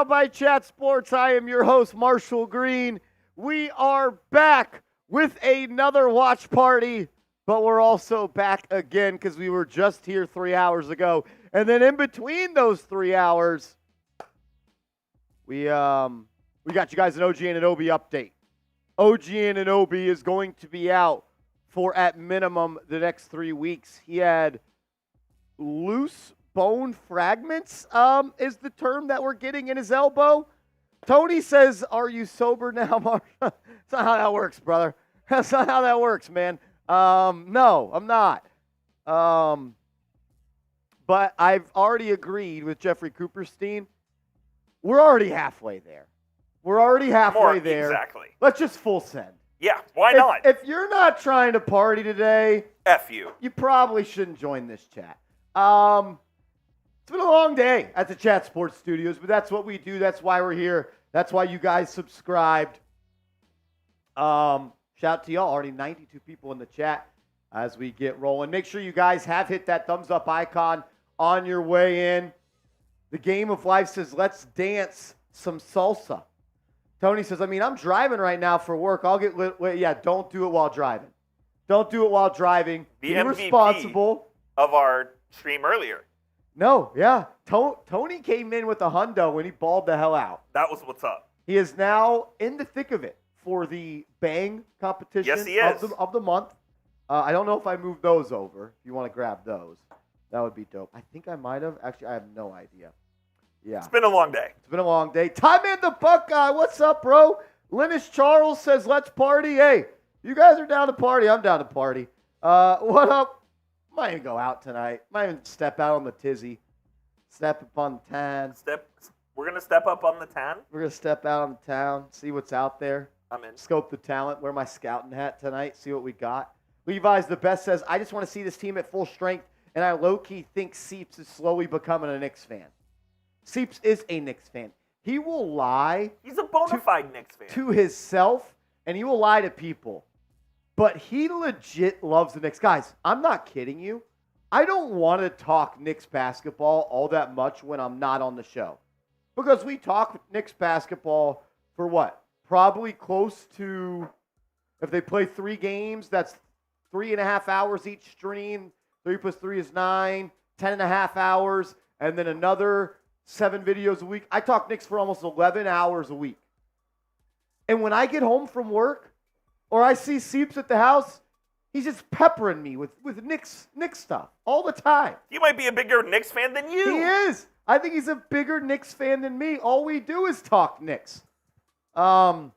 Now by Chat Sports. I am your host, Marshall Green. We are back with another watch party, but we're also back again because we were just here 3 hours ago. And then in between those 3 hours, we got you guys an OG Anunoby update. OG Anunoby is going to be out for at minimum the next 3 weeks. He had loose bone fragments, is the term that we're getting in his elbow. Tony says, "Are you sober now, Mark?" That's not how that works, brother. That's not how that works, man. No, I'm not. But I've already agreed with Jeffrey Cooperstein. We're already halfway there. Exactly. Let's just full send. Yeah, why not? If you're not trying to party today, F you. You probably shouldn't join this chat. It's been a long day at the Chat Sports Studios, but that's what we do. That's why we're here. That's why you guys subscribed. Shout out to y'all. Already 92 people in the chat as we get rolling. Make sure you guys have hit that thumbs up icon on your way in. The Game of Life says, let's dance some salsa. Tony says, I'm driving right now for work. I'll get lit. Wait, yeah, don't do it while driving. Don't do it while driving. The Be MVP responsible. Of our stream earlier. No, yeah. Tony came in with a hundo when he balled the hell out. That was what's up. He is now in the thick of it for the Bang competition. Yes, he is. Of the month. I don't know if I moved those over. If you want to grab those, that would be dope. I think I might have. Actually, I have no idea. Yeah. It's been a long day. Time in the Buckeye. What's up, bro? Linus Charles says, let's party. Hey, you guys are down to party. I'm down to party. What up? Might even go out tonight. Might even step out on the tizzy. Step up on the tan. We're going to step up on the tan? We're going to step out on the town, see what's out there. I'm in. Scope the talent. Wear my scouting hat tonight. See what we got. Levi's the best says, I just want to see this team at full strength, and I low-key think Seeps is slowly becoming a Knicks fan. Seeps is a Knicks fan. He will lie. He's a bona fide Knicks fan. To himself, and he will lie to people. But he legit loves the Knicks. Guys, I'm not kidding you. I don't want to talk Knicks basketball all that much when I'm not on the show. Because we talk Knicks basketball for what? Probably close to, if they play 3 games, that's 3.5 hours each stream. 3 plus 3 is 9, 10.5 hours, and then another 7 videos a week. I talk Knicks for almost 11 hours a week. And when I get home from work, or I see Seeps at the house, he's just peppering me with Knicks stuff all the time. He might be a bigger Knicks fan than you. He is. I think he's a bigger Knicks fan than me. All we do is talk Knicks. He always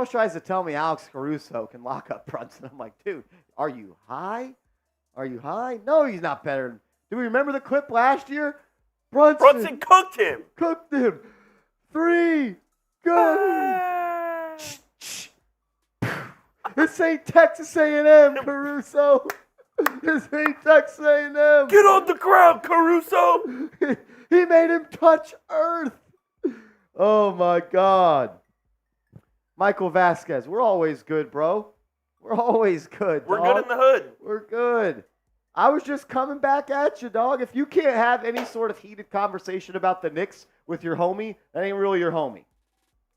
tries to tell me Alex Caruso can lock up Brunson. I'm like, dude, are you high? No, he's not better. Do we remember the clip last year? Brunson cooked him. 3. Good. This ain't Texas A&M, Caruso. This ain't Texas A&M. Get on the ground, Caruso. He made him touch earth. Oh, my God. Michael Vasquez, we're always good, bro. We're always good, We're dog. good in the hood. We're good. I was just coming back at you, dog. If you can't have any sort of heated conversation about the Knicks with your homie, that ain't really your homie.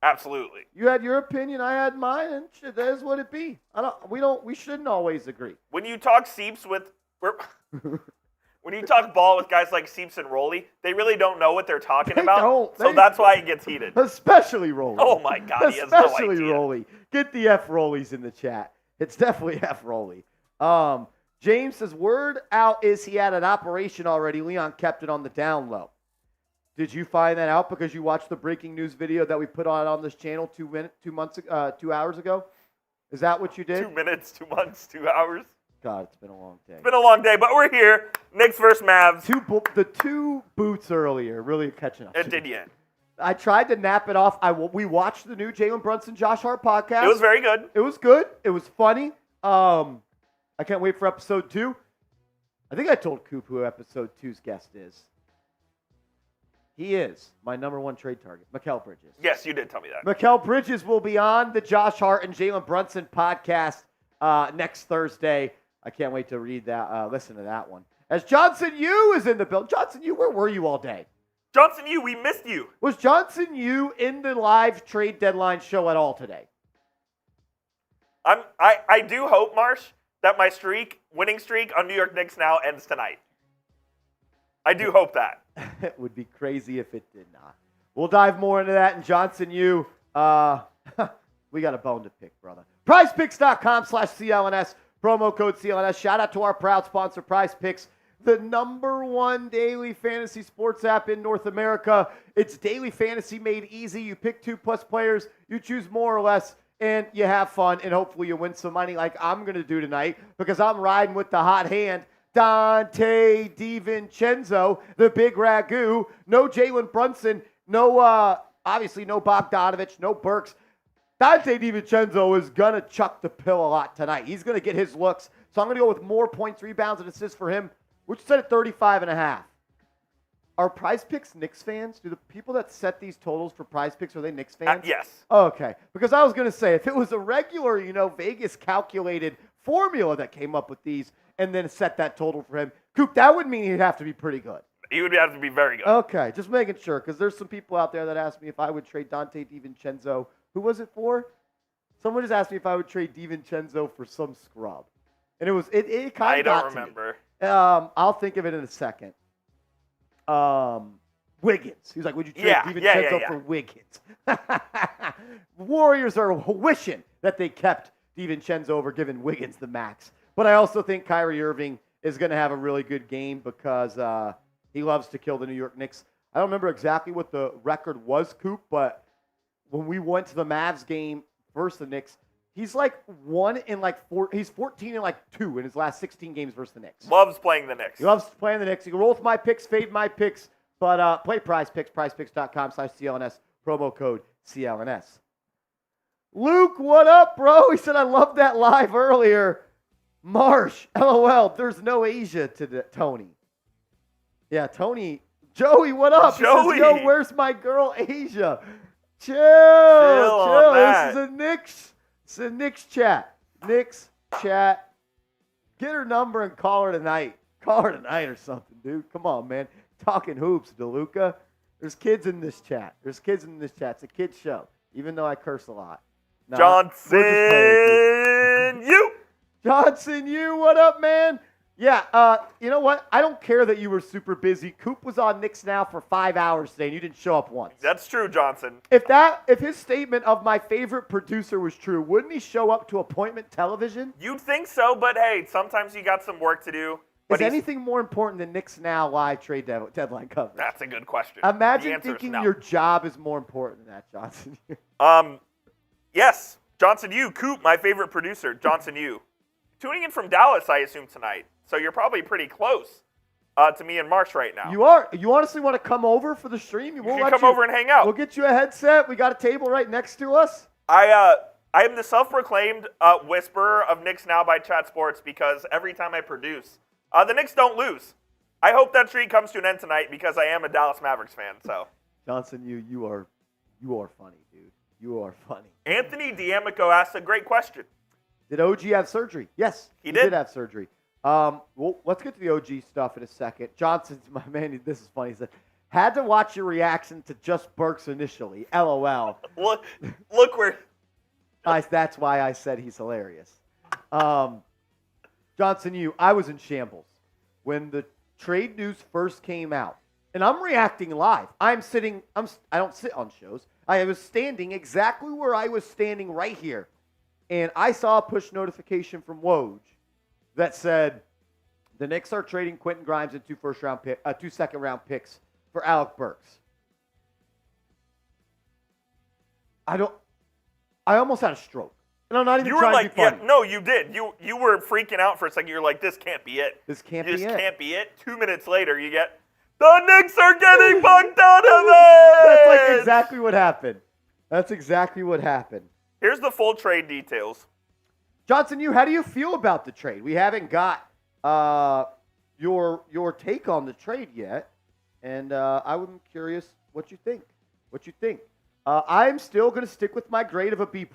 Absolutely. You had your opinion, I had mine, and shit, that is what it be. We shouldn't always agree. When you talk Seeps when you talk ball with guys like Seeps and Rolly, they really don't know what they're talking about. So that's why it gets heated. Especially Rolly. Oh my God, he has no idea. Especially Rolly. Get the F Rollies in the chat. It's definitely F Rolly. James says, word out is he had an operation already. Leon kept it on the down low. Did you find that out because you watched the breaking news video that we put on this channel 2 hours ago? Is that what you did? 2 minutes, 2 months, 2 hours. God, it's been a long day. It's been a long day, but we're here. Knicks versus Mavs. The 2 boots earlier really catching up. It did, yeah. I tried to nap it off. We watched the new Jalen Brunson, Josh Hart podcast. It was very good. It was good. It was funny. I can't wait for episode 2. I think I told Coop who episode 2's guest is. He is my number 1 trade target, Mikal Bridges. Yes, you did tell me that. Mikal Bridges will be on the Josh Hart and Jalen Brunson podcast next Thursday. I can't wait to read that, listen to that one. As Johnson Yu is in the building. Johnson Yu, where were you all day? Johnson, we missed you. Was Johnson in the live trade deadline show at all today? I do hope, Marsh, that my winning streak on New York Knicks Now ends tonight. I do hope that. It would be crazy if it did not. We'll dive more into that. And Johnson, we got a bone to pick, brother. PrizePicks.com/CLNS. Promo code CLNS. Shout out to our proud sponsor, PrizePicks, the #1 daily fantasy sports app in North America. It's daily fantasy made easy. You pick 2+ players. You choose more or less, and you have fun, and hopefully you win some money like I'm going to do tonight because I'm riding with the hot hand, Dante DiVincenzo, the big ragu. No Jalen Brunson. Obviously no Bogdanovic, no Burks. Dante DiVincenzo is going to chuck the pill a lot tonight. He's going to get his looks. So I'm going to go with more points, rebounds, and assists for him, which is set at 35.5. Are PrizePicks Knicks fans? Do the people that set these totals for PrizePicks, are they Knicks fans? Yes. Okay. Because I was going to say, if it was a regular, Vegas calculated formula that came up with these and then set that total for him, Coop, that would mean he'd have to be pretty good. He would have to be very good. Okay. Just making sure, because there's some people out there that asked me if I would trade Dante DiVincenzo. Who was it for? Someone just asked me if I would trade DiVincenzo for some scrub. And it kind of got to me. I don't remember. I'll think of it in a second. Wiggins. He's like, would you trade DiVincenzo for Wiggins? Warriors are wishing that they kept DiVincenzo over giving Wiggins the max. But I also think Kyrie Irving is going to have a really good game because he loves to kill the New York Knicks. I don't remember exactly what the record was, Coop, but when we went to the Mavs game versus the Knicks, he's like 1 in like 4. He's 14 and like 2 in his last 16 games versus the Knicks. Loves playing the Knicks. He loves playing the Knicks. He can roll with my picks, fade my picks, but play PrizePicks, PrizePicks.com/CLNS, promo code CLNS. Luke, what up, bro? He said, I loved that live earlier. Marsh, LOL, there's no Asia to Tony. Yeah, Tony. Joey, what up? Joey. He says, yo, where's my girl Asia? Chill. This is a Knicks chat. Knicks chat. Get her number and call her tonight. Call her tonight or something, dude. Come on, man. Talking hoops, DeLuca. There's kids in this chat. It's a kid's show, even though I curse a lot. No, Johnson, what up, man? Yeah, you know what? I don't care that you were super busy. Coop was on Knicks Now for 5 hours today, and you didn't show up once. That's true, Johnson. If his statement of my favorite producer was true, wouldn't he show up to appointment television? You'd think so, but hey, sometimes you got some work to do. Is anything more important than Knicks Now live trade deadline coverage? That's a good question. Imagine thinking your job is more important than that, Johnson. Yes, Johnson Coop, my favorite producer, Johnson tuning in from Dallas, I assume, tonight. So you're probably pretty close to me and Marsh right now. You are. You honestly want to come over for the stream? You can come over and hang out. We'll get you a headset. We got a table right next to us. I am the self-proclaimed whisperer of Knicks Now by Chat Sports because every time I produce, the Knicks don't lose. I hope that streak comes to an end tonight because I am a Dallas Mavericks fan. So Johnson, you are funny, dude. You are funny. Anthony D'Amico asked a great question. Did OG have surgery? Yes, he did have surgery. Well, let's get to the OG stuff in a second. Johnson's my man. This is funny. He said, had to watch your reaction to just Burks initially. LOL. Look where. Guys, that's why I said he's hilarious. Johnson, I was in shambles when the trade news first came out, and I'm reacting live. I don't sit on shows. I was standing exactly where I was standing right here, and I saw a push notification from Woj that said the Knicks are trading Quentin Grimes and 2 second-round picks for Alec Burks. I almost had a stroke. And I'm not even trying to be funny. Yeah, no, you did. You were freaking out for a second. You're like, this can't be it. This can't be it. 2 minutes later, you get, the Knicks are getting Bogdanovic! That's like exactly what happened. Here's the full trade details. Johnson, how do you feel about the trade? We haven't got your take on the trade yet, and I'm curious what you think. I'm still going to stick with my grade of a B+.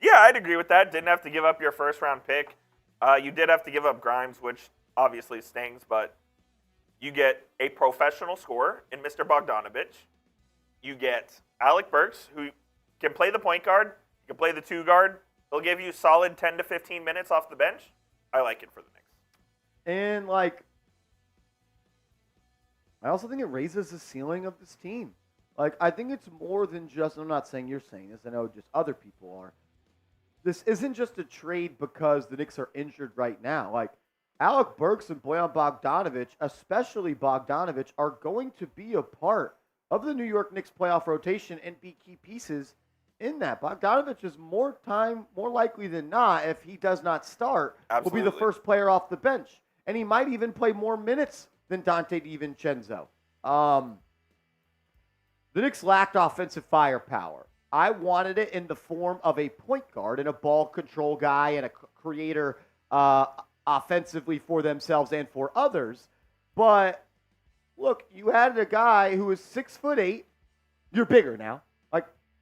Yeah, I'd agree with that. Didn't have to give up your first-round pick. You did have to give up Grimes, which obviously stings, but You get a professional scorer in Mr. Bogdanovic. You get Alec Burks, who can play the point guard, can play the 2 guard. He'll give you solid 10 to 15 minutes off the bench. I like it for the Knicks. And, I also think it raises the ceiling of this team. I think it's more than just, I'm not saying you're saying this, I know just other people are. This isn't just a trade because the Knicks are injured right now. Alec Burks and Bojan Bogdanovic, especially Bogdanovic, are going to be a part of the New York Knicks playoff rotation and be key pieces in that. Bogdanovic is more likely than not, if he does not start, Absolutely. will be the first player off the bench. And he might even play more minutes than Donte DiVincenzo. The Knicks lacked offensive firepower. I wanted it in the form of a point guard and a ball control guy and a creator offensively for themselves and for others. But look, you had a guy who is 6'8". You're bigger now.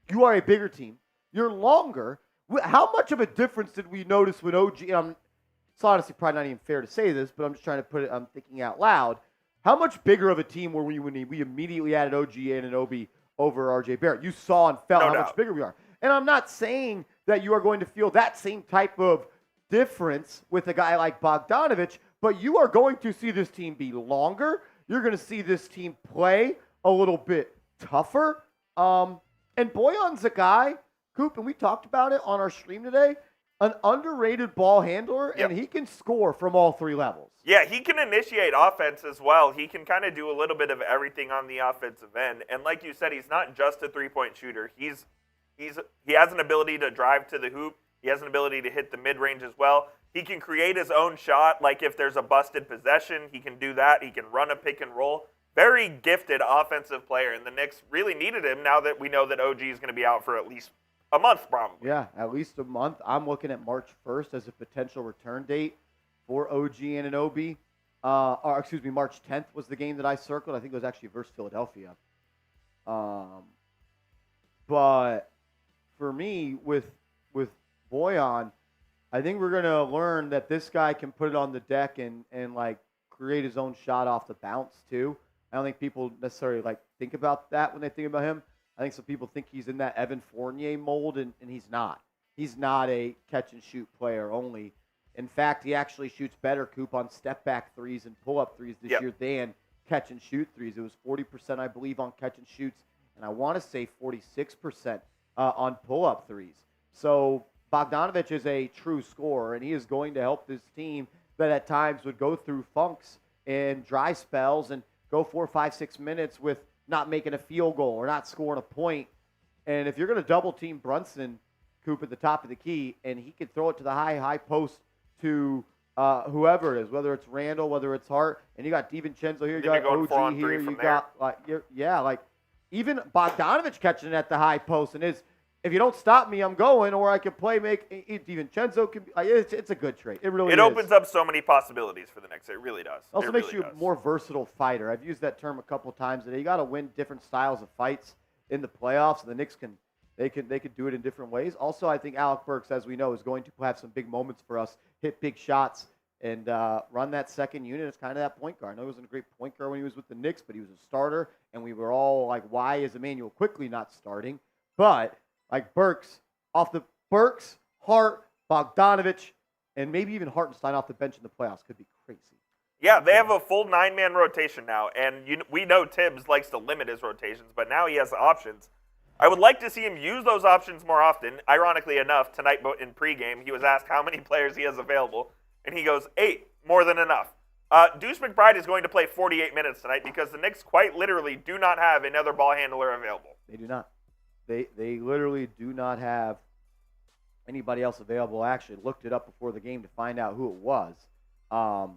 You are a bigger team. You're longer. How much of a difference did we notice when OG? It's honestly probably not even fair to say this, but I'm just trying to put it. I'm thinking out loud. How much bigger of a team were we when we immediately added OG Anunoby over RJ Barrett? You saw and felt how much bigger we are. And I'm not saying that you are going to feel that same type of difference with a guy like Bogdanovic, but you are going to see this team be longer. You're going to see this team play a little bit tougher. And Bojan's a guy, Coop, and we talked about it on our stream today, an underrated ball handler, and he can score from all 3 levels. Yeah, he can initiate offense as well. He can kind of do a little bit of everything on the offensive end. And like you said, he's not just a three-point shooter. He has an ability to drive to the hoop. He has an ability to hit the mid-range as well. He can create his own shot. Like if there's a busted possession, he can do that. He can run a pick and roll. Very gifted offensive player, and the Knicks really needed him now that we know that OG is going to be out for at least a month probably. Yeah, at least a month. I'm looking at March 1st as a potential return date for OG Anunoby. March 10th was the game that I circled. I think it was actually versus Philadelphia. But for me, with Bojan, I think we're going to learn that this guy can put it on the deck and create his own shot off the bounce too. I don't think people necessarily think about that when they think about him. I think some people think he's in that Evan Fournier mold, and he's not. He's not a catch-and-shoot player only. In fact, he actually shoots better, Coop, on step-back threes and pull-up threes this year than catch-and-shoot threes. It was 40%, I believe, on catch-and-shoots, and I want to say 46% on pull-up threes. So Bogdanovic is a true scorer, and he is going to help this team that at times would go through funks and dry spells and go 4, 5, 6 minutes with not making a field goal or not scoring a point. And if you're going to double team Brunson, Coop, at the top of the key, and he can throw it to the high post to whoever it is, whether it's Randall, whether it's Hart, and you got DiVincenzo here, you got OG here, you got even Bogdanovic catching it at the high post, and if you don't stop me, I'm going, or I can DiVincenzo can be. It's a good trade. It really is. It opens up so many possibilities for the Knicks. It really does. Also makes you a more versatile fighter. I've used that term a couple of times today. You got to win different styles of fights in the playoffs, and the Knicks can do it in different ways. Also, I think Alec Burks, as we know, is going to have some big moments for us, hit big shots, and run that second unit. It's kind of that point guard. I know he wasn't a great point guard when he was with the Knicks, but he was a starter, and we were all like, why is Emmanuel Quickley not starting? But Burks, Hart, Bogdanovic, and maybe even Hartenstein off the bench in the playoffs could be crazy. Yeah, they have a full 9-man rotation now, and we know Tibbs likes to limit his rotations, but now he has options. I would like to see him use those options more often. Ironically enough, tonight in pregame, he was asked how many players he has available, and he goes, 8, more than enough. Deuce McBride is going to play 48 minutes tonight because the Knicks quite literally do not have another ball handler available. They do not. They literally do not have anybody else available. I actually looked it up before the game to find out who it was. I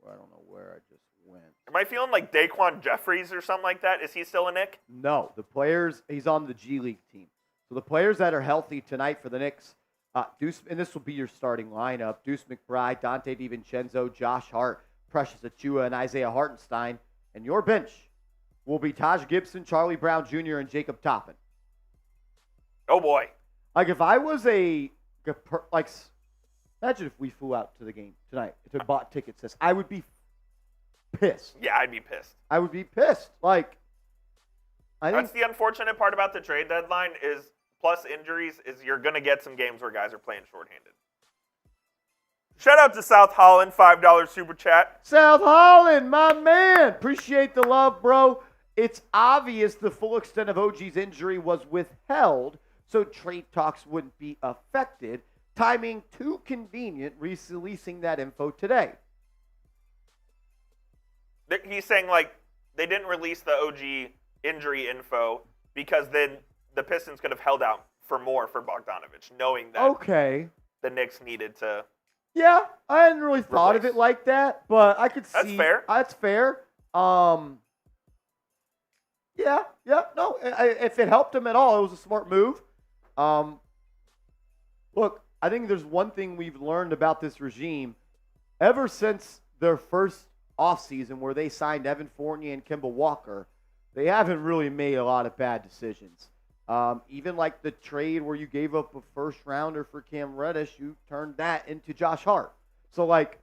don't know where I just went. Am I feeling like Daquan Jeffries or something like that? Is he still a Knick? No. The players, he's on the G League team. So the players that are healthy tonight for the Knicks, Deuce, and this will be your starting lineup, Deuce McBride, Donte DiVincenzo, Josh Hart, Precious Achiuwa, and Isaiah Hartenstein. And your bench will be Taj Gibson, Charlie Brown Jr., and Jacob Toppin. Oh, boy. If I was imagine if we flew out to the game tonight, to bought tickets, I would be pissed. Yeah, I'd be pissed. I would be pissed. Like, That's the unfortunate part about the trade deadline is, plus injuries, is you're going to get some games where guys are playing shorthanded. Shout out to South Holland, $5 super chat. South Holland, my man. Appreciate the love, bro. It's obvious the full extent of OG's injury was withheld, so trade talks wouldn't be affected. Timing too convenient, releasing that info today. He's saying, like, they didn't release the OG injury info because then the Pistons could have held out for more for Bogdanovic, knowing that the Knicks needed to. Yeah, I hadn't really thought of it like that, but I could see. That's fair. That's fair. Yeah, no. If it helped him at all, it was a smart move. Look, I think there's one thing we've learned about this regime ever since their first offseason where they signed Evan Fournier and Kemba Walker. They haven't really made a lot of bad decisions. Even like the trade where you gave up a first rounder for Cam Reddish, you turned that into Josh Hart. So, like,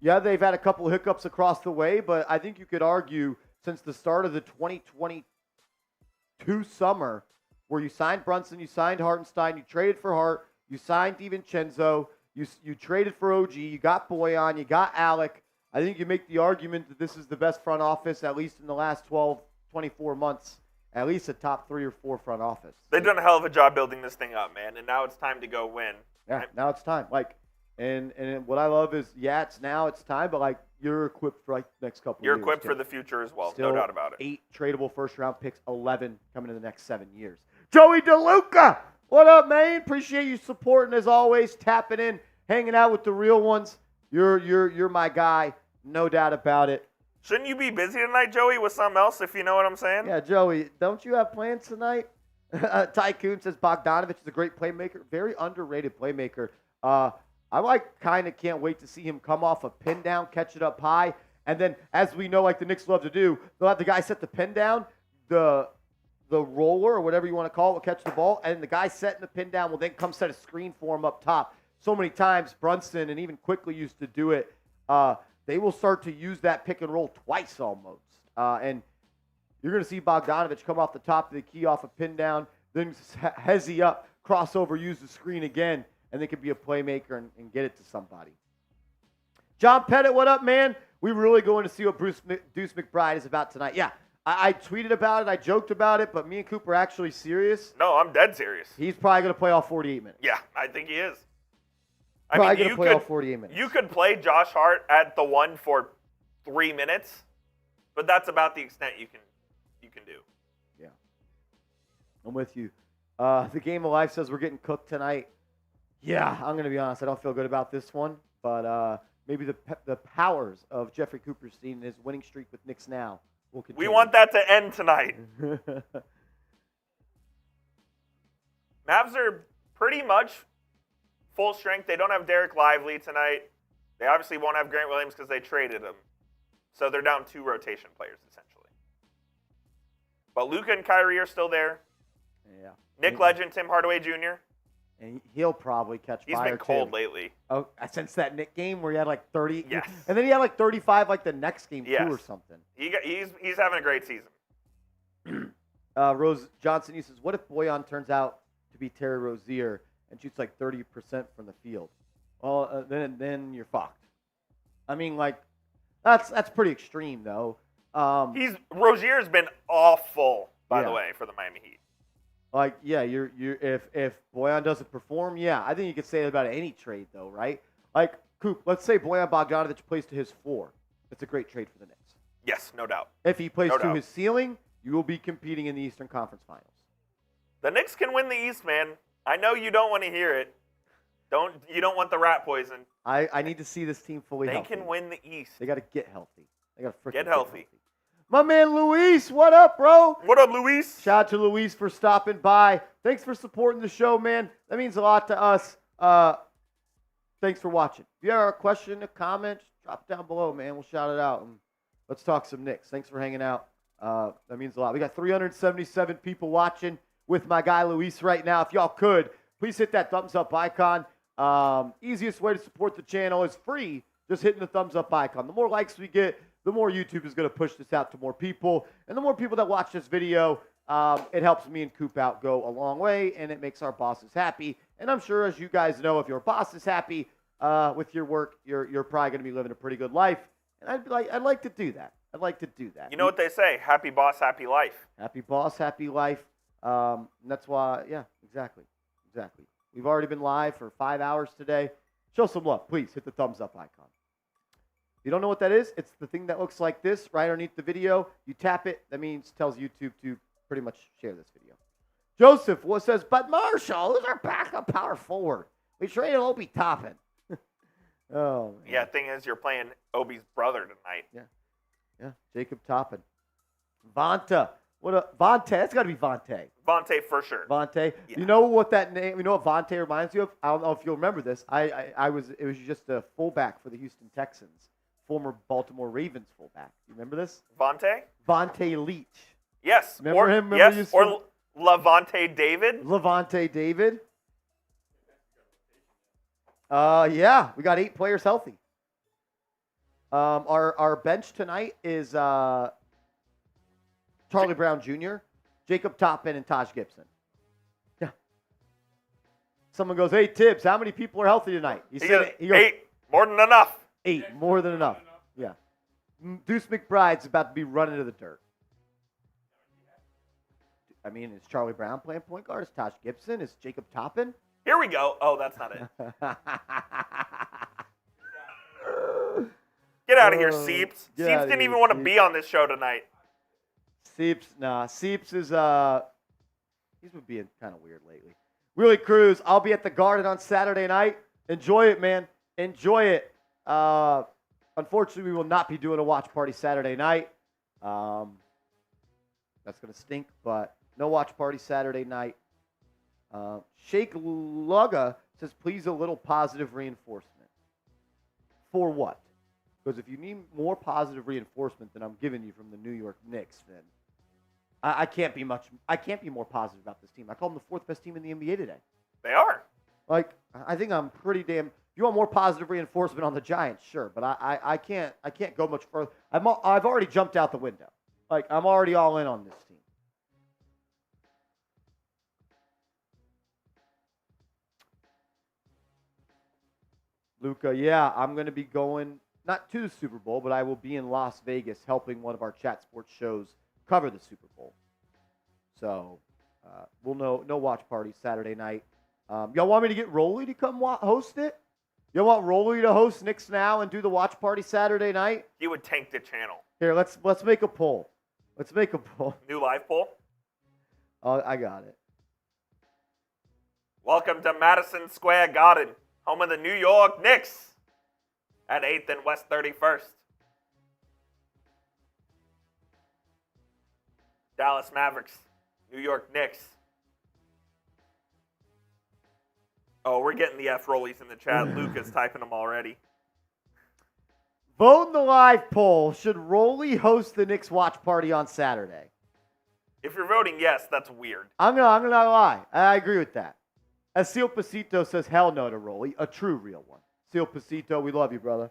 yeah, they've had a couple of hiccups across the way, but I think you could argue since the start of the 2022 summer where you signed Brunson, you signed Hartenstein, you traded for Hart, you signed DiVincenzo, you traded for OG, you got Bojan, you got Alec. I think you make the argument that this is the best front office, at least in the last 12, 24 months, at least a top 3 or 4 front office. They've done a hell of a job building this thing up, man, and now it's time to go win. Yeah, now it's time. Like, and what I love is, yeah, it's time, but like you're equipped for like the next couple of years. You're equipped for the future as well, no doubt about it. 8 tradable first-round picks, 11 coming in the next 7 years. Joey DeLuca, what up, man? Appreciate you supporting as always, tapping in, hanging out with the real ones. You're my guy, no doubt about it. Shouldn't you be busy tonight, Joey, with something else, if you know what I'm saying? Yeah, Joey, don't you have plans tonight? Tycoon says Bogdanovic is a great playmaker, very underrated playmaker. I can't wait to see him come off a pin down, catch it up high, and then as we know, like the Knicks love to do, they'll have the guy set the pin down, the roller or whatever you want to call it will catch the ball, and the guy setting the pin down will then come set a screen for him up top. So many times Brunson and even Quickly used to do it. They will start to use that pick and roll twice almost, and you're going to see Bogdanovic come off the top of the key off a pin down, then hezzy up, crossover, use the screen again, and they could be a playmaker and get it to somebody. John Pettit, what up, man? We really going to see what Deuce McBride is about tonight. Yeah, I tweeted about it. I joked about it, but me and Coop are actually serious. No, I'm dead serious. He's probably going to play all 48 minutes. Yeah, I think he is. Probably going to play all 48 minutes. You could play Josh Hart at the 1 for 3 minutes, but that's about the extent you can do. Yeah. I'm with you. The Game of Life says we're getting cooked tonight. Yeah, I'm going to be honest. I don't feel good about this one, but maybe the powers of Jeffrey Cooperstein and his winning streak with Knicks Now will continue. We want that to end tonight. Mavs are pretty much full strength. They don't have Derek Lively tonight. They obviously won't have Grant Williams because they traded him. So they're down 2 rotation players, essentially. But Luka and Kyrie are still there. Yeah. Nick Legend, Tim Hardaway Jr. And he'll probably catch fire. He's been cold too. lately. Oh, since that Nick game where he had like 30. Yes. And then he had like 35 like the next game too or something. He's having a great season. Rose Johnson, he says, what if Bojan turns out to be Terry Rozier and shoots like 30% from the field? Well, then you're fucked. I mean, like, that's pretty extreme though. Rozier's been awful, by the way, for the Miami Heat. Like, yeah, if Bojan doesn't perform, yeah, I think you could say that about any trade though, right? Like, Coop, let's say Bojan Bogdanovic plays to his floor. That's a great trade for the Knicks. Yes, no doubt. If he plays to his ceiling, you will be competing in the Eastern Conference Finals. The Knicks can win the East, man. I know you don't want to hear it. You don't want the rat poison. I need to see this team fully healthy. They can win the East. They got to get healthy. They got to freaking get healthy. My man Luis, what up, bro? What up, Luis? Shout out to Luis for stopping by. Thanks for supporting the show, man. That means a lot to us. Thanks for watching. If you have a question, a comment, drop it down below, man. We'll shout it out. And let's talk some Knicks. Thanks for hanging out. That means a lot. We got 377 people watching with my guy Luis right now. If y'all could, please hit that thumbs up icon. Easiest way to support the channel is free. Just hitting the thumbs up icon. The more likes we get, the more YouTube is going to push this out to more people. And the more people that watch this video, it helps me and Coop Out go a long way, and it makes our bosses happy. And I'm sure, as you guys know, if your boss is happy with your work, you're probably going to be living a pretty good life. And I'd like to do that. I'd like to do that. You know what they say? Happy boss, happy life. Happy boss, happy life. And that's why, yeah, exactly. We've already been live for 5 hours today. Show some love. Please hit the thumbs up icon. If you don't know what that is, it's the thing that looks like this right underneath the video. You tap it. That means tells YouTube to pretty much share this video. Joseph says, but Marshall, who's our backup power forward? We traded Obi Toppin. Oh, man. Yeah, thing is, you're playing Obi's brother tonight. Yeah, Jacob Toppin. Vonta. Vontae. That's got to be Vontae. Vontae for sure. Vontae. Yeah. You know what that name? You know what Vontae reminds you of? I don't know if you'll remember this. It was just a fullback for the Houston Texans, former Baltimore Ravens fullback. You remember this? Vontae Leach. Yes. Remember him? Or Levante David. Levante David. Yeah, we got 8 players healthy. Our bench tonight is Charlie Brown Jr., Jacob Toppin, and Taj Gibson. Yeah. Someone goes, hey, Tibbs, how many people are healthy tonight? He goes, 8. More than enough. 8. More than enough. Yeah. Deuce McBride's about to be running to the dirt. I mean, is Charlie Brown playing point guard? Is Taj Gibson? Is Jacob Toppin? Here we go. Oh, that's not it. Get out of here, Seeps. Seeps didn't even want to be on this show tonight. Seeps is he's been being kind of weird lately. Willie Cruz, I'll be at the Garden on Saturday night. Enjoy it, man. Enjoy it. Unfortunately, we will not be doing a watch party Saturday night. That's gonna stink, but no watch party Saturday night. Shake Lugga says, please a little positive reinforcement. For what? Because if you need more positive reinforcement than I'm giving you from the New York Knicks, then I can't be more positive about this team. I call them the 4th best team in the NBA today. They are. Like, I think I'm pretty damn. If you want more positive reinforcement on the Giants, sure, but I can't go much further. I've already jumped out the window. Like, I'm already all in on this team. Luca, yeah, I'm going to be going, not to the Super Bowl, but I will be in Las Vegas helping one of our chat sports shows cover the Super Bowl. So, we'll no watch party Saturday night. Y'all want me to get Rolly to come host it? Y'all want Rolly to host Knicks Now and do the watch party Saturday night? He would tank the channel. Here, let's make a poll. Let's make a poll. New live poll? Oh, I got it. Welcome to Madison Square Garden, home of the New York Knicks at 8th and West 31st. Dallas Mavericks, New York Knicks. Oh, we're getting the F-rollies in the chat. Luke is typing them already. Vote in the live poll. Should Rolly host the Knicks watch party on Saturday? If you're voting yes, that's weird. I'm gonna lie. I agree with that. As Seal Pasito says, hell no to Rolly. A true, real one. Seal Pasito, we love you, brother.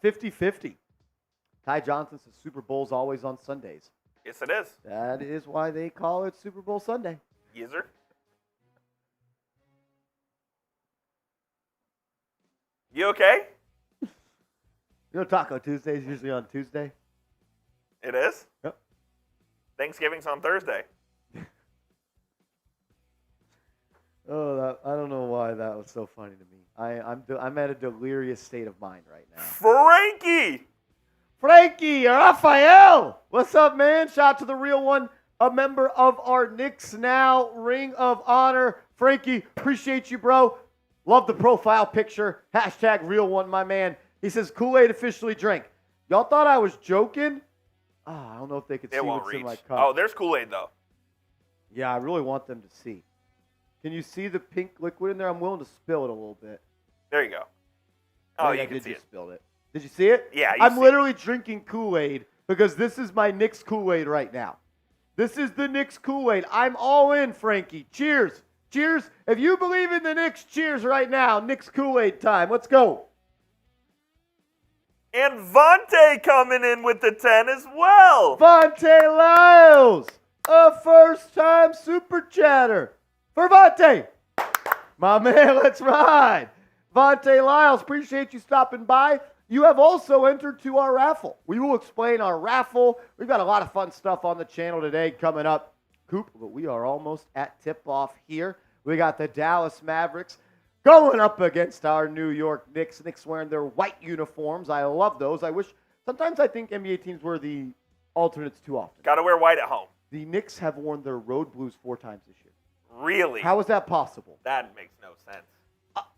It's 50-50. Ty Johnson says Super Bowl's always on Sundays. Yes, it is. That is why they call it Super Bowl Sunday. Yes, sir. You okay? You know Taco Tuesday is usually on Tuesday? It is? Yep. Thanksgiving's on Thursday. Oh, I don't know why that was so funny to me. I'm at a delirious state of mind right now. Frankie, Raphael, what's up, man? Shout out to the real one, a member of our Knicks Now Ring of Honor. Frankie, appreciate you, bro. Love the profile picture. Hashtag real one, my man. He says Kool-Aid officially drink. Y'all thought I was joking? I don't know if they could see what's in my cup. Oh, there's Kool-Aid, though. Yeah, I really want them to see. Can you see the pink liquid in there? I'm willing to spill it a little bit. There you go. Oh, you can see it. Spilled it. Did you see it? Yeah, I'm literally drinking Kool-Aid because this is my Knicks Kool-Aid right now. This is the Knicks Kool-Aid. I'm all in, Frankie. Cheers. Cheers. If you believe in the Knicks, cheers right now. Knicks Kool-Aid time. Let's go. And Vontae coming in with the 10 as well. Vontae Lyles, a first-time super chatter for Vontae. My man, let's ride. Vontae Lyles, appreciate you stopping by. You have also entered to our raffle. We will explain our raffle. We've got a lot of fun stuff on the channel today coming up, Coop, but we are almost at tip-off here. We got the Dallas Mavericks going up against our New York Knicks. Knicks wearing their white uniforms. I love those. Sometimes I think NBA teams wear the alternates too often. Got to wear white at home. The Knicks have worn their road blues 4 times this year. Really? How is that possible? That makes no sense.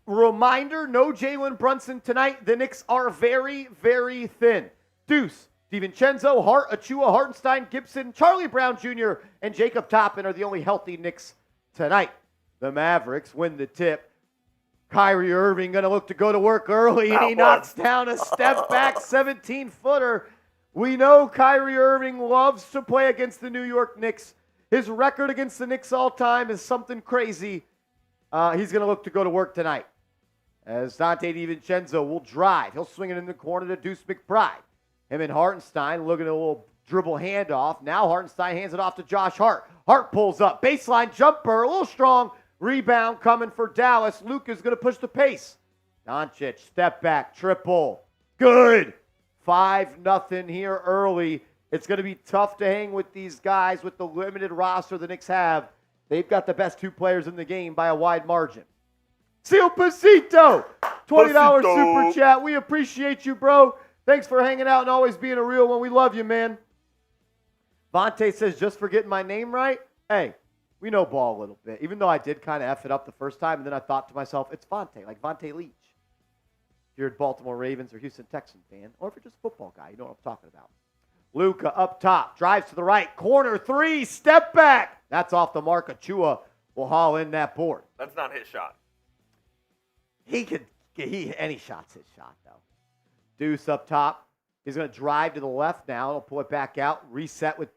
Reminder, no Jalen Brunson tonight. The Knicks are very, very thin. Deuce, DiVincenzo, Hart, Achua, Hartenstein, Gibson, Charlie Brown Jr., and Jacob Toppin are the only healthy Knicks tonight. The Mavericks win the tip. Kyrie Irving going to look to go to work early, and he knocks down a step-back 17-footer. We know Kyrie Irving loves to play against the New York Knicks. His record against the Knicks all time is something crazy. He's going to look to go to work tonight. As Dante DiVincenzo will drive. He'll swing it in the corner to Deuce McBride. Him and Hartenstein looking at a little dribble handoff. Now Hartenstein hands it off to Josh Hart. Hart pulls up. Baseline jumper. A little strong. Rebound coming for Dallas. Luka's going to push the pace. Doncic, step back, triple. Good. 5-0 here early. It's going to be tough to hang with these guys with the limited roster the Knicks have. They've got the best 2 players in the game by a wide margin. Seal Pasito, $20 super chat. We appreciate you, bro. Thanks for hanging out and always being a real one. We love you, man. Vontae says, just for getting my name right. Hey, we know ball a little bit. Even though I did kind of F it up the first time, and then I thought to myself, it's Vontae, like Vontae Leach. If you're a Baltimore Ravens or Houston Texans fan, or if you're just a football guy, you know what I'm talking about. Luka up top, drives to the right, corner 3, step back. That's off the mark. Achua will haul in that board. That's not his shot. Any shot's his shot, though. Deuce up top. He's going to drive to the left now. He'll pull it back out. Reset with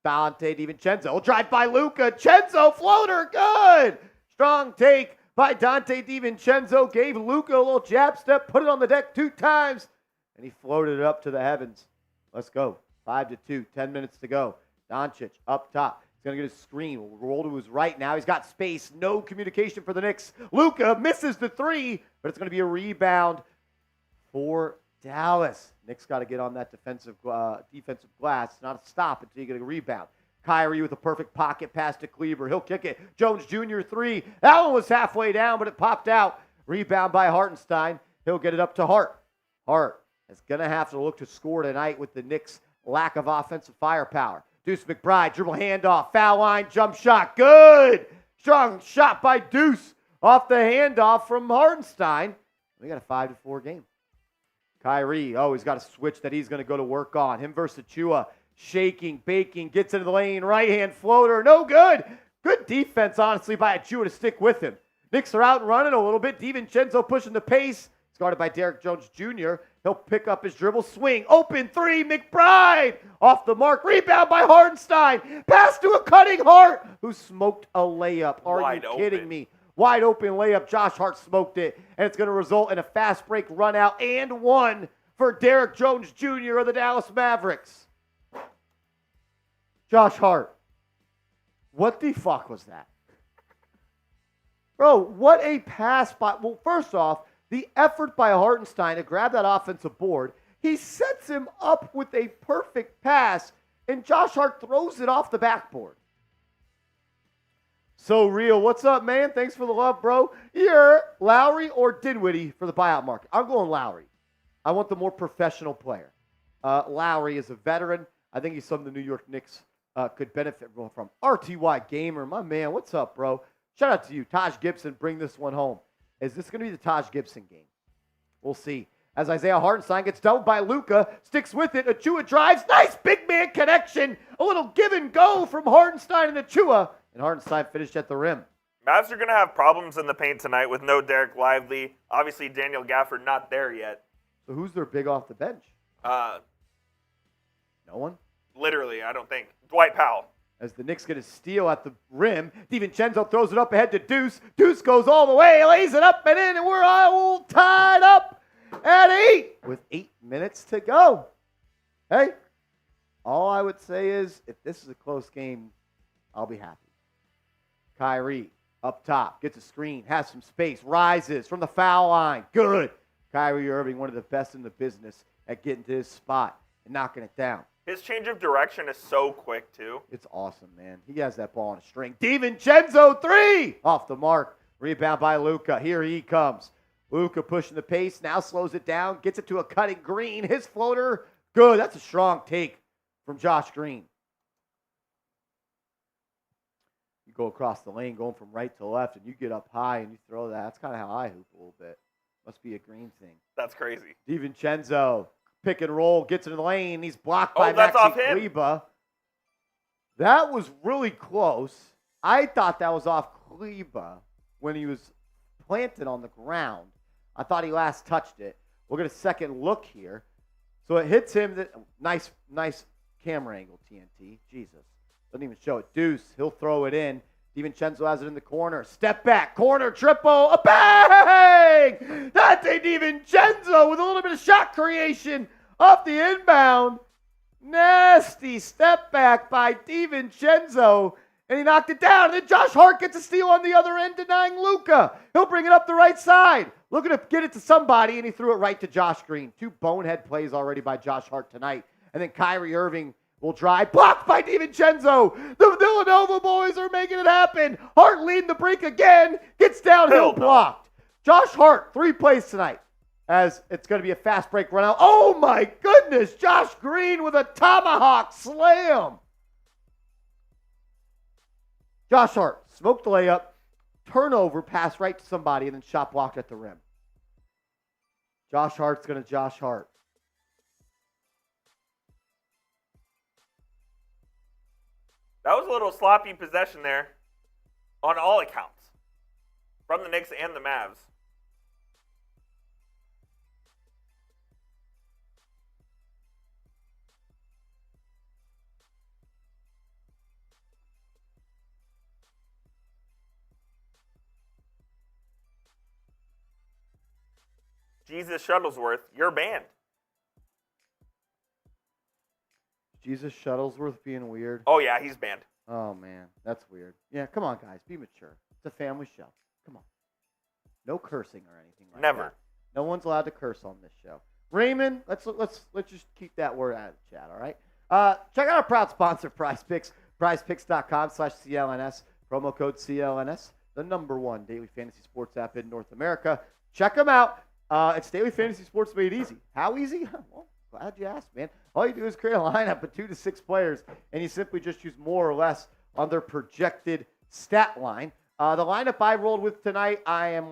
Dante DiVincenzo. He'll drive by Luka. Cenzo, floater, good. Strong take by Dante DiVincenzo. Gave Luka a little jab step, put it on the deck 2 times, and he floated it up to the heavens. Let's go. 5-2, 10 minutes to go. Doncic up top. He's going to get a screen. Will roll to his right now. He's got space. No communication for the Knicks. Luka misses the 3, but it's going to be a rebound for Dallas. Knicks got to get on that defensive glass. It's not a stop until you get a rebound. Kyrie with a perfect pocket pass to Cleaver. He'll kick it. Jones Jr. 3. That one was halfway down, but it popped out. Rebound by Hartenstein. He'll get it up to Hart. Hart is going to have to look to score tonight with the Knicks' lack of offensive firepower. Deuce McBride, dribble handoff, foul line, jump shot, good! Strong shot by Deuce off the handoff from Hartenstein. We got a 5-4 game. Kyrie, he's got a switch that he's going to go to work on. Him versus Achua, shaking, baking, gets into the lane, right-hand floater, no good! Good defense, honestly, by Achua to stick with him. Knicks are out and running a little bit. DiVincenzo pushing the pace. It's guarded by Derek Jones Jr. He'll pick up his dribble, swing, open 3, McBride off the mark, rebound by Hartenstein, pass to a cutting Hart, who smoked a layup. Are you kidding me? Wide open layup, Josh Hart smoked it, and it's going to result in a fast break run out and 1 for Derek Jones Jr. of the Dallas Mavericks. Josh Hart, what the fuck was that? Bro, what a pass by, well, first off, the effort by Hartenstein to grab that offensive board, he sets him up with a perfect pass, and Josh Hart throws it off the backboard. So real. What's up, man? Thanks for the love, bro. You're Lowry or Dinwiddie for the buyout market? I'm going Lowry. I want the more professional player. Lowry is a veteran. I think he's something the New York Knicks could benefit from. RTY Gamer, my man. What's up, bro? Shout out to you. Taj Gibson, bring this one home. Is this going to be the Taj Gibson game? We'll see. As Isaiah Hartenstein gets doubled by Luka, sticks with it. Achua drives. Nice big man connection. A little give and go from Hartenstein and Achua. And Hartenstein finished at the rim. Mavs are going to have problems in the paint tonight with no Derek Lively. Obviously, Daniel Gafford not there yet. So who's their big off the bench? No one? Literally, I don't think. Dwight Powell. As the Knicks get a steal at the rim, DiVincenzo throws it up ahead to Deuce. Deuce goes all the way, lays it up and in, and we're all tied up at 8 with 8 minutes to go. Hey, all I would say is if this is a close game, I'll be happy. Kyrie up top, gets a screen, has some space, rises from the foul line. Good. Kyrie Irving, one of the best in the business at getting to his spot and knocking it down. His change of direction is so quick, too. It's awesome, man. He has that ball on a string. DiVincenzo, 3! Off the mark. Rebound by Luka. Here he comes. Luka pushing the pace, now slows it down, gets it to a cutting Green. His floater, good. That's a strong take from Josh Green. You go across the lane, going from right to left, and you get up high and you throw that. That's kind of how I hoop a little bit. Must be a Green thing. That's crazy. DiVincenzo, pick and roll, gets in the lane. He's blocked by Maxi Kleber. That was really close. I thought that was off Kleber when he was planted on the ground. I thought he last touched it. We'll get a second look here. So it hits him. Nice camera angle, TNT. Jesus. Doesn't even show it. Deuce. He'll throw it in. DiVincenzo has it in the corner. Step back. Corner. Triple. A bang! That's a DiVincenzo with a little bit of shot creation off the inbound. Nasty step back by DiVincenzo. And he knocked it down. And then Josh Hart gets a steal on the other end, denying Luka. He'll bring it up the right side. Looking to get it to somebody, and he threw it right to Josh Green. 2 bonehead plays already by Josh Hart tonight. And then Kyrie Irving will drive. Blocked by DiVincenzo. The Villanova boys are making it happen. Hart leading the break again. Gets downhill, blocked. Josh Hart, 3 plays tonight. As it's going to be a fast break run out. Oh, my goodness. Josh Green with a tomahawk slam. Josh Hart, smoked the layup, turnover, pass right to somebody, and then shot blocked at the rim. Josh Hart's going to Josh Hart. That was a little sloppy possession there on all accounts from the Knicks and the Mavs. Jesus Shuttlesworth, you're banned. Jesus Shuttlesworth being weird. Oh, yeah, he's banned. Oh, man. That's weird. Yeah, come on, guys. Be mature. It's a family show. Come on. No cursing or anything like Never. that. No one's allowed to curse on this show. Raymond, let's just keep that word out of the chat, all right? Check out our proud sponsor, Prize Picks. PrizePicks.com/CLNS. Promo code CLNS. The #1 daily fantasy sports app in North America. Check them out. It's daily fantasy sports made easy. How easy? Well, glad you asked, man. All you do is create a lineup of 2 to 6 players, and you simply just use more or less on their projected stat line. The lineup I rolled with tonight, I am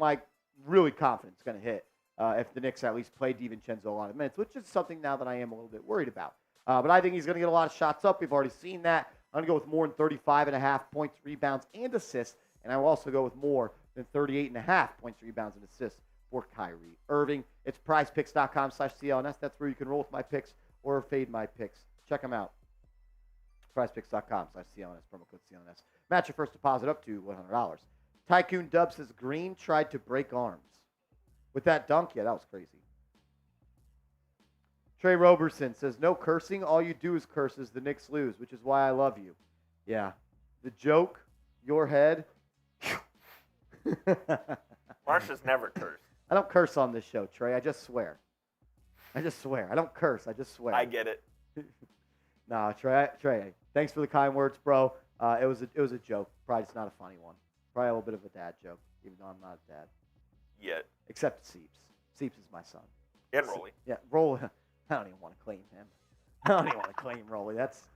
really confident it's going to hit if the Knicks at least play DiVincenzo a lot of minutes, which is something now that I am a little bit worried about. But I think he's going to get a lot of shots up. We've already seen that. I'm going to go with more than 35.5 points, rebounds, and assists, and I will also go with more than 38.5 points, rebounds, and assists for Kyrie Irving. It's prizepicks.com/CLNS. That's where you can roll with my picks or fade my picks. Check them out. prizepicks.com/CLNS, promo code CLNS. Match your first deposit up to $100. Tycoon Dub says Green tried to break arms. With that dunk, yeah, that was crazy. Trey Roberson says, no cursing. All you do is curses. The Knicks lose, which is why I love you. Yeah. The joke, your head. Marsha's never cursed. I don't curse on this show, Trey. I just swear. I don't curse. I just swear. I get it. No, Trey, thanks for the kind words, bro. It was a joke. Probably just not a funny one. Probably a little bit of a dad joke, even though I'm not a dad. Yet. Except Seeps. Seeps is my son. And Rolly. Yeah, Rolly. I don't even want to claim him. I don't even want to claim Rolly. That's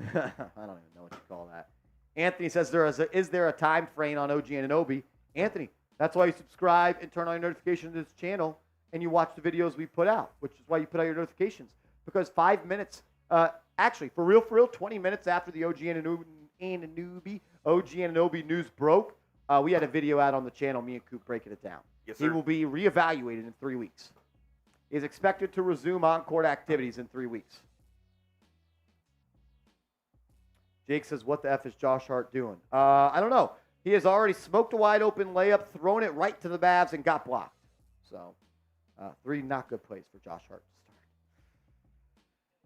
I don't even know what you call that. Anthony says, is there a time frame on OG Anunoby? Anthony, that's why you subscribe and turn on your notifications to this channel and you watch the videos we put out, which is why you put out your notifications. Because 5 minutes, actually, for real, 20 minutes after the OG Anunoby news broke, we had a video out on the channel, me and Coop breaking it down. Yes, sir. He will be reevaluated in 3 weeks. He is expected to resume on-court activities in 3 weeks. Jake says, what the F is Josh Hart doing? I don't know. He has already smoked a wide-open layup, thrown it right to the Mavs, and got blocked. So, Three not good plays for Josh Hart to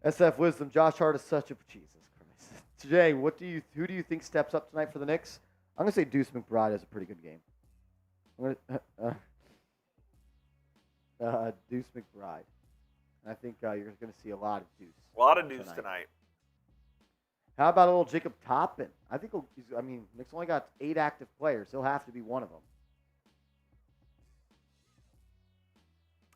start. SF Wisdom, Josh Hart is such a Jesus Christ. Jay, who do you think steps up tonight for the Knicks? I'm gonna say Deuce McBride has a pretty good game. I'm gonna Deuce McBride. I think you're gonna see a lot of Deuce. A lot of Deuce tonight. How about a little Jacob Toppin? Knicks only got 8 active players. He'll have to be one of them.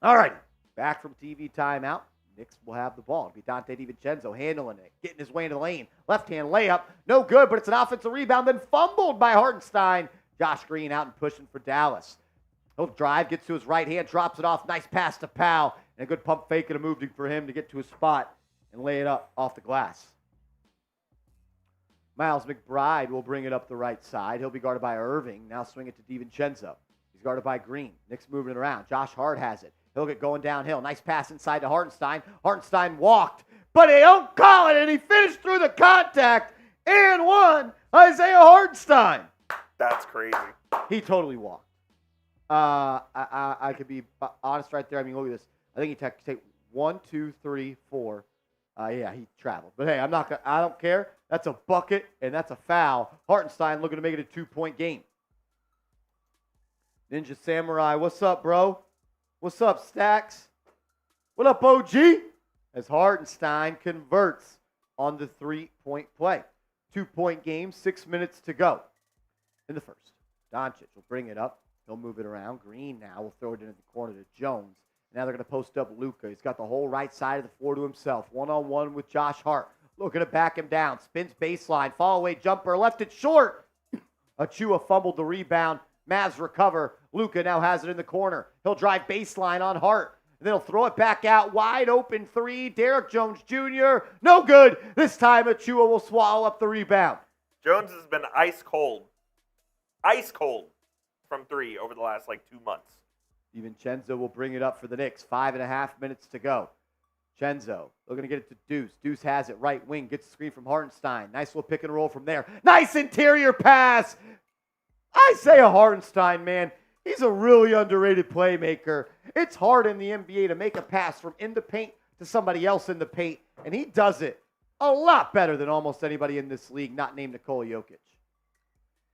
All right, back from TV timeout. Knicks will have the ball. It'll be Donte DiVincenzo handling it, getting his way into the lane. Left-hand layup, no good, but it's an offensive rebound, then fumbled by Hartenstein. Josh Green out and pushing for Dallas. He'll drive, gets to his right hand, drops it off. Nice pass to Powell, and a good pump fake and a move for him to get to his spot and lay it up off the glass. Miles McBride will bring it up the right side. He'll be guarded by Irving. Now swing it to DiVincenzo. He's guarded by Green. Knicks moving it around. Josh Hart has it. He'll get going downhill. Nice pass inside to Hartenstein. Hartenstein walked, but they don't call it, and he finished through the contact and won. Isaiah Hartenstein. That's crazy. He totally walked. I could be honest right there. I mean, look at this. I think he take 1, 2, 3, 4. Yeah, he traveled. But hey, I don't care. That's a bucket, and that's a foul. Hartenstein looking to make it a 2-point game. Ninja Samurai, what's up, bro? What's up, Stacks? What up, OG? As Hartenstein converts on the 3-point play. 2-point game, 6 minutes to go in the first. Doncic will bring it up. He'll move it around. Green now will throw it into the corner to Jones. Now they're going to post up Luka. He's got the whole right side of the floor to himself. One-on-one with Josh Hart. Looking to back him down. Spins baseline. Fall away jumper. Left it short. Achua fumbled the rebound. Mavs recover. Luka now has it in the corner. He'll drive baseline on Hart. And then he'll throw it back out. Wide open 3. Derrick Jones Jr. No good. This time Achua will swallow up the rebound. Jones has been ice cold. Ice cold from 3 over the last 2 months. DiVincenzo will bring it up for the Knicks. 5.5 minutes to go. Chenzo looking to get it to Deuce. Deuce has it. Right wing. Gets the screen from Hartenstein. Nice little pick and roll from there. Nice interior pass. Isaiah Hartenstein, man. He's a really underrated playmaker. It's hard in the NBA to make a pass from in the paint to somebody else in the paint, and he does it a lot better than almost anybody in this league, not named Nikola Jokic.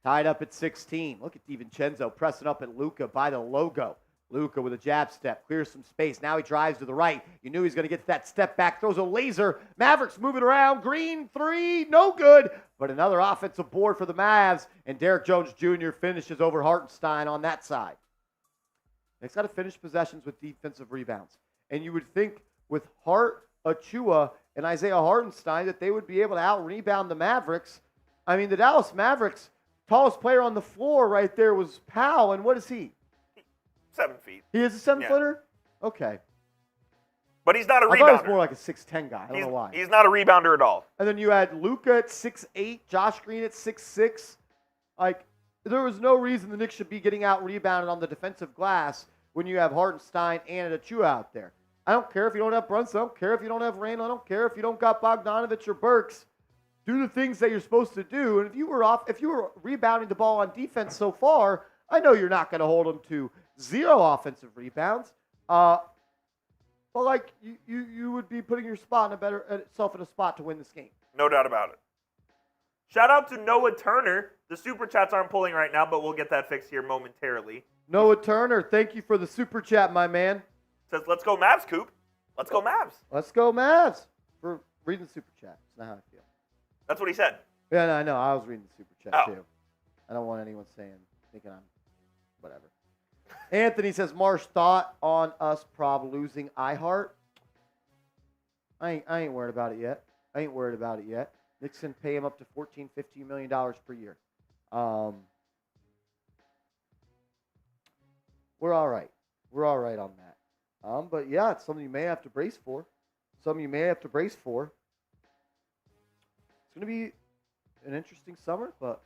Tied up at 16. Look at DiVincenzo pressing up at Luka by the logo. Luka with a jab step, clears some space. Now he drives to the right. You knew he was going to get that step back, throws a laser. Mavericks moving around. Green 3, no good. But another offensive board for the Mavs, and Derrick Jones Jr. finishes over Hartenstein on that side. They've got to finish possessions with defensive rebounds. And you would think with Hart, Achua, and Isaiah Hartenstein that they would be able to out-rebound the Mavericks. I mean, the Dallas Mavericks, tallest player on the floor right there was Powell, and what is he? 7 feet. He is a 7-footer? Okay. But he's not a rebounder. I thought he was more like a 6'10 guy. I don't know why. He's not a rebounder at all. And then you had Luka at 6'8", Josh Green at 6'6". There was no reason the Knicks should be getting out-rebounded on the defensive glass when you have Hartenstein and Achua out there. I don't care if you don't have Brunson. I don't care if you don't have Randall. I don't care if you don't got Bogdanovic or Burks. Do the things that you're supposed to do. And if you were rebounding the ball on defense so far, I know you're not going to hold them to 0 offensive rebounds. But you would be putting yourself in a spot to win this game. No doubt about it. Shout out to Noah Turner. The super chats aren't pulling right now, but we'll get that fixed here momentarily. Noah Turner, thank you for the super chat, my man. Says, let's go Mavs, Coop. Let's go Mavs. Let's go Mavs. For reading the super chat. That's not how I feel. That's what he said. Yeah, no, I know. I was reading the super chat too. I don't want anyone thinking I'm whatever. Anthony says, Marsh, thought on us prob losing iHeart? I ain't worried about it yet. Knicks can pay him up to $14, $15 million per year. We're all right. We're all right on that. But yeah, it's something you may have to brace for. It's going to be an interesting summer, but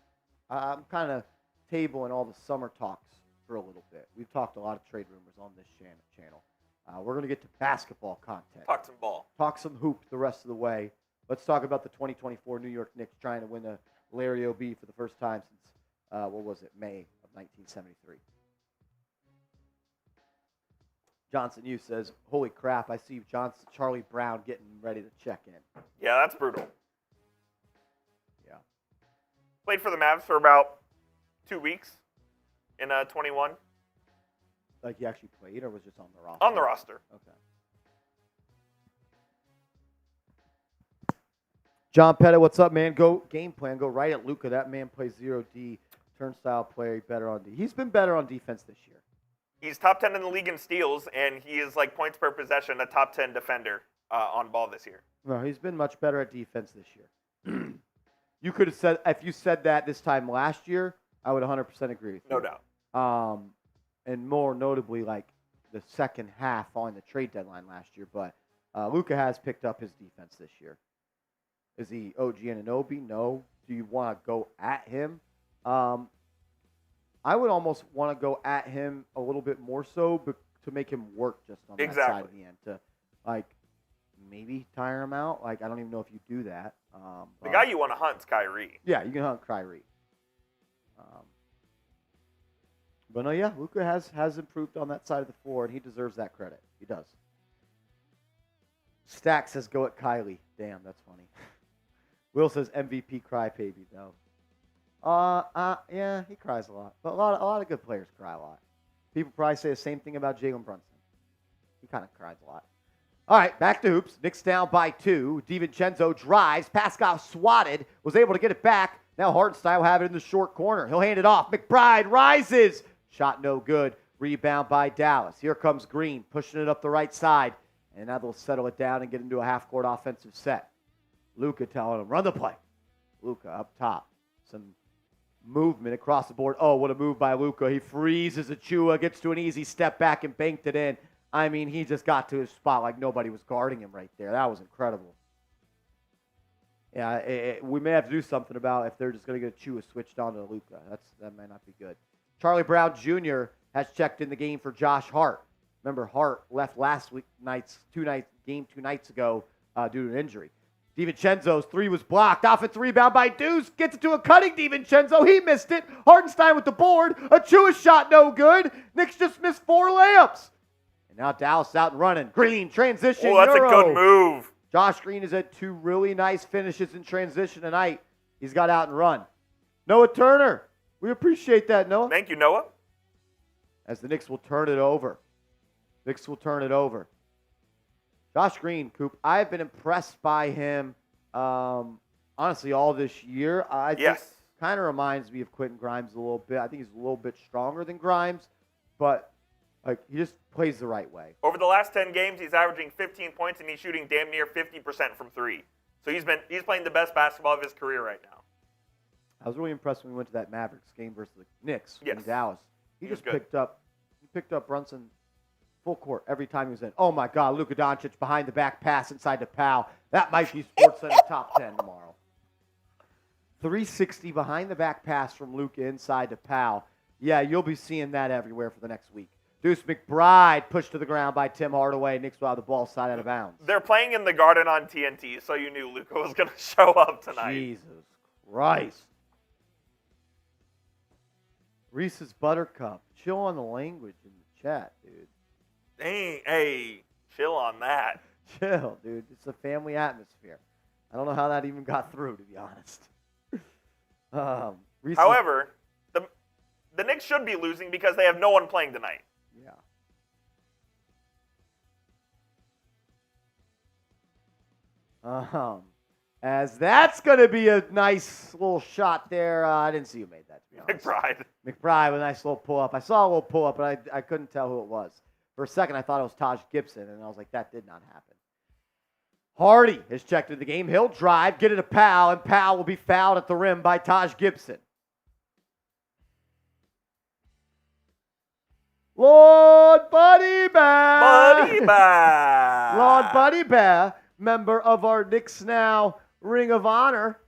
I'm kind of tabling all the summer talks for a little bit. We've talked a lot of trade rumors on this channel. We're going to get to basketball content. Talk some ball. Talk some hoop the rest of the way. Let's talk about the 2024 New York Knicks trying to win the Larry O.B. for the first time since, May of 1973. Johnson U says, holy crap, I see Charlie Brown getting ready to check in. Yeah, that's brutal. Yeah. Played for the Mavs for about 2 weeks in 21. Like he actually played or was just on the roster? On the roster. Okay. John Pettit, what's up, man? Go game plan. Go right at Luka. That man plays 0D. Turnstile player, better on D. He's been better on defense this year. He's top 10 in the league in steals, and he is like points per possession, a top 10 defender on ball this year. No, he's been much better at defense this year. You could have said, if you said that this time last year, I would 100% agree with you. No doubt. And more notably, like the second half following the trade deadline last year. But Luka has picked up his defense this year. Is he OG Anunoby? No. Do you want to go at him? I would almost want to go at him a little bit more so to make him work just on that side of the end. To, like, maybe tire him out. Like, I don't even know if you do that. The guy you want to hunt is Kyrie. Yeah, you can hunt Kyrie. But no, yeah, Luka has improved on that side of the floor, and he deserves that credit. He does. Stack says, go at Kylie. Damn, that's funny. Will says MVP crybaby, though. Yeah, he cries a lot. But a lot of good players cry a lot. People probably say the same thing about Jalen Brunson. He kind of cries a lot. All right, back to hoops. Knicks down by 2. DiVincenzo drives. Pass got swatted. Was able to get it back. Now Hartenstein will have it in the short corner. He'll hand it off. McBride rises. Shot no good. Rebound by Dallas. Here comes Green, pushing it up the right side. And now they'll settle it down and get into a half-court offensive set. Luka telling him, run the play. Luka up top. Some movement across the board. Oh, what a move by Luka. He freezes Achua, gets to an easy step back and banked it in. I mean, he just got to his spot like nobody was guarding him right there. That was incredible. Yeah, we may have to do something about if they're just going to get Achua switched on to Luka. That might not be good. Charlie Brown Jr. has checked in the game for Josh Hart. Remember, Hart left last week two nights ago due to an injury. DiVincenzo's three was blocked. Offensive rebound by Deuce. Gets it to a cutting DiVincenzo. He missed it. Hartenstein with the board. Achua's shot no good. Knicks just missed 4 layups. And now Dallas out and running. Green, transition, Oh, that's Euro. a good move. Josh Green has had 2 really nice finishes in transition tonight. He's got out and run. Noah Turner. We appreciate that, Noah. Thank you, Noah. As the Knicks will turn it over. Josh Green, Coop, I've been impressed by him, honestly, all this year. I think kind of reminds me of Quentin Grimes a little bit. I think he's a little bit stronger than Grimes, but like he just plays the right way. Over the last 10 games, he's averaging 15 points, and he's shooting damn near 50% from 3. So he's playing the best basketball of his career right now. I was really impressed when we went to that Mavericks game versus the Knicks in Dallas. He just picked up Brunson full court every time he was in. Oh, my God, Luka Doncic behind the back pass inside the Powell. That might be SportsCenter top 10 tomorrow. 360 behind the back pass from Luka inside to Powell. Yeah, you'll be seeing that everywhere for the next week. Deuce McBride pushed to the ground by Tim Hardaway. Knicks will have the ball side out of bounds. They're playing in the Garden on TNT, so you knew Luka was going to show up tonight. Jesus Christ. Reese's Buttercup. Chill on the language in the chat, dude. Dang, hey, chill on that. Chill, dude. It's a family atmosphere. I don't know how that even got through, to be honest. However, the Knicks should be losing because they have no one playing tonight. Yeah. As that's going to be a nice little shot there. I didn't see who made that, to be honest. McBride with a nice little pull-up. I saw a little pull-up, but I couldn't tell who it was. For a second, I thought it was Taj Gibson, and I was like, that did not happen. Hardy has checked in the game. He'll drive, get it to Powell, and Powell will be fouled at the rim by Taj Gibson. Lord Buddy Bear. Lord Buddy Bear, member of our Knicks Now Ring of Honor.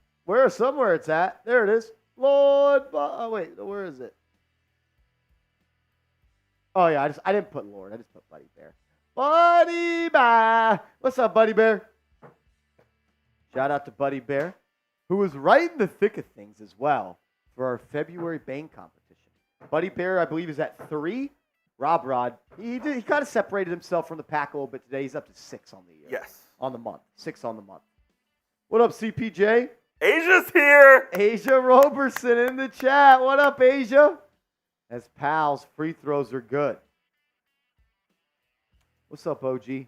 Somewhere it's at. There it is. Wait, where is it? Oh, yeah, I didn't put Lord. I just put Buddy Bear. Buddy Bear. What's up, Buddy Bear? Shout out to Buddy Bear, who was right in the thick of things as well for our February Bang competition. Buddy Bear, I believe, is at 3. Rob Rod, he kind of separated himself from the pack a little bit today. He's up to 6 on the year. Yes. On the month. 6 on the month. What up, CPJ? Asia's here. Asia Roberson in the chat. What up, Asia? As pals, free throws are good. What's up, OG?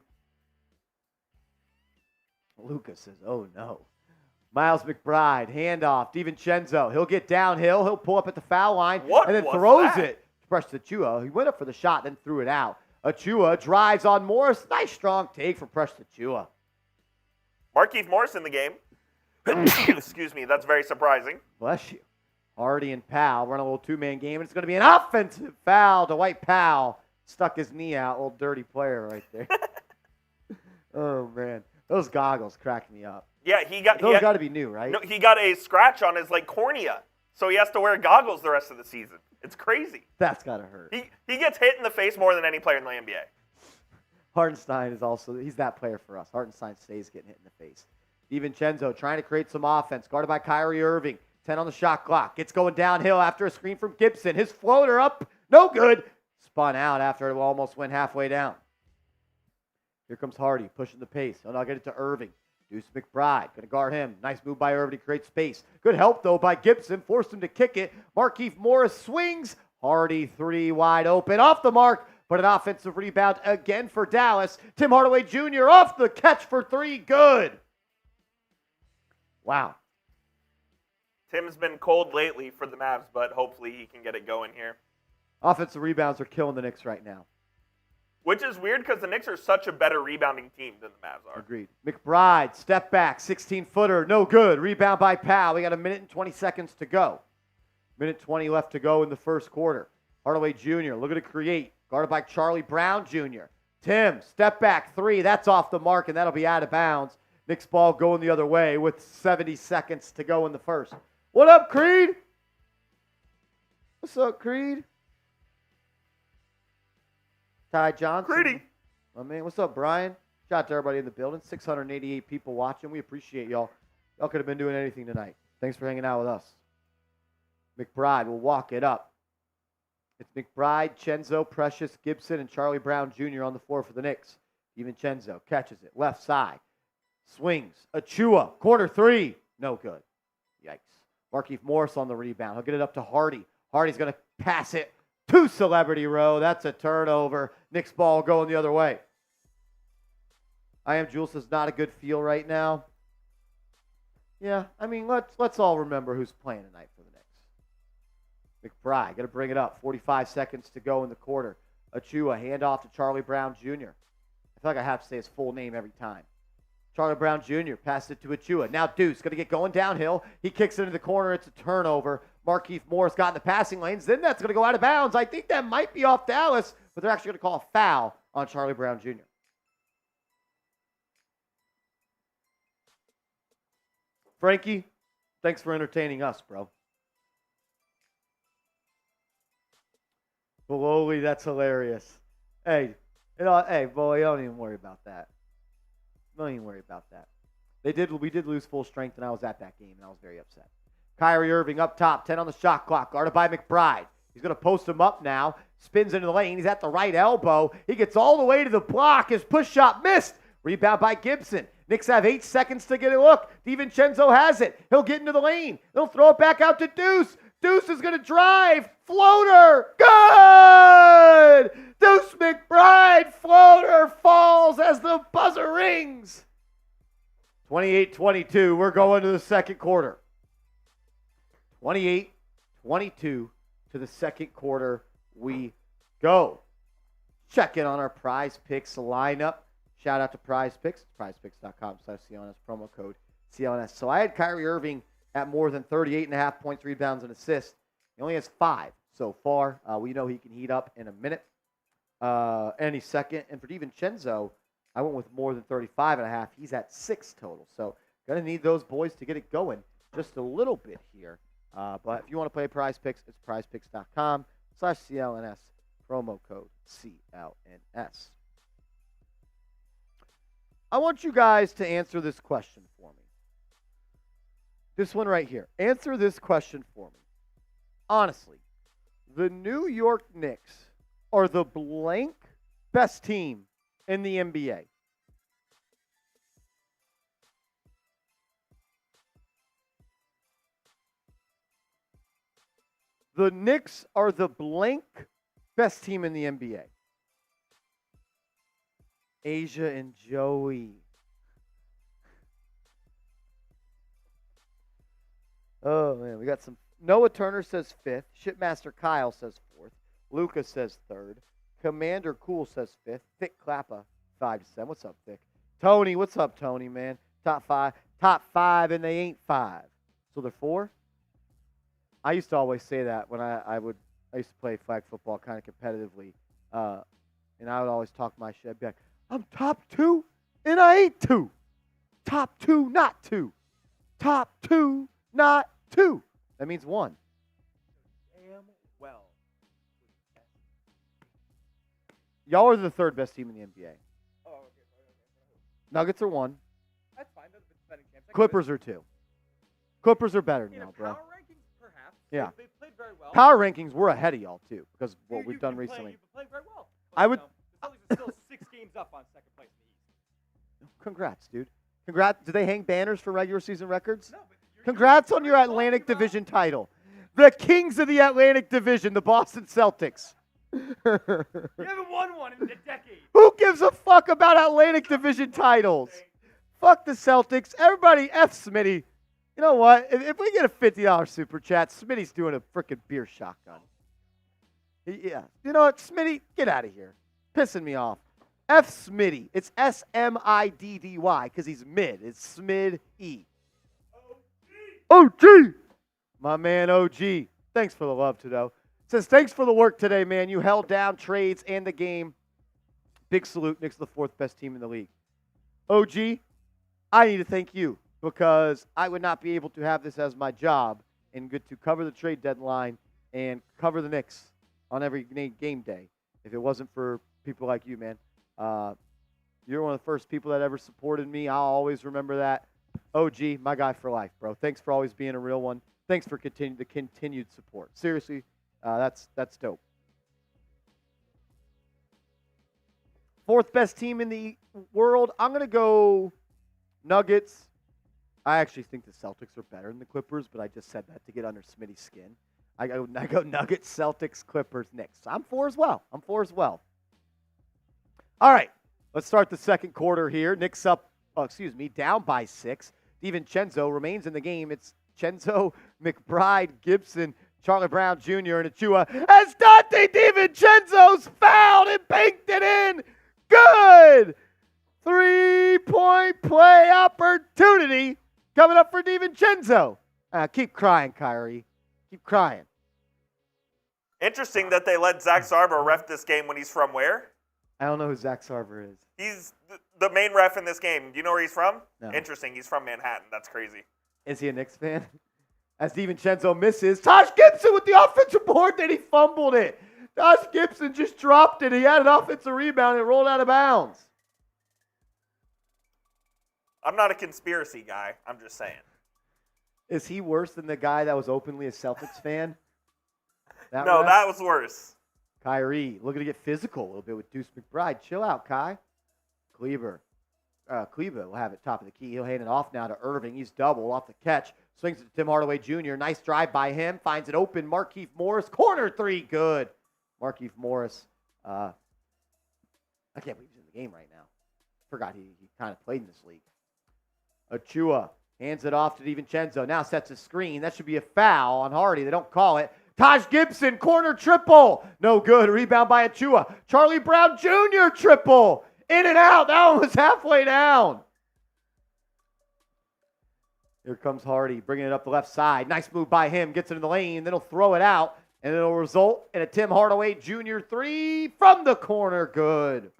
Lucas says, oh no. Miles McBride, handoff. DiVincenzo, he'll get downhill. He'll pull up at the foul line and then throws it. Fresh to Achua. He went up for the shot, then threw it out. Achua drives on Morris. Nice strong take from Fresh to Achua. Markieff Morris in the game. Excuse me, that's very surprising. Bless you. Hardy and Powell run a little two-man game, and it's going to be an offensive foul to Dwight Powell. Stuck his knee out. Old dirty player right there. Oh, man. Those goggles cracked me up. Yeah, Those got to be new, right? No, he got a scratch on his cornea, so he has to wear goggles the rest of the season. It's crazy. That's got to hurt. He gets hit in the face more than any player in the NBA. Hartenstein is also, he's that player for us. Hartenstein stays getting hit in the face. DiVincenzo trying to create some offense, guarded by Kyrie Irving. 10 on the shot clock. Gets going downhill after a screen from Gibson. His floater up, no good. Spun out after it almost went halfway down. Here comes Hardy, pushing the pace. Oh, I'll get it to Irving. Deuce McBride, going to guard him. Nice move by Irving to create space. Good help, though, by Gibson. Forced him to kick it. Markieff Morris swings. Hardy, 3 wide open. Off the mark, but an offensive rebound again for Dallas. Tim Hardaway Jr. off the catch for 3. Good. Wow. Tim's been cold lately for the Mavs, but hopefully he can get it going here. Offensive rebounds are killing the Knicks right now. Which is weird because the Knicks are such a better rebounding team than the Mavs are. Agreed. McBride, step back, 16-footer, no good. Rebound by Powell. We got 1 minute and 20 seconds to go. 1:20 left to go in the first quarter. Hardaway Jr. looking to create. Guarded by Charlie Brown Jr. Tim, step back 3. That's off the mark, and that'll be out of bounds. Knicks ball going the other way with 70 seconds to go in the first. What up, Creed? What's up, Creed? Ty Johnson. Creedy. Oh, man. What's up, Brian? Shout out to everybody in the building. 688 people watching. We appreciate y'all. Y'all could have been doing anything tonight. Thanks for hanging out with us. McBride will walk it up. It's McBride, Chenzo, Precious, Gibson, and Charlie Brown Jr. on the floor for the Knicks. DiVincenzo catches it. Left side. Swings. Achua. Corner 3. No good. Yikes. Markieff Morris on the rebound. He'll get it up to Hardy. Hardy's going to pass it to Celebrity Row. That's a turnover. Knicks ball going the other way. I am Jules says not a good feel right now. Yeah, I mean, let's all remember who's playing tonight for the Knicks. McBride, got to bring it up. 45 seconds to go in the quarter. Achua, handoff to Charlie Brown Jr. I feel like I have to say his full name every time. Charlie Brown Jr. passed it to Achua. Now Deuce going to get going downhill. He kicks it into the corner. It's a turnover. Markieff Morris got in the passing lanes. Then that's going to go out of bounds. I think that might be off Dallas, but they're actually going to call a foul on Charlie Brown Jr. Frankie, thanks for entertaining us, bro. Bololi, that's hilarious. Hey, boy, don't even worry about that. Don't even worry about that. We did lose full strength, and I was at that game, and I was very upset. Kyrie Irving up top, 10 on the shot clock, guarded by McBride. He's going to post him up now. Spins into the lane. He's at the right elbow. He gets all the way to the block. His push shot missed. Rebound by Gibson. Knicks have 8 seconds to get a look. DiVincenzo has it. He'll get into the lane. He'll throw it back out to Deuce. Deuce is going to drive. Floater. Good! Deuce McBride. Floater falls as the buzzer rings. 28-22. We're going to the second quarter. 28-22 to the second quarter we go. Check in on our Prize Picks lineup. Shout out to Prize Picks. PrizePicks.com/CLNS promo code CLNS. So I had Kyrie Irving at more than 38.5 points, rebounds, and assists. He only has 5 so far. We know he can heat up in a minute, any second. And for DiVincenzo, I went with more than 35.5. He's at 6 total. So going to need those boys to get it going just a little bit here. But if you want to play Prize Picks, it's PrizePicks.com/CLNS promo code CLNS. I want you guys to answer this question for me. This one right here. Answer this question for me. Honestly, the New York Knicks are the blank best team in the NBA? The Knicks are the blank best team in the NBA. Asia and Joey. Oh, man, we got some. Noah Turner says 5th. Shipmaster Kyle says 4th. Lucas says 3rd. Commander Cool says 5th. Thick Clappa, 5 to 7. What's up, Thick? Tony, what's up, Tony, man? Top 5, and they ain't 5. So they're 4? I used to always say that when I used to play flag football kind of competitively, and I would always talk my shit. I'd be like, I'm top 2, and I ain't 2. Top 2, not 2. Top 2, not 2. That means 1. Damn well. Y'all are the 3rd best team in the NBA. Oh, okay. Nuggets are 1. That's fine. That's a better chance. Clippers are 2. Clippers are better than In y'all, a bro. power rankings, perhaps. Yeah. They played very well. Power rankings, we're ahead of y'all, too, because of what we've done You've been recently. playing very well. I would- The Celtics are still 6 games up on second place in the East. Congrats, dude. Congrats. Do they hang banners for regular season records? No, but Congrats on your Atlantic Division title. The kings of the Atlantic Division, the Boston Celtics. You haven't won one in a decade. Who gives a fuck about Atlantic Division titles? Fuck the Celtics. Everybody, F Smitty. You know what? If we get a $50 super chat, Smitty's doing a freaking beer shotgun. Yeah. You know what, Smitty? Get out of here. Pissing me off. F Smitty. It's SMIDDY because he's mid. It's Smid E. OG. My man OG. Thanks for the love, Tudo. Says, thanks for the work today, man. You held down trades and the game. Big salute. Knicks are the 4th best team in the league. OG, I need to thank you because I would not be able to have this as my job and get to cover the trade deadline and cover the Knicks on every game day if it wasn't for people like you, man. You're one of the first people that ever supported me. I'll always remember that. OG, my guy for life, bro. Thanks for always being a real one. Thanks for the continued support. Seriously, that's dope. 4th best team in the world. I'm going to go Nuggets. I actually think the Celtics are better than the Clippers, but I just said that to get under Smitty's skin. I go Nuggets, Celtics, Clippers, Knicks. I'm 4 as well. All right, let's start the second quarter here. Knicks down by 6. DiVincenzo remains in the game. It's Chenzo, McBride, Gibson, Charlie Brown Jr., and Achua. As Dante DiVincenzo's fouled and banked it in. Good! 3-point play opportunity coming up for DiVincenzo. Keep crying, Kyrie. Keep crying. Interesting that they let Zach Sarver ref this game when he's from where? I don't know who Zach Sarver is. He's the main ref in this game. Do you know where he's from? No. Interesting. He's from Manhattan. That's crazy. Is he a Knicks fan? As DiVincenzo misses, Taj Gibson with the offensive board, then he fumbled it. Taj Gibson just dropped it. He had an offensive rebound and rolled out of bounds. I'm not a conspiracy guy. I'm just saying. Is he worse than the guy that was openly a Celtics fan? That was worse. Kyrie, looking to get physical a little bit with Deuce McBride. Chill out, Kai. Kleber will have it top of the key. He'll hand it off now to Irving. He's double off the catch. Swings it to Tim Hardaway Jr. Nice drive by him. Finds it open. Markieff Morris. Corner 3. Good. Markieff Morris. I can't believe he's in the game right now. Forgot he kind of played in this league. Achua hands it off to DiVincenzo. Now sets a screen. That should be a foul on Hardy. They don't call it. Taj Gibson, corner triple. No good. Rebound by Achua. Charlie Brown Jr. triple. In and out. That one was halfway down. Here comes Hardy, bringing it up the left side. Nice move by him. Gets it in the lane. Then he'll throw it out. And it'll result in a Tim Hardaway Jr. 3 from the corner. Good.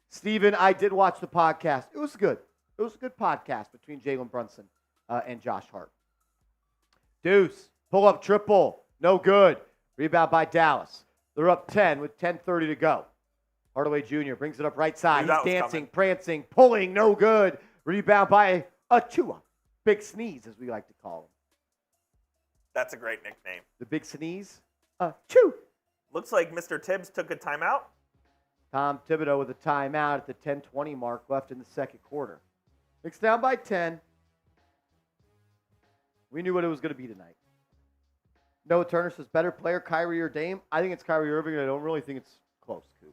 Steven, I did watch the podcast. It was good. It was a good podcast between Jalen Brunson and Josh Hart. Deuce, pull-up triple. No good. Rebound by Dallas. They're up 10 with 10:30 to go. Hardaway Jr. brings it up right side. He's dancing, prancing, pulling. No good. Rebound by Achua. Big Sneeze, as we like to call him. That's a great nickname. The Big Sneeze. Achoo. Looks like Mr. Tibbs took a timeout. Tom Thibodeau with a timeout at the 10:20 mark left in the second quarter. Knicks down by 10. We knew what it was going to be tonight. Noah Turner says, better player, Kyrie or Dame? I think it's Kyrie Irving, and I don't really think it's close, Coop.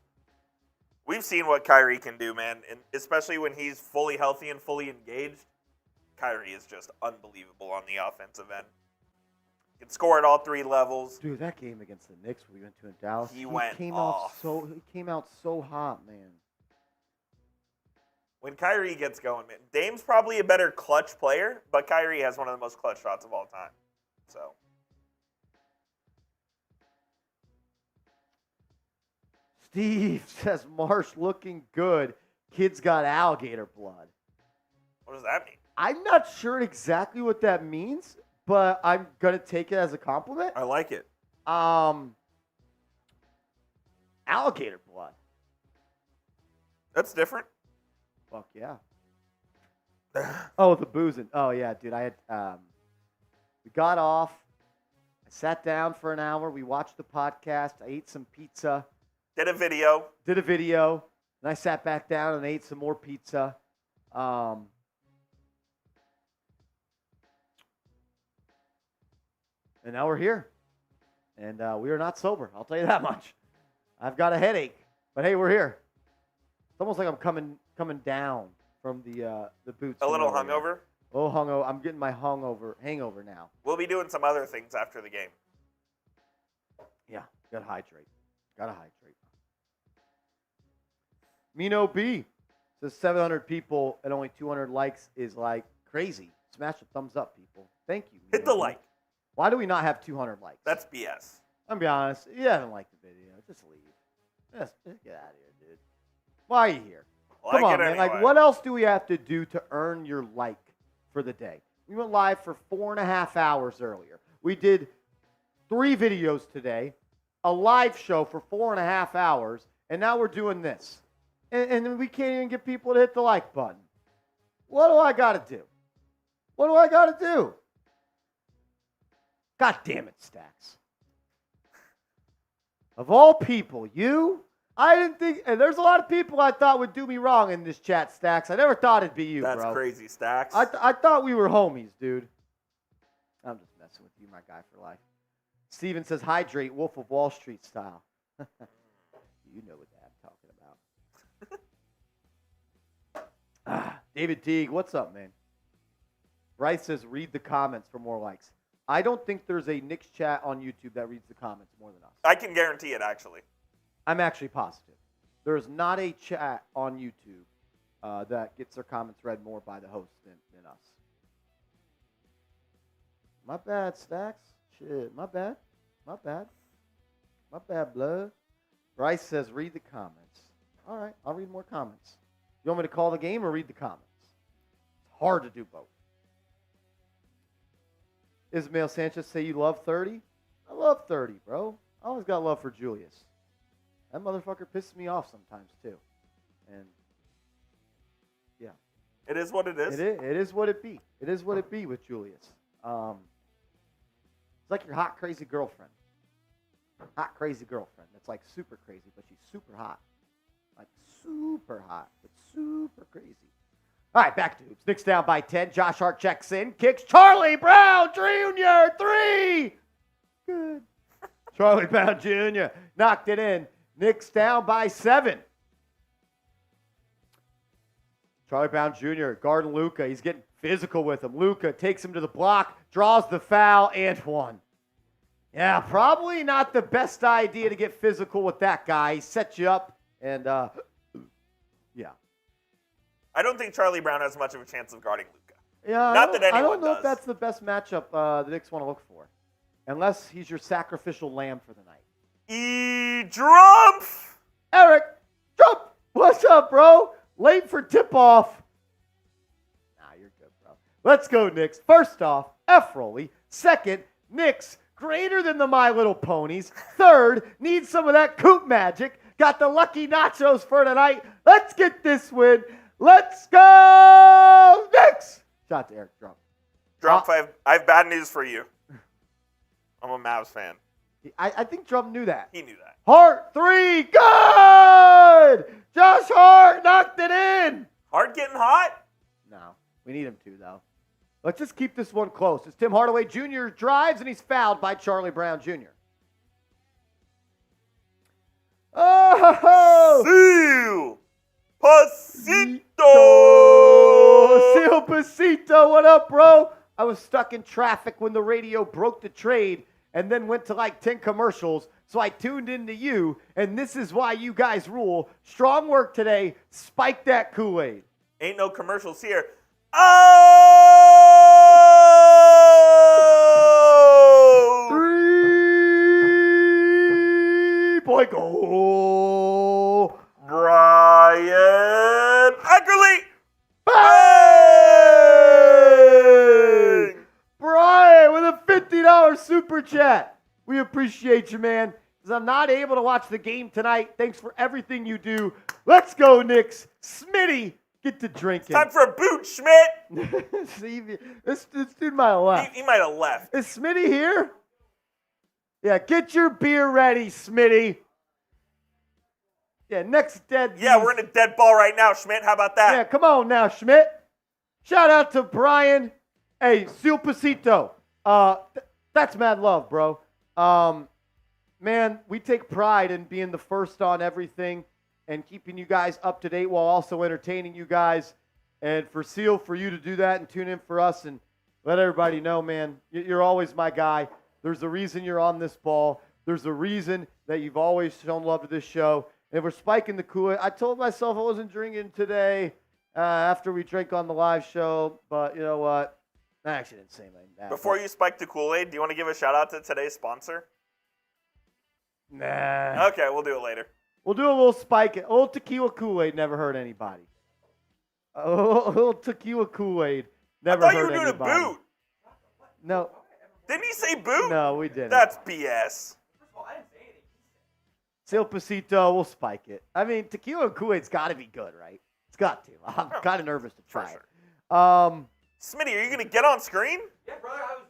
We've seen what Kyrie can do, man, and especially when he's fully healthy and fully engaged. Kyrie is just unbelievable on the offensive end. He can score at all three levels. Dude, that game against the Knicks we went to in Dallas, He went came off. He came out so hot, man. When Kyrie gets going, man, Dame's probably a better clutch player, but Kyrie has one of the most clutch shots of all time. So, Steve says, Marsh looking good. Kid's got alligator blood. what does that mean? I'm not sure exactly what that means, but I'm going to take it as a compliment. I like it. Alligator blood. That's different. Fuck yeah. Oh, the boozing. Oh, yeah, dude. I had, we got off. I sat down for an hour. We watched the podcast. I ate some pizza. Did a video. And I sat back down and ate some more pizza. And now we're here. And we are not sober. I'll tell you that much. I've got a headache. But hey, we're here. It's almost like I'm coming down from the boots. A little hungover. Oh, hungover. I'm getting my hangover now. We'll be doing some other things after the game. Yeah, gotta hydrate. Mino B says 700 people and only 200 likes is like crazy. Smash the thumbs up, people. Thank you. Hit Mino the B. like. Why do we not have 200 likes? That's BS. I'm gonna be honest. If you haven't liked the video, just leave. Just get out of here, dude. Why are you here? Come on, man. Anyway. Like, what else do we have to do to earn your like for the day? We went live for 4.5 hours earlier. We did 3 videos today, a live show for 4.5 hours, and now we're doing this. And then we can't even get people to hit the like button. What do I got to do? God damn it, Stacks. Of all people, you? I didn't think, and there's a lot of people I thought would do me wrong in this chat, Stacks. I never thought it'd be you, That's bro. crazy, Stacks. I thought we were homies, dude. I'm just messing with you, my guy for life. Steven says, hydrate, Wolf of Wall Street style. You know what I'm talking about. David Teague, what's up, man? Bryce says, read the comments for more likes. I don't think there's a Knicks chat on YouTube that reads the comments more than us. I can guarantee it, actually. I'm actually positive. There is not a chat on YouTube that gets their comments read more by the host than us. My bad, Stacks. Shit, my bad, blood. Bryce says, read the comments. All right, I'll read more comments. You want me to call the game or read the comments? It's hard to do both. Ismail Sanchez say you love 30? I love 30, bro. I always got love for Julius. That motherfucker pisses me off sometimes, too. And, yeah. It is what it is. It is what it be. It is what it be with Julius. It's like your hot, crazy girlfriend. Hot, crazy girlfriend. That's like super crazy, but she's super hot. Like super hot, but super crazy. All right, back to hoops. Knicks down by 10. Josh Hart checks in. Kicks Charlie Brown Jr. 3. Good. Charlie Brown Jr. knocked it in. Knicks down by 7. Charlie Brown Jr. guarding Luka. He's getting physical with him. Luka takes him to the block, draws the foul, and one. Yeah, probably not the best idea to get physical with that guy. He sets you up, and yeah. I don't think Charlie Brown has much of a chance of guarding Luka. Yeah, Not that anyone I don't know does. if that's the best matchup the Knicks want to look for, unless he's your sacrificial lamb for the night. Drumpf! Eric, jump! What's up, bro? Late for tip-off. Nah, you're good, bro. Let's go, Knicks. First off, F. Rolly. Second, Knicks, greater than the My Little Ponies. Third, need some of that Coop magic. Got the lucky nachos for tonight. Let's get this win. Let's go, Knicks! Shout out to Eric Drumpf. Drumpf, I have bad news for you. I'm a Mavs fan. I think Drum knew that. He knew that. Hart, 3, good! Josh Hart knocked it in. Hart getting hot? No, we need him to, though. Let's just keep this one close. As Tim Hardaway Jr. drives, and he's fouled by Charlie Brown Jr. Oh! Pasito! Seal Pasito, what up, bro? I was stuck in traffic when the radio broke the trade and then went to like 10 commercials, so I tuned into you, and this is why you guys rule. Strong work today. Spike that Kool-Aid. Ain't no commercials here. Oh! 3-point goal. Brian Eckerly! Bang! Brian with a $50 super chat. We appreciate you, man. Because I'm not able to watch the game tonight. Thanks for everything you do. Let's go, Knicks. Smitty, get to drinking. Time for a boot, Schmidt! See, this dude might have left. He might have left. Is Smitty here? Yeah, get your beer ready, Smitty. Yeah, next dead. Yeah, we're in a dead ball right now, Schmidt. How about that? Yeah, come on now, Schmidt. Shout out to Brian. Hey, Seal Pasito. That's mad love, bro. Man, we take pride in being the first on everything and keeping you guys up to date while also entertaining you guys. And for Seal, for you to do that and tune in for us and let everybody know, man, you're always my guy. There's a reason you're on this ball. There's a reason that you've always shown love to this show. And we're spiking the Kool-Aid. I told myself I wasn't drinking today after we drank on the live show, but you know what? I actually didn't say anything. Before you spike the Kool-Aid, do you want to give a shout-out to today's sponsor? Nah. Okay, we'll do it later. We'll do a little spike. A little tequila Kool-Aid never hurt anybody. A little tequila Kool-Aid never hurt anybody. I thought you were doing a boot. No. Didn't he say boot? No, we didn't. That's BS. Seal Pasito, we'll spike it. I mean, tequila and Kool-Aid's got to be good, right? It's got to. I'm kind of nervous to try it. Smitty, are you going to get on screen? Yeah, brother, I was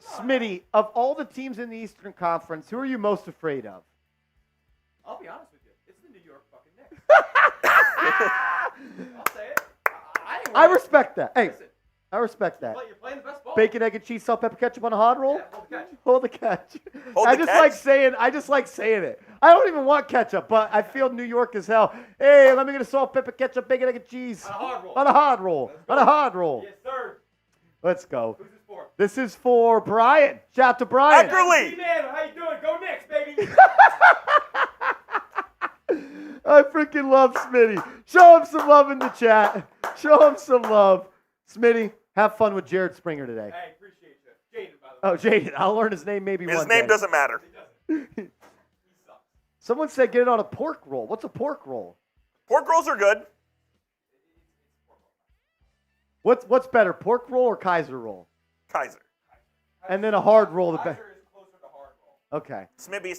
Smitty, of all the teams in the Eastern Conference, who are you most afraid of? I'll be honest with you. It's the New York fucking Knicks. I'll say it. I respect that. Hey, Listen, I respect that. you're playing the best ball. Bacon, egg, and cheese, salt, pepper, ketchup on a hot roll? Yeah, hold the catch. Hold the catch. Hold I the just catch? like saying it. I don't even want ketchup, but I feel New York as hell. Hey, let me get a salt, pepper, ketchup, bacon, egg, and cheese. On a hard roll. On a hot roll. On a hot roll. Yes, sir. Let's go. Who's this for? This is for Brian. Shout out to Brian. Eckerly. Man, how you doing? Go Knicks, baby. I freaking love Smitty. Show him some love in the chat. Show him some love. Smitty, have fun with Jared Springer today. Hey, appreciate you. Jaden, by the way. Oh, Jaden. I'll learn his name maybe one His day. name doesn't matter. He doesn't. He sucks. Someone said get it on a pork roll. What's a pork roll? Pork rolls are good. What's better, pork roll or Kaiser roll? Kaiser. And then a hard roll. Kaiser is closer to hard roll. Okay. Smitty,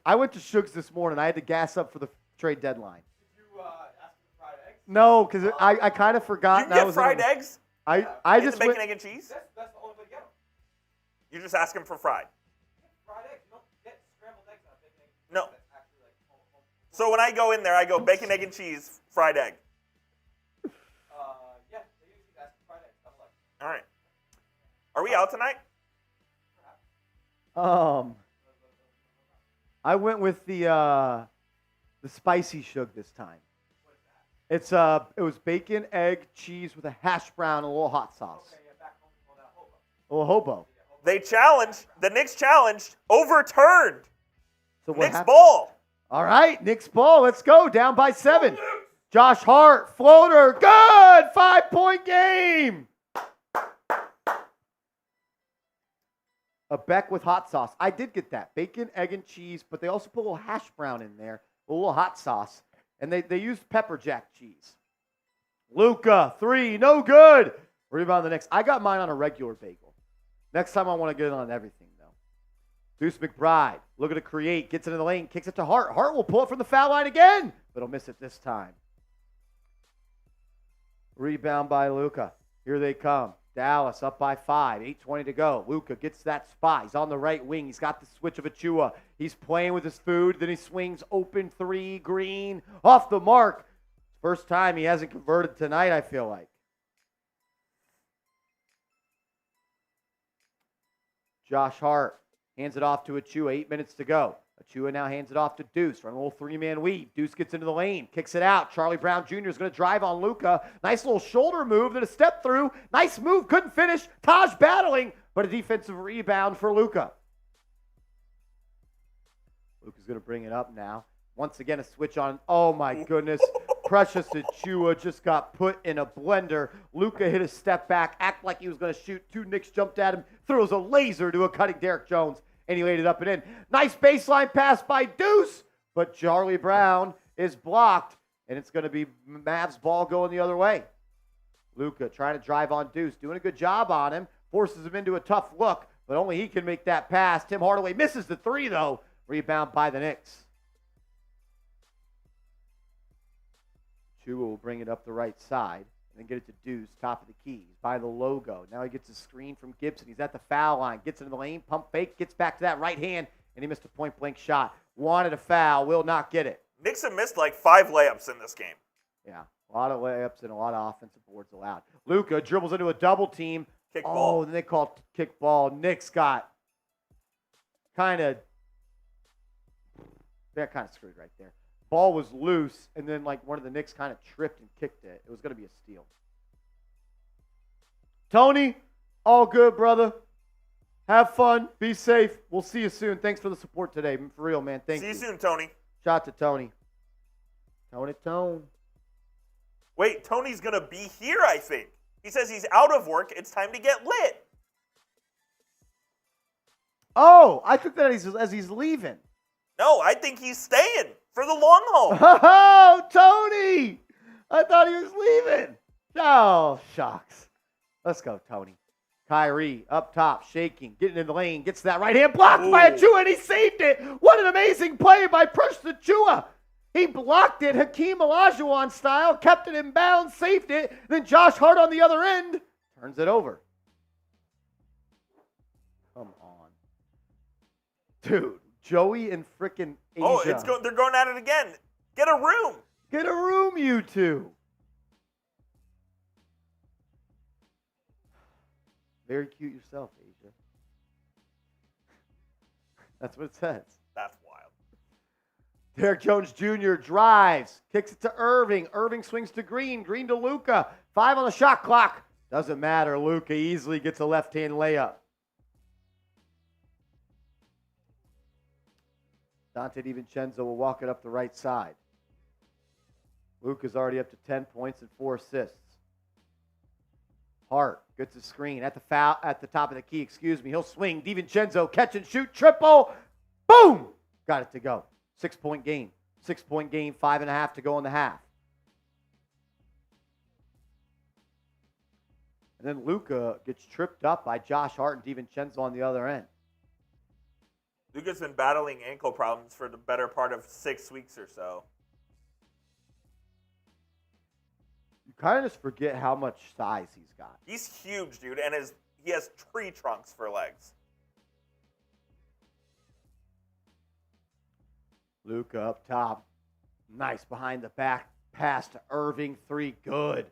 I went to Shug's this morning. I had to gas up for the trade deadline. Did you ask for fried eggs? No, because I kind of forgot. You and I can get was fried eggs? I In just the bacon, went, egg, and cheese? That's the only way to get them. You just ask him for fried. Fried eggs. You don't get scrambled eggs on a bacon, egg. No. That's actually like home. So when I go in there, I go bacon, egg, and cheese, fried egg. Yeah, they usually ask for fried eggs. Double egg. All right. Are we out tonight? I went with the spicy Shug this time. What is that? It was bacon, egg, cheese with a hash brown and a little hot sauce. Okay, yeah, back home we call that hobo. A little hobo. They challenged, the Knicks challenged, overturned. So what Knicks happened? ball. All right, Knicks ball. Let's go. Down by 7. Josh Hart, floater. Good. 5-point game. A Beck with hot sauce. I did get that. Bacon, egg, and cheese, but they also put a little hash brown in there, a little hot sauce. And they used pepper jack cheese. Luka, 3. No good. Rebound the Knicks. I got mine on a regular bagel. Next time I want to get it on everything, though. Deuce McBride, looking to create, gets it in the lane, kicks it to Hart. Hart will pull it from the foul line again, but he'll miss it this time. Rebound by Luka. Here they come. Dallas up by 5, 8:20 to go. Luka gets that spot. He's on the right wing. He's got the switch of Achua. He's playing with his food. Then he swings open three, Green, off the mark. First time he hasn't converted tonight, I feel like. Josh Hart hands it off to Achua, 8 minutes to go. Achua now hands it off to Deuce, running a little three-man weave. Deuce gets into the lane, kicks it out. Charlie Brown Jr. is going to drive on Luka. Nice little shoulder move, then a step through. Nice move, couldn't finish. Taj battling, but a defensive rebound for Luka. Luka's going to bring it up now. Once again, a switch on. Oh, my goodness. Precious Achua just got put in a blender. Luka hit a step back, act like he was going to shoot. Two Knicks jumped at him, throws a laser to a cutting Derrick Jones, and he laid it up and in. Nice baseline pass by Deuce, but Charlie Brown is blocked, and it's going to be Mavs ball going the other way. Luka trying to drive on Deuce, doing a good job on him, forces him into a tough look, but only he can make that pass. Tim Hardaway misses the three, though. Rebound by the Knicks. Chua will bring it up the right side and then get it to Deuce, top of the key. He's by the logo. Now he gets a screen from Gibson. He's at the foul line. Gets into the lane, pump fake, gets back to that right hand, and he missed a point-blank shot. Wanted a foul, will not get it. Knicks have missed like 5 layups in this game. Yeah, a lot of layups and a lot of offensive boards allowed. Luka dribbles into a double team. Kick ball. Then they call kick ball. Knicks got they're kind of screwed right there. Ball was loose, and then like one of the Knicks kind of tripped and kicked it. It was going to be a steal. Tony, all good, brother. Have fun. Be safe. We'll see you soon. Thanks for the support today. For real, man. Thank you. See you soon, Tony. Shout out to Tony. Tone. Wait, Tony's going to be here, I think. He says he's out of work. It's time to get lit. Oh, I took that as he's leaving. No, I think he's staying for the long haul. Oh, Tony! I thought he was leaving. Oh, shucks. Let's go, Tony. Kyrie up top, shaking, getting in the lane, gets that right hand blocked by Achua, and he saved it. What an amazing play by Precious Achua. He blocked it, Hakeem Olajuwon style, kept it in bounds, saved it. Then Josh Hart on the other end turns it over. Come on. Dude. Joey and frickin' Asia. Oh, they're going at it again. Get a room. Get a room, you two. Very cute yourself, Asia. That's what it says. That's wild. Derrick Jones Jr. drives, kicks it to Irving. Irving swings to Green. Green to Luka. 5 on the shot clock. Doesn't matter. Luka easily gets a left-hand layup. Dante DiVincenzo will walk it up the right side. Luka's already up to 10 points and 4 assists. Hart gets a screen at the top of the key. He'll swing. DiVincenzo catch and shoot triple. Boom! Got it to go. 6-point game. 6-point game. 5.5 to go in the half. And then Luka gets tripped up by Josh Hart and DiVincenzo on the other end. Luka's been battling ankle problems for the better part of 6 weeks or so. You kind of just forget how much size he's got. He's huge, dude, and he has tree trunks for legs. Luka up top. Nice behind the back pass to Irving. 3, good.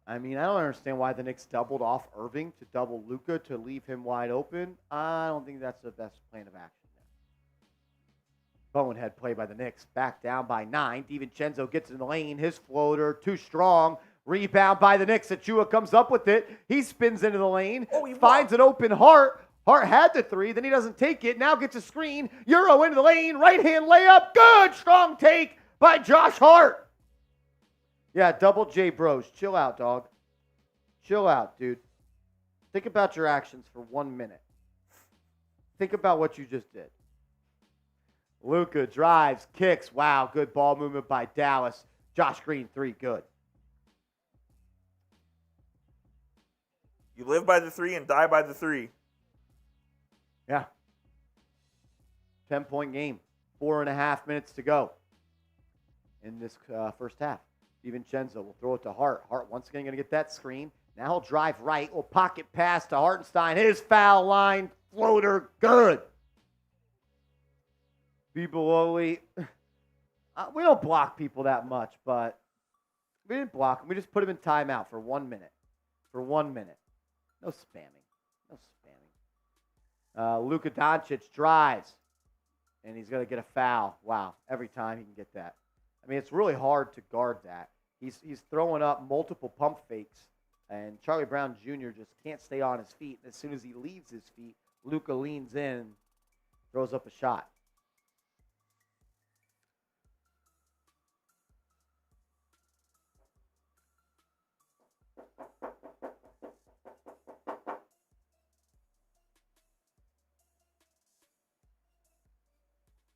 I mean, I don't understand why the Knicks doubled off Irving to double Luka to leave him wide open. I don't think that's the best plan of action there. Bonehead play by the Knicks. Back down by 9. DiVincenzo gets in the lane. His floater, too strong. Rebound by the Knicks. Achua comes up with it. He spins into the lane. He finds an open Hart. Hart had the 3. Then he doesn't take it. Now gets a screen. Euro into the lane. Right-hand layup. Good. Strong take by Josh Hart. Yeah, double J bros. Chill out, dog. Chill out, dude. Think about your actions for 1 minute. Think about what you just did. Luka drives, kicks. Wow, good ball movement by Dallas. Josh Green, 3, good. You live by the 3 and die by the 3. Yeah. 10-point game. 4.5 minutes to go in this first half. DiVincenzo will throw it to Hart. Hart once again going to get that screen. Now he'll drive right. Little pocket pass to Hartenstein. His foul line floater. Good. We don't block people that much, but we didn't block them. We just put him in timeout for 1 minute. For 1 minute. No spamming. No spamming. Luka Doncic drives, and he's going to get a foul. Wow. Every time he can get that. I mean, it's really hard to guard that. He's throwing up multiple pump fakes, and Charlie Brown Jr. just can't stay on his feet. As soon as he leaves his feet, Luka leans in, throws up a shot.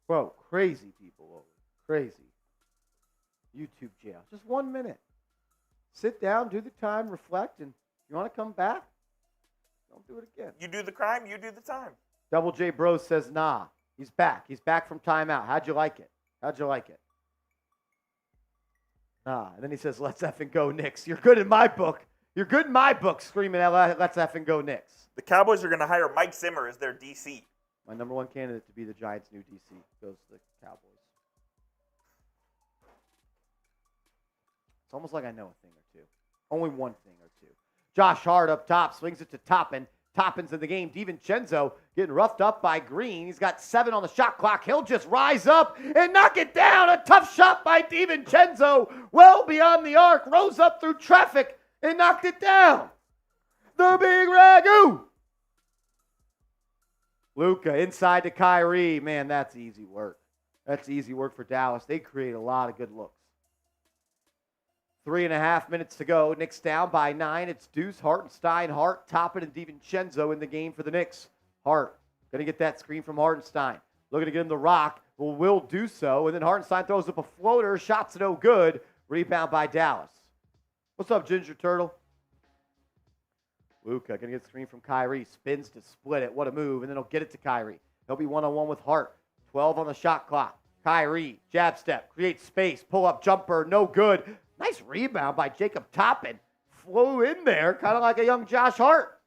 Bro, crazy people. Crazy. YouTube jail. Just 1 minute. Sit down, do the time, reflect, and you want to come back? Don't do it again. You do the crime, you do the time. Double J Bros says, nah. He's back. He's back from timeout. How'd you like it? How'd you like it? Nah. And then he says, let's effing go Knicks. You're good in my book. You're good in my book, screaming, let's effing go Knicks. The Cowboys are going to hire Mike Zimmer as their DC. My number one candidate to be the Giants' new DC goes to the Cowboys. It's almost like I know a thing or two. Only one thing or two. Josh Hart up top, swings it to Toppin. Toppin's in the game. DiVincenzo getting roughed up by Green. He's got 7 on the shot clock. He'll just rise up and knock it down. A tough shot by DiVincenzo. Well beyond the arc. Rose up through traffic and knocked it down. The big ragu. Luka inside to Kyrie. Man, that's easy work. That's easy work for Dallas. They create a lot of good looks. 3.5 minutes to go. Knicks down by 9. It's Deuce, Hartenstein, Hart, Toppin, and DiVincenzo in the game for the Knicks. Hart going to get that screen from Hartenstein. Looking to get him the rock. Will do so. And then Hartenstein throws up a floater. Shot's no good. Rebound by Dallas. What's up, Ginger Turtle? Luka going to get the screen from Kyrie. Spins to split it. What a move. And then he'll get it to Kyrie. He'll be one-on-one with Hart. 12 on the shot clock. Kyrie, jab step, creates space, pull-up jumper, no good. Nice rebound by Jacob Toppin. Flew in there, kind of like a young Josh Hart.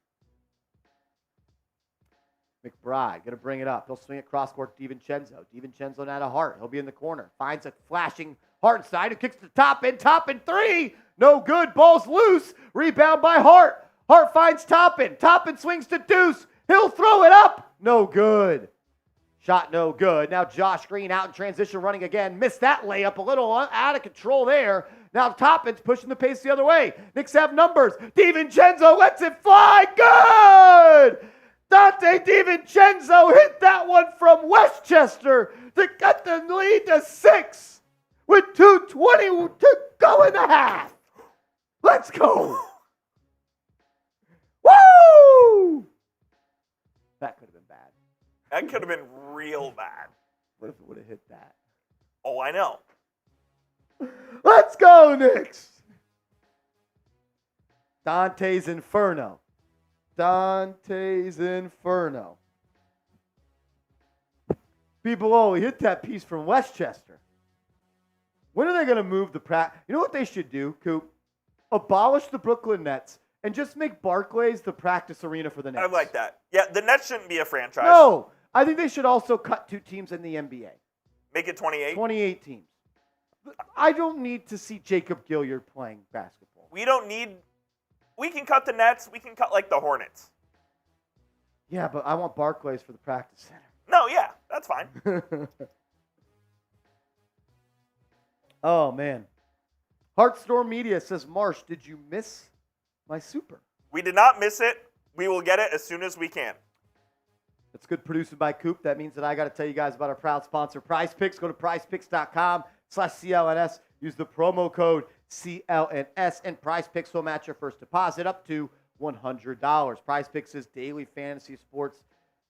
McBride going to bring it up. He'll swing it cross-court to DiVincenzo. DiVincenzo now to Hart. He'll be in the corner. Finds a flashing Hartenstein who kicks to Toppin. Toppin 3. No good. Ball's loose. Rebound by Hart. Hart finds Toppin. Toppin swings to Deuce. He'll throw it up. No good. Shot no good. Now Josh Green out in transition running again. Missed that layup. A little out of control there. Now Toppin's pushing the pace the other way. Knicks have numbers. DiVincenzo lets it fly. Good! Dante DiVincenzo hit that one from Westchester to cut the lead to 6 with 2:20 to go in the half. Let's go. Woo! That could have been bad. That could have been real bad. What if it would have hit that? Oh, I know. Let's go, Knicks. Dante's Inferno. Dante's Inferno. People, oh, he hit that piece from Westchester. When are they going to move the practice? You know what they should do, Coop? Abolish the Brooklyn Nets and just make Barclays the practice arena for the Nets. I like that. Yeah, the Nets shouldn't be a franchise. No, I think they should also cut 2 teams in the NBA. Make it 28. 28 teams. I don't need to see Jacob Gilliard playing basketball. We can cut the Nets. We can cut, like, the Hornets. Yeah, but I want Barclays for the practice center. No, yeah, that's fine. Oh, man. Heartstorm Media says, Marsh, did you miss my super? We did not miss it. We will get it as soon as we can. That's good producing by Coop. That means that I got to tell you guys about our proud sponsor, Prize Picks. Go to prizepicks.com/CLNS. Use the promo code CLNS, and Prize Picks will match your first deposit up to $100. Prize Picks is daily fantasy sports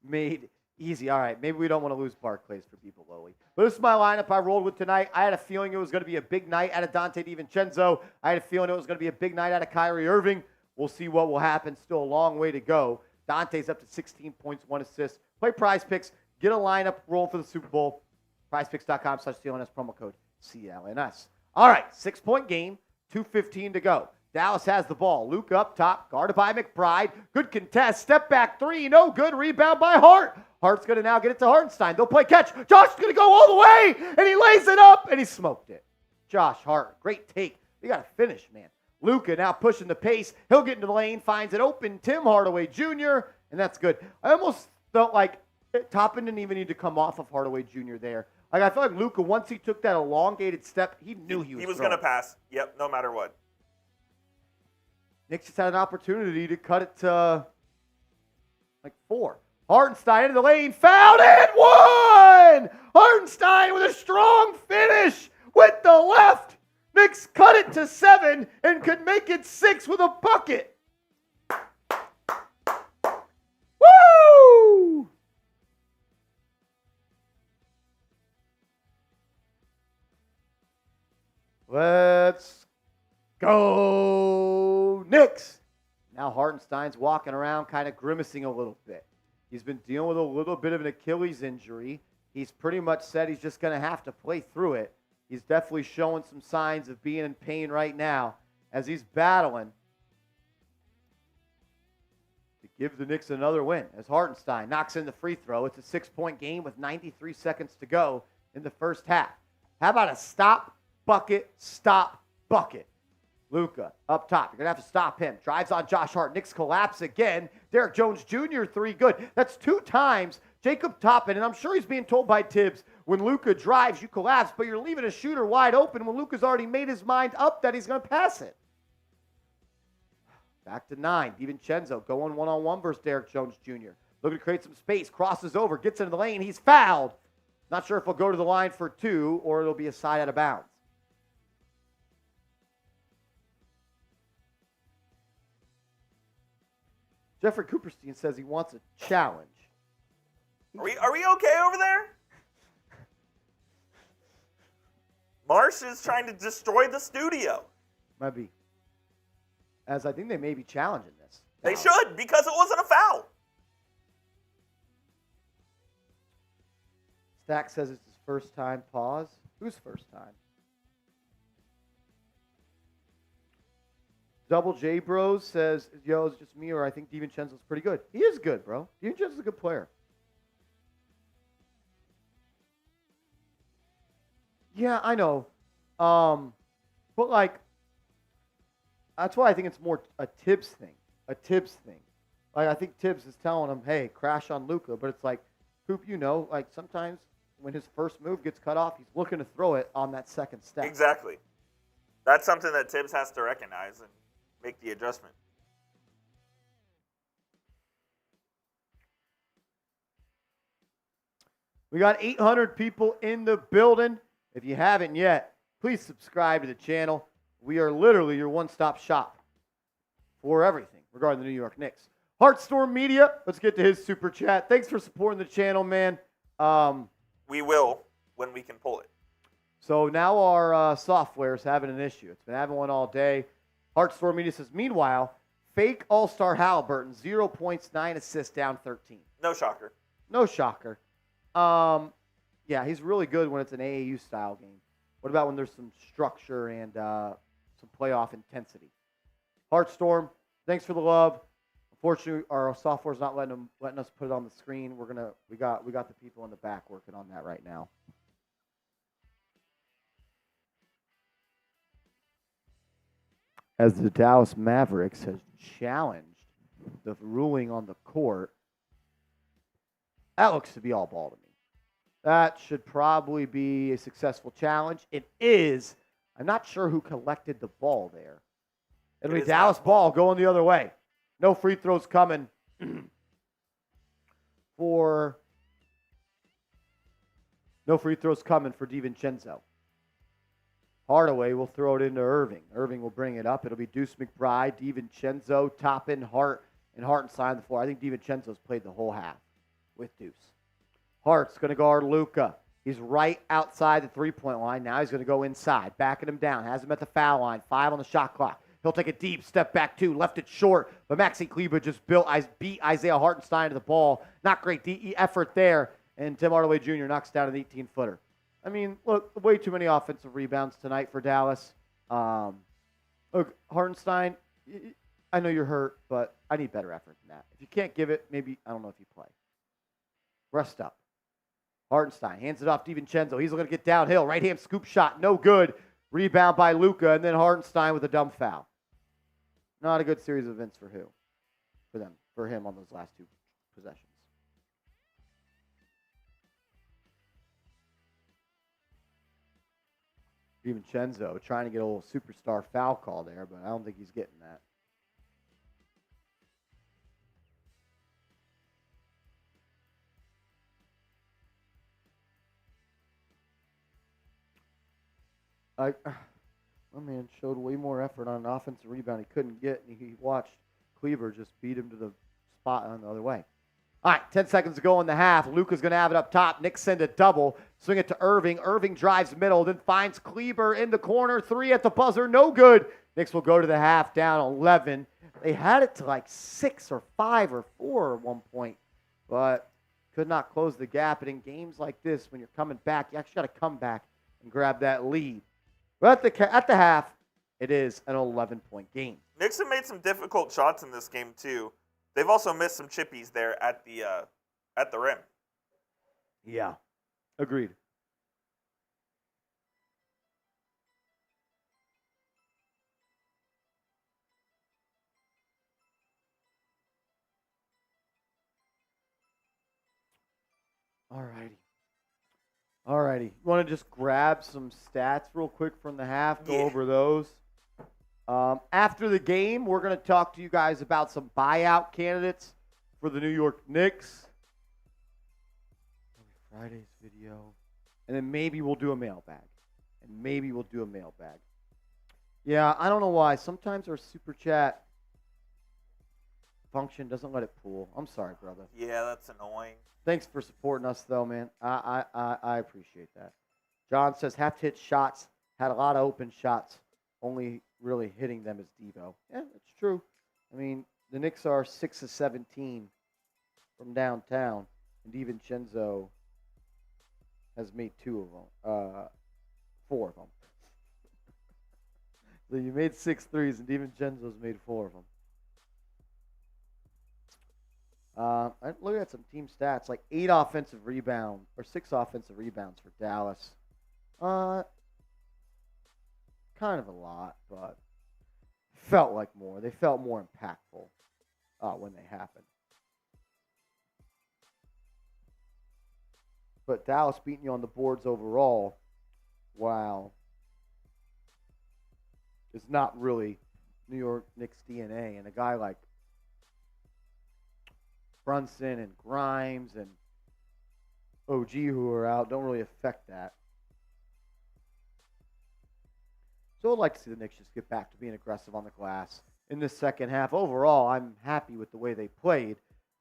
made easy. All right, maybe we don't want to lose Barclays for people, Lowly. But this is my lineup I rolled with tonight. I had a feeling it was going to be a big night out of Dante DiVincenzo. I had a feeling it was going to be a big night out of Kyrie Irving. We'll see what will happen. Still a long way to go. Dante's up to 16 points, 1 assist. Play Prize Picks. Get a lineup roll for the Super Bowl. PrizePicks.com/CLNS, promo code CLNS. All right, 6-point game, 2:15 to go. Dallas has the ball. Luke up top, guarded by McBride. Good contest. Step back three. No good. Rebound by Hart. Hart's going to now get it to Hartenstein. They'll play catch. Josh is going to go all the way, and he lays it up, and he smoked it. Josh Hart, great take. You got to finish, man. Luka now pushing the pace. He'll get into the lane, finds it open. Tim Hardaway Jr., and that's good. I almost felt like Toppin didn't even need to come off of Hardaway Jr. there. Like, I feel like Luka, once he took that elongated step, he knew he was going to pass. Yep, no matter what. Knicks just had an opportunity to cut it to, like, 4. Hartenstein into the lane, fouled and one! Hartenstein with a strong finish with the left. Knicks cut it to 7 and could make it 6 with a bucket. Woo! Let's go, Knicks. Now Hartenstein's walking around kind of grimacing a little bit. He's been dealing with a little bit of an Achilles injury. He's pretty much said he's just going to have to play through it. He's definitely showing some signs of being in pain right now as he's battling to give the Knicks another win. As Hartenstein knocks in the free throw, it's a 6-point game with 93 seconds to go in the first half. How about a stop, bucket, Luka up top. You're going to have to stop him. Drives on Josh Hart. Knicks collapse again. Derek Jones Jr., 3 good. That's 2 times Jacob Toppin, and I'm sure he's being told by Tibbs, when Luka drives, you collapse, but you're leaving a shooter wide open when Luka's already made his mind up that he's going to pass it. Back to 9. DiVincenzo going one-on-one versus Derek Jones Jr. Looking to create some space. Crosses over. Gets into the lane. He's fouled. Not sure if he'll go to the line for 2 or it'll be a side out of bounds. Jeffrey Cooperstein says he wants a challenge. Are we okay over there? Marsh is trying to destroy the studio. Might be. As I think they may be challenging this. They should, because it wasn't a foul. Stack says it's his first time. Pause. Whose first time? Double J Bros says, yo, it's just me, or I think DiVincenzo's pretty good. He is good, bro. DiVincenzo's a good player. Yeah, I know. But, like, that's why I think it's more a Tibbs thing. Like, I think Tibbs is telling him, hey, crash on Luka. But it's like, Coop, like, sometimes when his first move gets cut off, he's looking to throw it on that second step. Exactly. That's something that Tibbs has to recognize and make the adjustment. We got 800 people in the building. If you haven't yet, please subscribe to the channel. We are literally your one-stop shop for everything regarding the New York Knicks. Heartstorm Media, let's get to his super chat. Thanks for supporting the channel, man. We will when we can pull it. So now our software is having an issue. It's been having one all day. Heartstorm Media says, meanwhile, fake All-Star Halliburton, 0 points, 9 assists, down 13. No shocker. No shocker. Yeah, he's really good when it's an AAU style game. What about when there's some structure and some playoff intensity? Heartstorm, thanks for the love. Unfortunately, our software's not letting us put it on the screen. We got the people in the back working on that right now. As the Dallas Mavericks has challenged the ruling on the court, that looks to be all ball to me. That should probably be a successful challenge. It is. I'm not sure who collected the ball there. It'll be Dallas ball going the other way. No free throws coming for DiVincenzo. Hardaway will throw it into Irving. Irving will bring it up. It'll be Deuce McBride, DiVincenzo, Toppin, Hart, and Hartenstein on the floor. I think DiVincenzo's played the whole half with Deuce. Hart's going to guard Luka. He's right outside the three-point line. Now he's going to go inside, backing him down. Has him at the foul line. 5 on the shot clock. He'll take a deep step back, 2. Left it short, but Maxi Kleber just beat Isaiah Hartenstein to the ball. Not great effort there, and Tim Hardaway Jr. knocks down an 18-footer. I mean, look, way too many offensive rebounds tonight for Dallas. Look, Hartenstein, I know you're hurt, but I need better effort than that. If you can't give it, maybe, I don't know if you play. Rest up. Hartenstein hands it off to DiVincenzo. He's looking to get downhill. Right-hand scoop shot, no good. Rebound by Luka, and then Hartenstein with a dumb foul. Not a good series of events for who? For him on those last two possessions. DiVincenzo trying to get a little superstar foul call there, but I don't think he's getting that. My man showed way more effort on an offensive rebound he couldn't get, and he watched Cleaver just beat him to the spot on the other way. All right, 10 seconds to go in the half. Luka's going to have it up top. Knicks send a double. Swing it to Irving. Irving drives middle, then finds Cleaver in the corner. 3 at the buzzer, no good. Knicks will go to the half down 11. They had it to like 6 or 5 or 4 at one point, but could not close the gap. And in games like this, when you're coming back, you actually got to come back and grab that lead. But at the half, it is an 11-point game. Knicks have made some difficult shots in this game, too. They've also missed some chippies there at the rim. Yeah, agreed. All righty. You want to just grab some stats real quick from the half, go over those? After the game, we're going to talk to you guys about some buyout candidates for the New York Knicks. Friday's video. And then maybe we'll do a mailbag. Yeah, I don't know why. Sometimes our super chat function doesn't let it pool. I'm sorry, brother. Yeah, that's annoying. Thanks for supporting us, though, man. I appreciate that. John says, have to hit shots. Had a lot of open shots. Only really hitting them is Devo. Yeah, that's true. I mean, the Knicks are 6 of 17 from downtown, and DiVincenzo has made 4 of them. So you made 6 threes, and DiVincenzo's made 4 of them. I look at some team stats, like 6 offensive rebounds for Dallas. Kind of a lot, but felt like more. They felt more impactful when they happened. But Dallas beating you on the boards overall, wow, is not really New York Knicks DNA. And a guy like Brunson and Grimes and OG who are out don't really affect that. So I'd like to see the Knicks just get back to being aggressive on the glass in the second half. Overall, I'm happy with the way they played.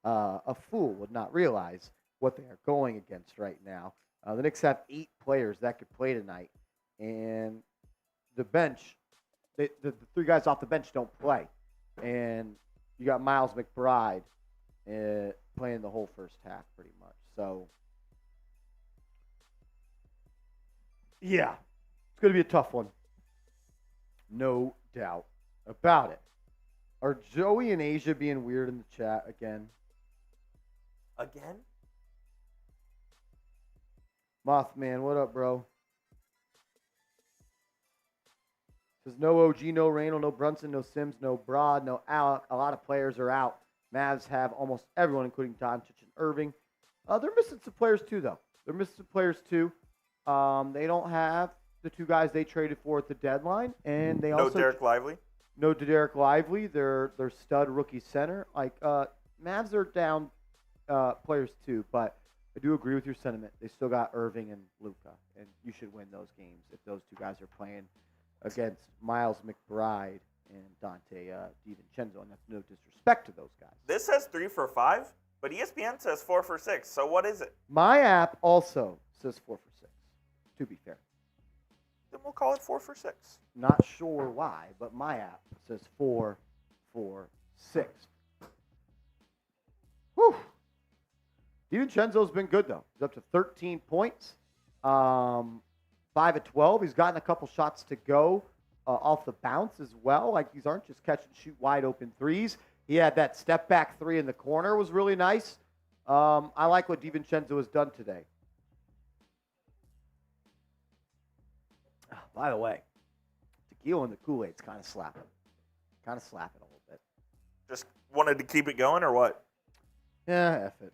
A fool would not realize what they are going against right now. The Knicks have 8 players that could play tonight. And the bench, the 3 guys off the bench don't play. And you got Miles McBride playing the whole first half pretty much. So, yeah, it's going to be a tough one. No doubt about it. Are Joey and Asia being weird in the chat again? Again? Mothman, what up, bro? Says no OG, no Randall, no Brunson, no Sims, no Broad, no Alec. A lot of players are out. Mavs have almost everyone, including Doncic and Irving. They're missing some players too, though. They don't have the 2 guys they traded for at the deadline, and they also Derek Lively. No Derek Lively. Their stud rookie center. Mavs are down players too, but I do agree with your sentiment. They still got Irving and Luka, and you should win those games if those 2 guys are playing against Miles McBride and Dante DiVincenzo, and that's no disrespect to those guys. This says 3 for 5, but ESPN says 4 for 6. So what is it? My app also says 4 for 6, to be fair. Then we'll call it 4 for 6. Not sure why, but my app says 4 for 6. Whew. DiVincenzo's been good, though. He's up to 13 points, 5 of 12. He's gotten a couple shots to go off the bounce as well. Like, these aren't just catch and shoot wide open threes. He had that step back three in the corner, was really nice. I like what DiVincenzo has done today. By the way, tequila in the Kool-Aid's kind of slapping. Kind of slapping a little bit. Just wanted to keep it going or what? Yeah, F it.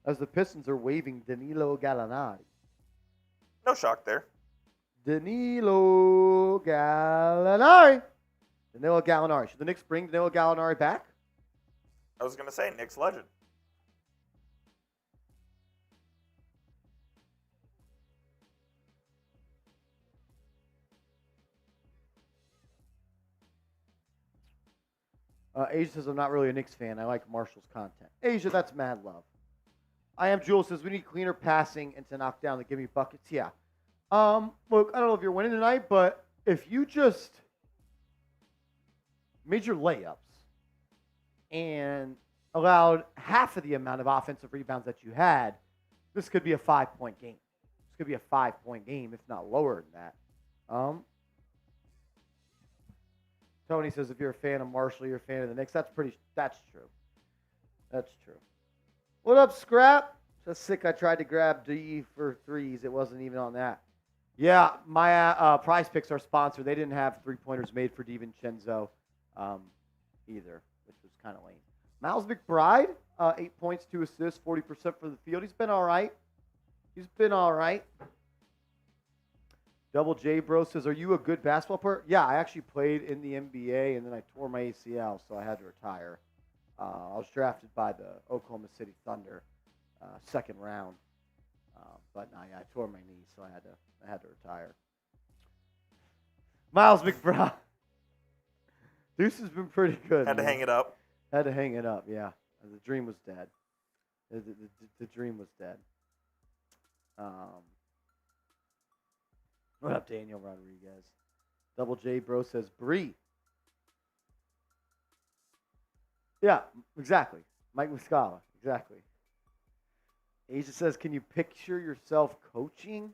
As the Pistons are waving Danilo Gallinari. No shock there. Danilo Gallinari. Danilo Gallinari. Should the Knicks bring Danilo Gallinari back? I was going to say, Knicks legend. Asia says, I'm not really a Knicks fan. I like Marshall's content. Asia, that's mad love. I am Jules says, we need cleaner passing and to knock down the give me buckets. Yeah. Look, I don't know if you're winning tonight, but if you just made your layups and allowed half of the amount of offensive rebounds that you had, this could be a 5-point game. This could be a 5-point game, if not lower than that. Tony says, if you're a fan of Marshall, you're a fan of the Knicks. That's true. That's true. What up, Scrap? Just sick. I tried to grab D for threes. It wasn't even on that. Yeah, my Prize Picks, our sponsor, they didn't have three-pointers made for DiVincenzo either, which was kind of lame. Miles McBride, 8 points, 2 assists, 40% for the field. He's been all right. Double J Bro says, are you a good basketball player? Yeah, I actually played in the NBA, and then I tore my ACL, so I had to retire. I was drafted by the Oklahoma City Thunder, second round. But no, yeah, I tore my knee, so I had to retire. Miles McBride. Deuce has been pretty good. Had to hang it up. Had to hang it up, yeah. The dream was dead. The dream was dead. What up, Daniel Rodriguez? Double J Bro says, Bree. Yeah, exactly. Mike Muscala, exactly. Asia says, can you picture yourself coaching?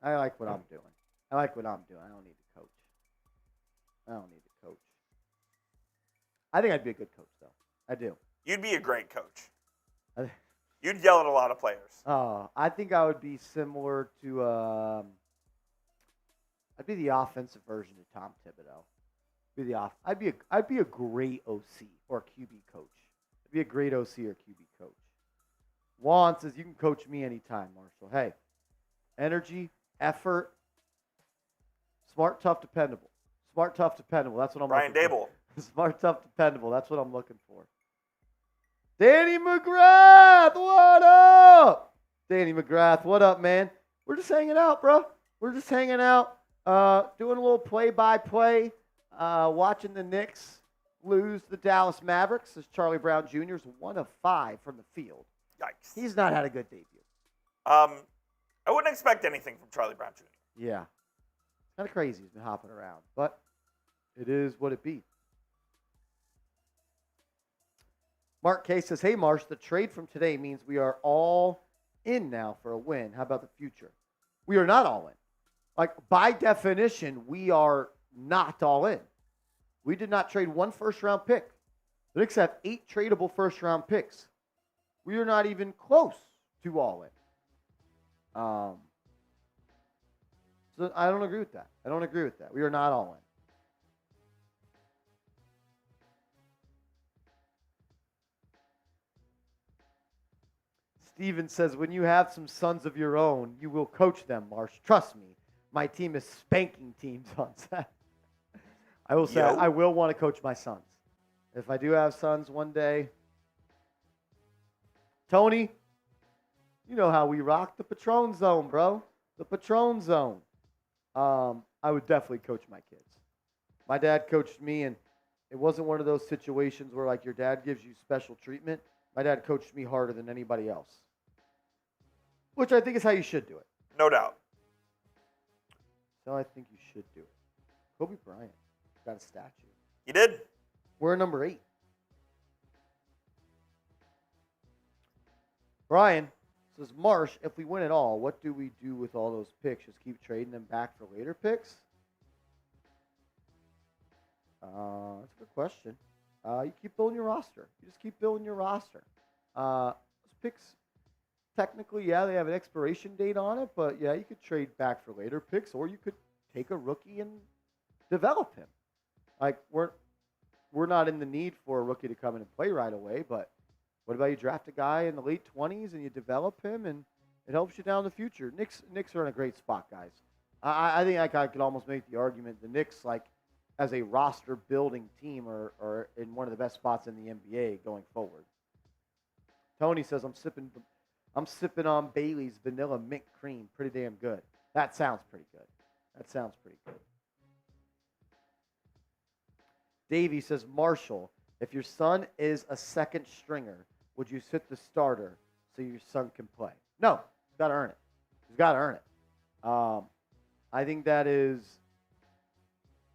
I like what I'm doing. I don't need to coach. I think I'd be a good coach, though. I do. You'd be a great coach. You'd yell at a lot of players. I think I would be similar to I'd be the offensive version of Tom Thibodeau. I'd be a great OC or QB coach. I'd be a great OC or QB coach. Juan says, you can coach me anytime, Marshall. Hey, energy, effort, smart, tough, dependable. Smart, tough, dependable. That's what I'm Brian looking Dable. for. Smart, tough, dependable. That's what I'm looking for. Danny McGrath, what up? Danny McGrath, what up, man? We're just hanging out, bro. We're just hanging out, doing a little play-by-play, watching the Knicks lose the Dallas Mavericks as Charlie Brown Jr. is 1 of 5 from the field. Yikes. He's not had a good debut. I wouldn't expect anything from Charlie Brown Jr. Yeah. Kind of crazy. He's been hopping around. But it is what it be. Mark K says, hey, Marsh, the trade from today means we are all in now for a win. How about the future? We are not all in. Like, by definition, we are not all in. We did not trade 1 first-round pick. The Knicks have 8 tradable first-round picks. We are not even close to all in. So I don't agree with that. We are not all in. Steven says, when you have some sons of your own, you will coach them, Marsh. Trust me, my team is spanking teams on Saturday. I will say, I will want to coach my sons. If I do have sons one day. Tony, you know how we rock the Patron Zone, bro. The Patron Zone. I would definitely coach my kids. My dad coached me, and it wasn't one of those situations where, like, your dad gives you special treatment. My dad coached me harder than anybody else, which I think is how you should do it. No doubt. So I think you should do it. Kobe Bryant got a statue. He did. We're number 8. Brian says, Marsh, if we win it all, what do we do with all those picks? Just keep trading them back for later picks? That's a good question. You keep building your roster. You just keep building your roster. Those picks, technically, yeah, they have an expiration date on it, but yeah, you could trade back for later picks, or you could take a rookie and develop him. Like we're not in the need for a rookie to come in and play right away, but what about you draft a guy in the late 20s and you develop him and it helps you down the future? Knicks are in a great spot, guys. I think I could almost make the argument the Knicks, like, as a roster building team are in one of the best spots in the NBA going forward. Tony says I'm sipping on Bailey's vanilla mint cream. Pretty damn good. That sounds pretty good. Davey says, Marshall, if your son is a second stringer, would you sit the starter so your son can play? No, he's got to earn it. I think that is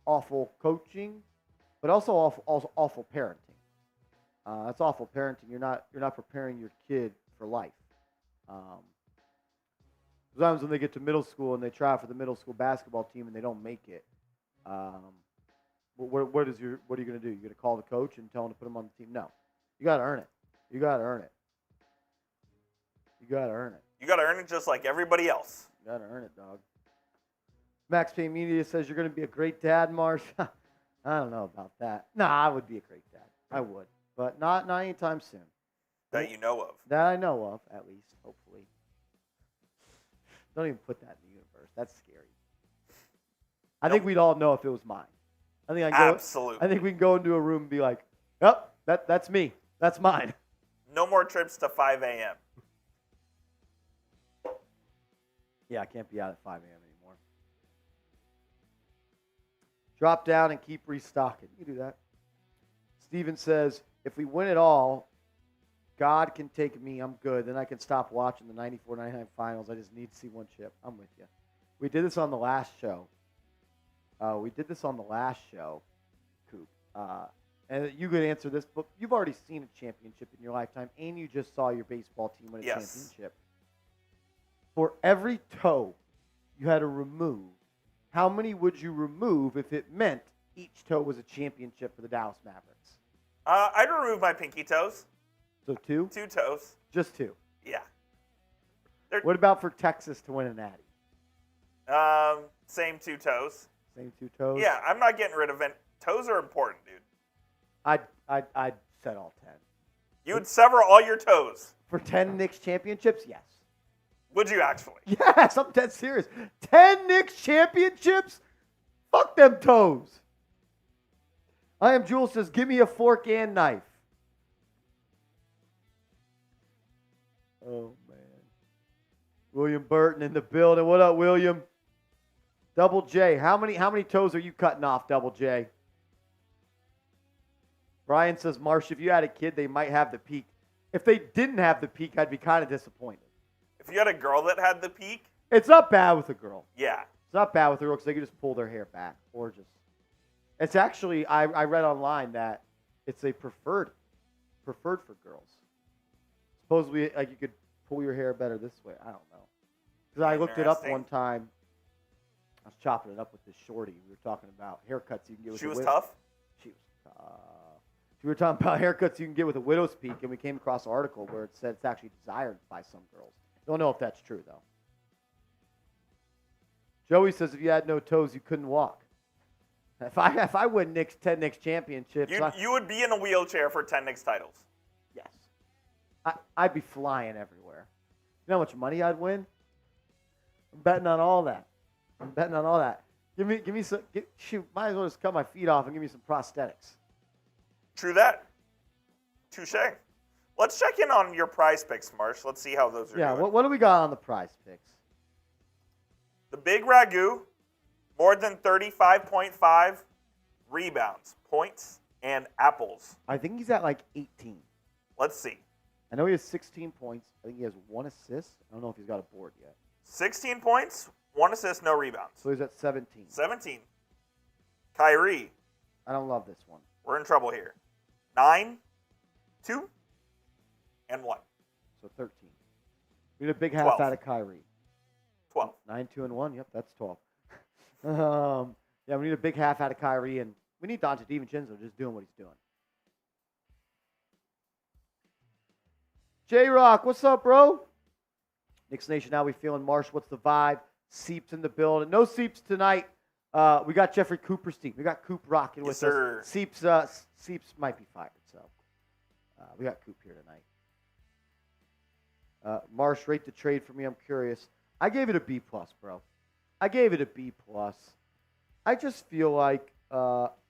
awful coaching, but also awful parenting. That's awful parenting. You're not preparing your kid for life. Sometimes when they get to middle school and they try for the middle school basketball team and they don't make it, what are you going to do? You're going to call the coach and tell him to put him on the team? No, you got to earn it. You got to earn it just like everybody else. You got to earn it, dog. Max Payne Media says you're going to be a great dad, Marsh. I don't know about that. Nah, I would be a great dad. I would, but not anytime soon. That you know of. That I know of, at least, hopefully. Don't even put that in the universe. That's scary. I think we'd all know if it was mine. Absolutely. I think we can go into a room and be like, "Yep, that's me. That's mine." No more trips to 5 a.m. Yeah, I can't be out at 5 a.m. anymore. Drop down and keep restocking. You can do that. Steven says, if we win it all, God can take me. I'm good. Then I can stop watching the 94-99 finals. I just need to see one chip. I'm with you. We did this on the last show. Coop. And you could answer this, but you've already seen a championship in your lifetime, and you just saw your baseball team win a championship. For every toe you had to remove, how many would you remove if it meant each toe was a championship for the Dallas Mavericks? I'd remove my pinky toes. So 2? 2 toes. Just 2. Yeah. What about for Texas to win a natty? Same 2 toes. Same 2 toes? Yeah, I'm not getting rid of it. Toes are important, dude. I'd set all 10. You would sever all your toes. For 10 Knicks championships? Yes. Would you actually? Yes, I'm dead serious. 10 Knicks championships? Fuck them toes. I am Jules says, give me a fork and knife. Oh, man. William Burton in the building. What up, William? Double J. How many toes are you cutting off, Double J? Brian says, Marsh, if you had a kid, they might have the peak. If they didn't have the peak, I'd be kind of disappointed. If you had a girl that had the peak? It's not bad with a girl. Yeah. It's not bad with a girl because they can just pull their hair back or just. It's actually, I read online that it's a preferred for girls. Supposedly, like, you could pull your hair better this way. I don't know. Because I looked it up one time. I was chopping it up with this shorty. We were talking about haircuts you can get with She a was widow. tough? She was tough. We were talking about haircuts you can get with a widow's peak, and we came across an article where it said it's actually desired by some girls. Don't know if that's true, though. Joey says if you had no toes, you couldn't walk. If I win 10 Knicks championships, you would be in a wheelchair for 10 Knicks titles. Yes. I'd be flying everywhere. You know how much money I'd win? I'm betting on all that. Give me some. Shoot, might as well just cut my feet off and give me some prosthetics. True that. Touche. Let's check in on your prize picks, Marsh. Let's see how those are doing. Yeah, what do we got on the prize picks? The Big Ragu, more than 35.5 rebounds, points, and apples. I think he's at like 18. Let's see. I know he has 16 points. I think he has 1 assist. I don't know if he's got a board yet. 16 points, 1 assist, no rebounds. So he's at 17. 17. Kyrie. I don't love this one. We're in trouble here. 9, 2, and 1. So 13. We need a big half 12. out of Kyrie. 12. 9, 2, and 1. Yep, that's 12. Yeah, we need a big half out of Kyrie, and We need Dante DiVincenzo just doing what he's doing. J-Rock, what's up, bro? Knicks Nation, how we feeling? Marsh, what's the vibe? Seeps in the building. No Seeps tonight. We got Jeffrey Cooper's team. We got Coop rocking with us. Seeps might be fired, so we got Coop here tonight. Marsh, rate the trade for me. I'm curious. I gave it a B+, bro. I gave it a B+. I just feel like,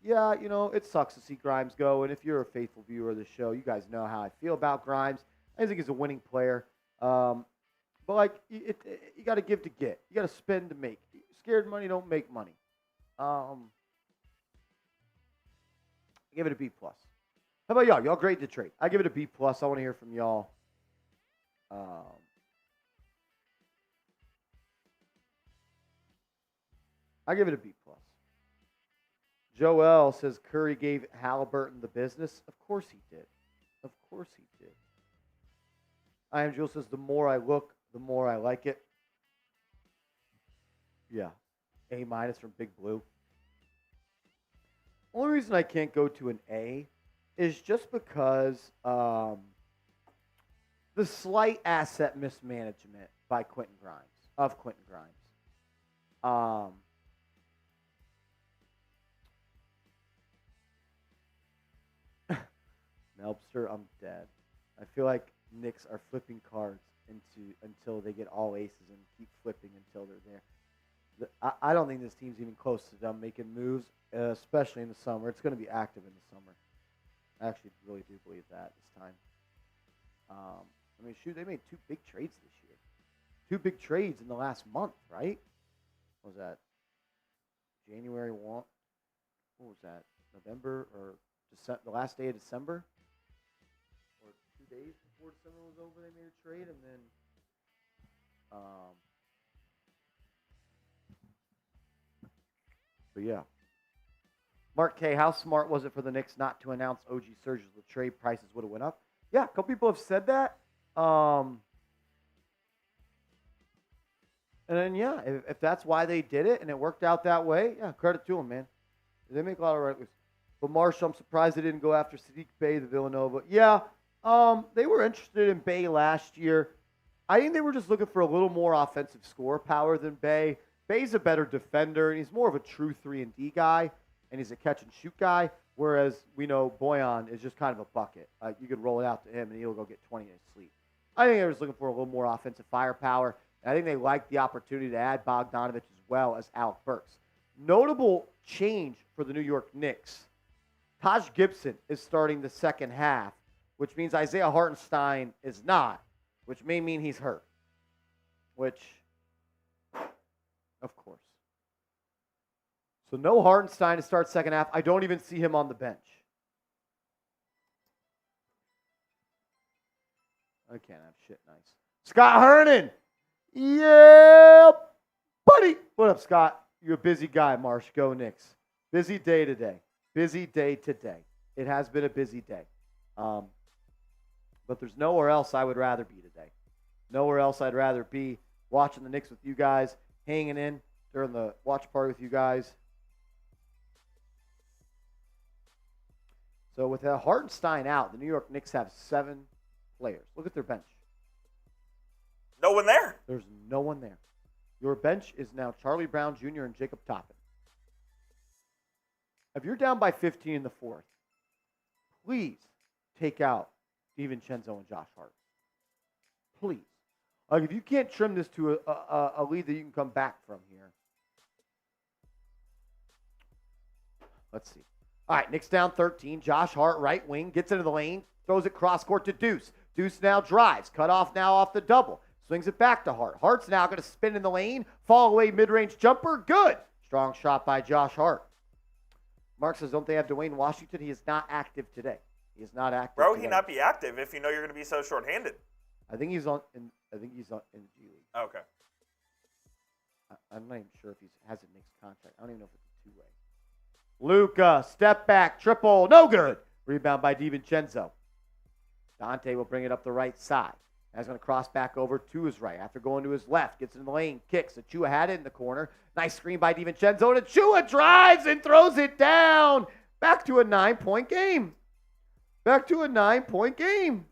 it sucks to see Grimes go. And if you're a faithful viewer of the show, you guys know how I feel about Grimes. I think he's a winning player. But, you got to give to get. You got to spend to make. Scared money don't make money. I give it a B+. How about y'all? Y'all grade the trade. I give it a B+. I want to hear from y'all. I give it a B+. Joel says Curry gave Halliburton the business. Of course he did. Of course he did. I am Joel says the more I look, the more I like it. Yeah. A- from Big Blue. Only reason I can't go to an A is just because the slight asset mismanagement by Quentin Grimes. Melbster, I'm dead. I feel like Knicks are flipping cards until they get all aces and keep flipping until they're there. I don't think this team's even close to them making moves, especially in the summer. It's going to be active in the summer. I actually really do believe that this time. They made 2 big trades this year. 2 big trades in the last month, right? What was that? January 1? What was that? November or December, the last day of December? Or 2 days before December was over, they made a trade, and then but yeah. Mark K, how smart was it for the Knicks not to announce OG surges? The trade prices would have went up. Yeah, a couple people have said that. And then, if that's why they did it and it worked out that way, credit to them, man. They make a lot of right moves. But Marshall, I'm surprised they didn't go after Sadiq Bey, the Villanova. Yeah, they were interested in Bey last year. I think they were just looking for a little more offensive score power than Bey. Bey's a better defender, and he's more of a true 3-and-D guy, and he's a catch-and-shoot guy, whereas we know Bojan is just kind of a bucket. You could roll it out to him, and he'll go get 20 in his sleep. I think they were just looking for a little more offensive firepower, and I think they liked the opportunity to add Bogdanovic as well as Alec Burks. Notable change for the New York Knicks. Taj Gibson is starting the second half, which means Isaiah Hartenstein is not, which may mean he's hurt, which... Of course. So no Hartenstein to start second half. I don't even see him on the bench. I can't have shit nice. Scott Hernan. Yeah, buddy. What up, Scott? You're a busy guy, Marsh. Go Knicks. Busy day today. Busy day today. It has been a busy day. But there's nowhere else I would rather be today. Nowhere else I'd rather be watching the Knicks with you guys. Hanging in during the watch party with you guys. So with Hartenstein out, the New York Knicks have 7 players. Look at their bench. No one there. There's no one there. Your bench is now Charlie Brown Jr. and Jacob Toppin. If you're down by 15 in the 4th, please take out DiVincenzo and Josh Hart. Please. If you can't trim this to a lead that you can come back from here. Let's see. All right, Knicks down 13. Josh Hart, right wing, gets into the lane, throws it cross court to Deuce. Deuce now drives, cut off now off the double. Swings it back to Hart. Hart's now going to spin in the lane, fall away mid-range jumper. Good. Strong shot by Josh Hart. Mark says, don't they have Dwayne Washington? He is not active today. He is not active Bro, today. he not be active if you know you're going to be so short-handed. I think he's in the G League. Okay. I'm not even sure if he has a Knicks contract. I don't even know if it's a 2-way. Luka, step back, triple, no good. Rebound by DiVincenzo. Dante will bring it up the right side. Now he's going to cross back over to his right. After going to his left, gets in the lane, kicks. Achua had it in the corner. Nice screen by DiVincenzo. And Achua drives and throws it down. Back to a 9-point game. Back to a 9-point game.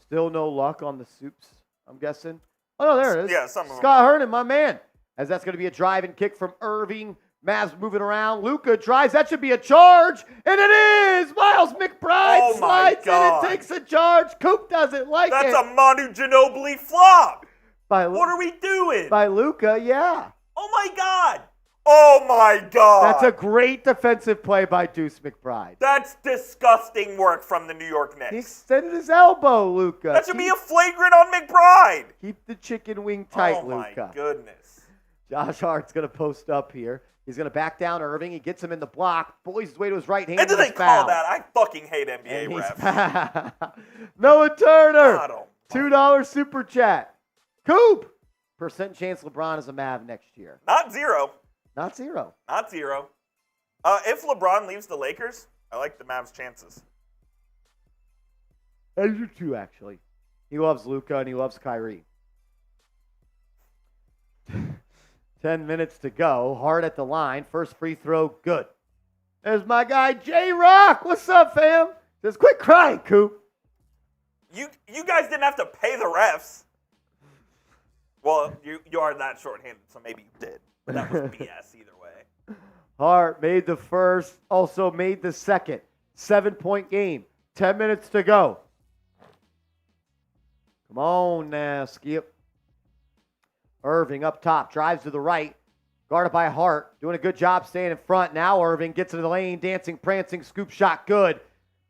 Still no luck on the soups, I'm guessing. Oh, no, there it is. Yeah, some of them. Scott Hernan, my man. As that's going to be a drive and kick from Irving. Mavs moving around. Luka drives. That should be a charge. And it is. Miles McBride slides in and takes a charge. Coop doesn't like it. That's a Manu Ginobili flop. What are we doing? By Luka, yeah. Oh, my God. Oh, my God. That's a great defensive play by Deuce McBride. That's disgusting work from the New York Knicks. He extended his elbow, Luka. That should be a flagrant on McBride. Keep the chicken wing tight, Luka. Oh, my goodness. Josh Hart's going to post up here. He's going to back down Irving. He gets him in the block. Boys his way to his right hand. And do they call that? I fucking hate NBA refs. Noah Turner. God, $2 super chat. Coop. Percent chance LeBron is a Mav next year. Not zero. Not zero. Not zero. If LeBron leaves the Lakers, I like the Mavs' chances. I do too, actually. He loves Luka and he loves Kyrie. 10 minutes to go. Hart at the line. First free throw, good. There's my guy, J-Rock. What's up, fam? Says, quit crying, Coop. You guys didn't have to pay the refs. Well, you are that shorthanded, so maybe you did. But that was BS either way. Hart made the first, also made the second. 7-point game. 10 minutes to go. Come on now, Skip. Irving up top, drives to the right, guarded by Hart, doing a good job staying in front. Now Irving gets into the lane, dancing, prancing, scoop shot, good.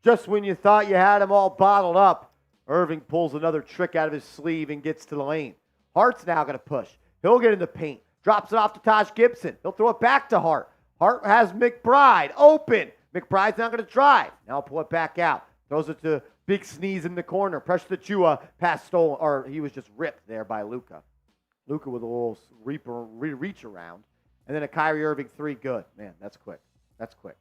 Just when you thought you had him all bottled up, Irving pulls another trick out of his sleeve and gets to the lane. Hart's now going to push. He'll get in the paint, drops it off to Taj Gibson. He'll throw it back to Hart. Hart has McBride open. McBride's not going to drive. Now he'll pull it back out. Throws it to Big Sneeze in the corner. Pressure to Chua, pass stolen, or he was just ripped there by Luka. Luka with a little reach around. And then a Kyrie Irving 3, good. Man, that's quick. That's quick.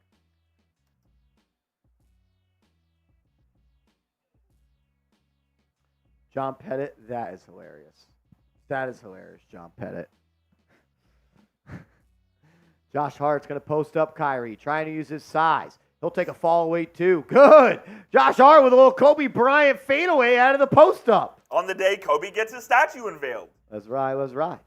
John Pettit, that is hilarious. That is hilarious, John Pettit. Josh Hart's going to post up Kyrie, trying to use his size. He'll take a fall away too. Good. Josh Hart with a little Kobe Bryant fadeaway out of the post up. On the day Kobe gets his statue unveiled. That's right, that's right.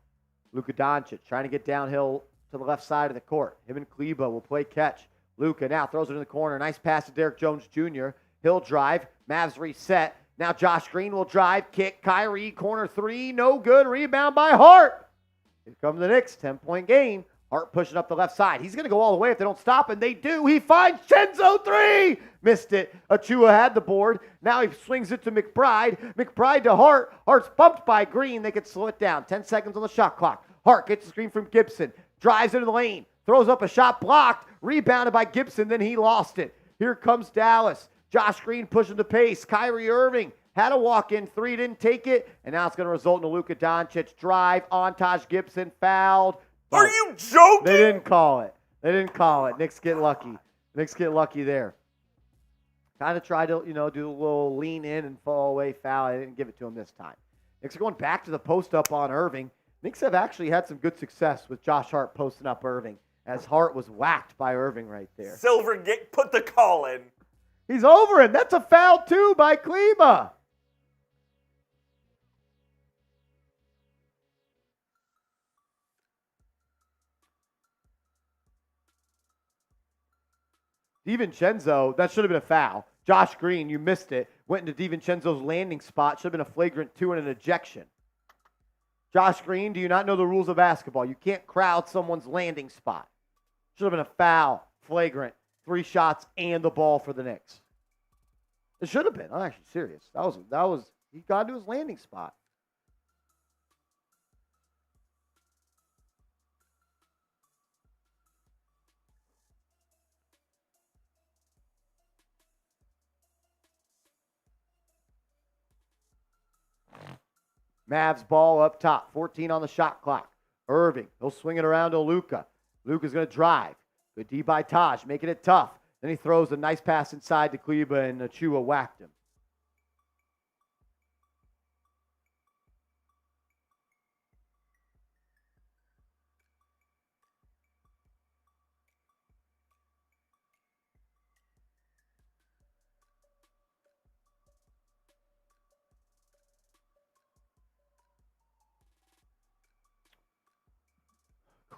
Luka Doncic trying to get downhill to the left side of the court. Him and Kleba will play catch. Luka now throws it in the corner. Nice pass to Derrick Jones Jr. He'll drive. Mavs reset. Now Josh Green will drive, kick. Kyrie, corner 3, no good. Rebound by Hart. Here comes the Knicks, 10-point game. Hart pushing up the left side. He's going to go all the way if they don't stop, and they do. He finds Chenzo 3. Missed it. Achua had the board. Now he swings it to McBride. McBride to Hart. Hart's bumped by Green. They could slow it down. 10 seconds on the shot clock. Hart gets the screen from Gibson. Drives into the lane. Throws up a shot blocked. Rebounded by Gibson. Then he lost it. Here comes Dallas. Josh Green pushing the pace. Kyrie Irving had a walk-in 3. Didn't take it. And now it's going to result in a Luka Doncic drive on Taj Gibson. Fouled. Are you joking? They didn't call it. They didn't call it. Knicks get lucky. Knicks get lucky there. Kind of tried to, do a little lean in and fall away foul. I didn't give it to him this time. Knicks are going back to the post up on Irving. Knicks have actually had some good success with Josh Hart posting up Irving, as Hart was whacked by Irving right there. Silver put the call in. He's over him. That's a foul too by Kleba. DiVincenzo, that should have been a foul. Josh Green, you missed it. Went into DiVincenzo's landing spot. Should have been a flagrant 2 and an ejection. Josh Green, do you not know the rules of basketball? You can't crowd someone's landing spot. Should have been a foul, flagrant, 3 shots and the ball for the Knicks. It should have been. I'm actually serious. That was he got to his landing spot. Mavs ball up top, 14 on the shot clock. Irving, he'll swing it around to Luka. Luka's going to drive. Good D by Taj, making it tough. Then he throws a nice pass inside to Kleba, and Achua whacked him.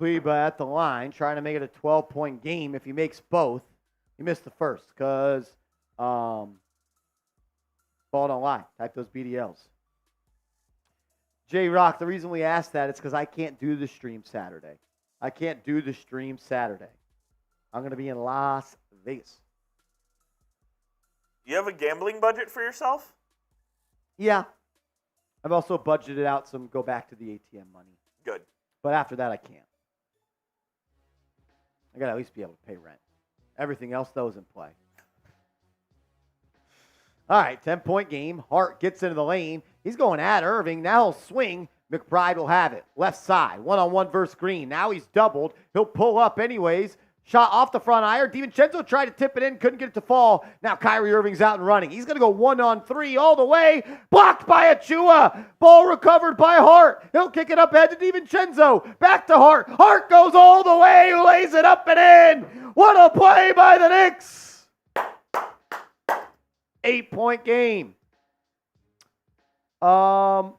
Kleba at the line, trying to make it a 12-point game. If he makes both, he missed the first because ball don't lie. Type those BDLs. J-Rock, the reason we asked that is because I can't do the stream Saturday. I'm going to be in Las Vegas. You have a gambling budget for yourself? Yeah. I've also budgeted out some go back to the ATM money. Good. But after that, I can't. I got to at least be able to pay rent. Everything else, though, is in play. All right, 10-point game. Hart gets into the lane. He's going at Irving. Now he'll swing. McBride will have it. Left side. One-on-one versus Green. Now he's doubled. He'll pull up anyways. Shot off the front iron. DiVincenzo tried to tip it in. Couldn't get it to fall. Now Kyrie Irving's out and running. He's going to go 1-on-3 all the way. Blocked by Achua. Ball recovered by Hart. He'll kick it up ahead to DiVincenzo. Back to Hart. Hart goes all the way. Lays it up and in. What a play by the Knicks. 8-point game. Probably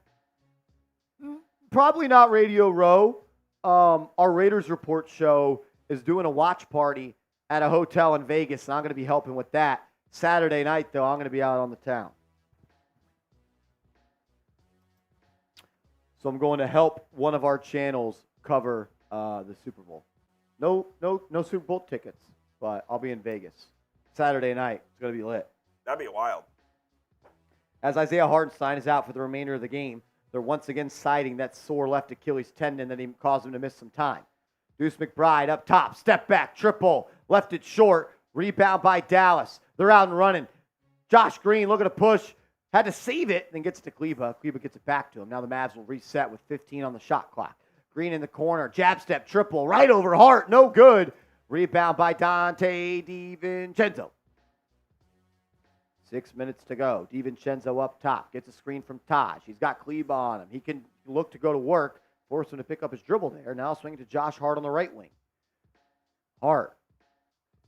not Radio Row. Our Raiders Report show is doing a watch party at a hotel in Vegas, and I'm going to be helping with that. Saturday night, though, I'm going to be out on the town. So I'm going to help one of our channels cover the Super Bowl. No Super Bowl tickets, but I'll be in Vegas. Saturday night. It's going to be lit. That'd be wild. As Isaiah Hartenstein is out for the remainder of the game, they're once again citing that sore left Achilles tendon that caused him to miss some time. Deuce McBride up top, step back, triple, left it short, rebound by Dallas. They're out and running. Josh Green looking to push, had to save it, then gets to Kleba. Kleba gets it back to him. Now the Mavs will reset with 15 on the shot clock. Green in the corner, jab step, triple, right over Hart, no good. Rebound by Dante DiVincenzo. 6 minutes to go. DiVincenzo up top, gets a screen from Taj. He's got Kleba on him. He can look to go to work. Force him to pick up his dribble there. Now swinging to Josh Hart on the right wing. Hart.